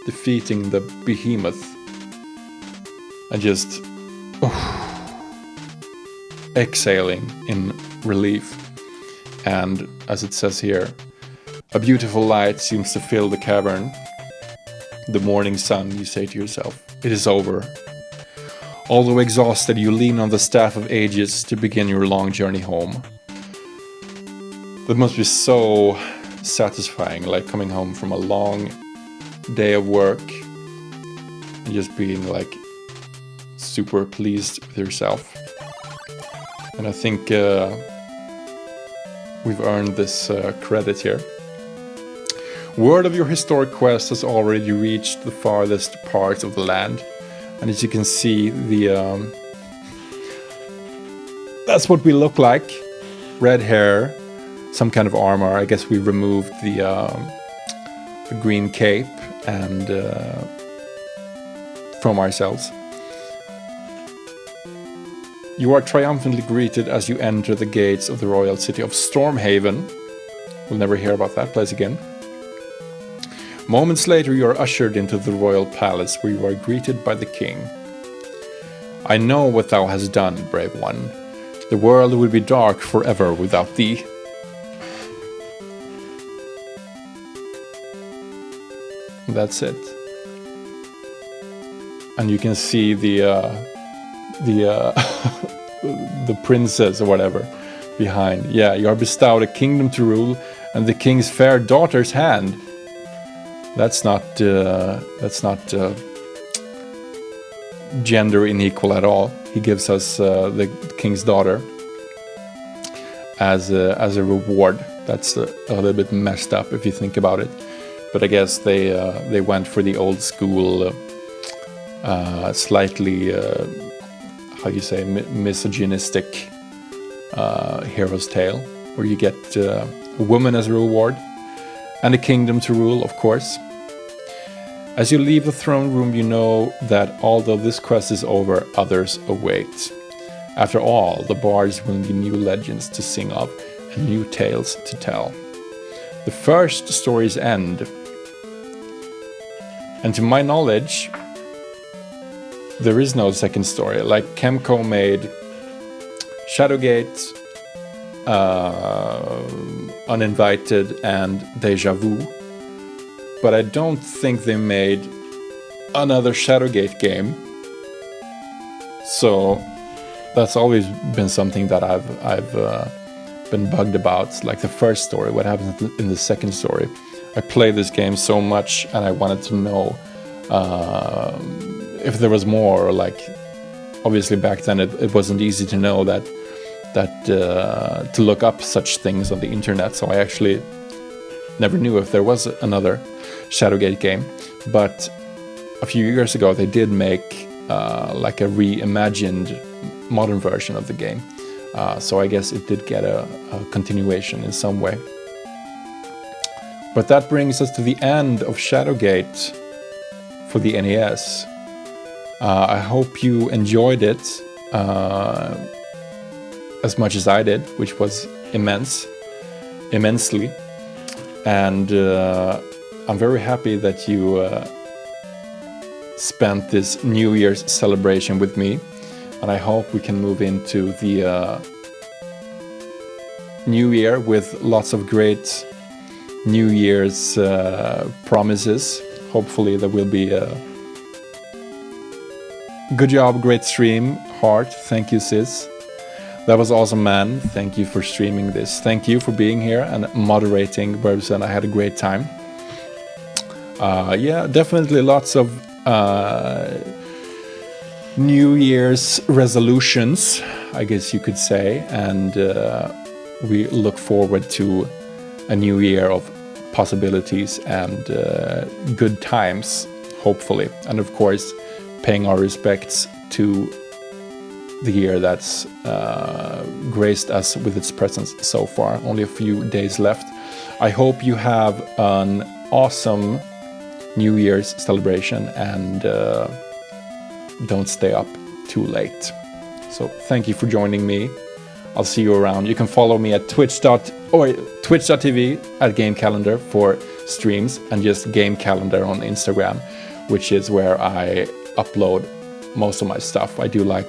defeating the behemoth, and just exhaling in relief. And as it says here, a beautiful light seems to fill the cavern. The morning sun, you say to yourself, it is over. Although exhausted, you lean on the Staff of Ages to begin your long journey home. That must be so satisfying, like coming home from a long day of work and just being like super pleased with yourself. And I think we've earned this credit here. Word of your historic quest has already reached the farthest parts of the land, and as you can see, that's what we look like. Red hair, some kind of armor. I guess we removed the green cape and from ourselves. You are triumphantly greeted as you enter the gates of the royal city of Stormhaven. We'll never hear about that place again. Moments later, you are ushered into the royal palace, where you are greeted by the king. I know what thou hast done, brave one. The world will be dark forever without thee. That's it. And you can see the princess or whatever behind. Yeah, you are bestowed a kingdom to rule and the king's fair daughter's hand. That's not gender unequal at all. He gives us the king's daughter as a reward. That's a little bit messed up if you think about it. But I guess they went for the old school, slightly misogynistic hero's tale, where you get a woman as a reward and a kingdom to rule, of course. As you leave the throne room, you know that although this quest is over, others await. After all, the bards will need new legends to sing of and new tales to tell. The first stories end, and to my knowledge, there is no second story. Like, Kemco made Shadowgate, Uninvited, and Deja Vu, but I don't think they made another Shadowgate game. So that's always been something that I've been bugged about. Like the first story, what happens in the second story? I played this game so much, and I wanted to know if there was more. Like, obviously back then it wasn't easy to know that to look up such things on the internet. So I actually never knew if there was another Shadowgate game. But a few years ago, they did make like a reimagined modern version of the game. So I guess it did get a continuation in some way. But that brings us to the end of Shadowgate for the NES. I hope you enjoyed it as much as I did, which was immensely. And I'm very happy that you spent this New Year's celebration with me. And I hope we can move into the new year with lots of great New Year's promises. Hopefully there will be a good job, great stream. Heart, thank you, sis. That was awesome, man. Thank you for streaming this. Thank you for being here and moderating, Burbs, and I had a great time. Yeah, definitely lots of New Year's resolutions, I guess you could say, and we look forward to a new year of possibilities and good times, hopefully. And of course, paying our respects to the year that's graced us with its presence so far. Only a few days left. I hope you have an awesome New Year's celebration and don't stay up too late. So thank you for joining me. I'll see you around. You can follow me at twitch.tv at Game Calendar for streams, and just Game Calendar on Instagram, which is where I upload most of my stuff. I do like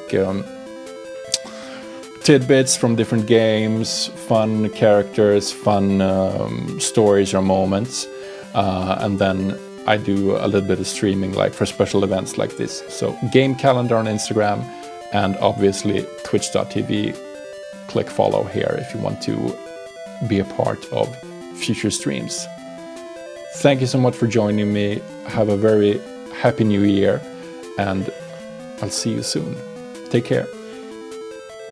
tidbits from different games, fun characters, fun stories or moments, and then I do a little bit of streaming like for special events like this. So Game Calendar on Instagram, and obviously twitch.tv. Click follow here if you want to be a part of future streams. Thank you so much for joining me. Have a very happy new year, and I'll see you soon. Take care.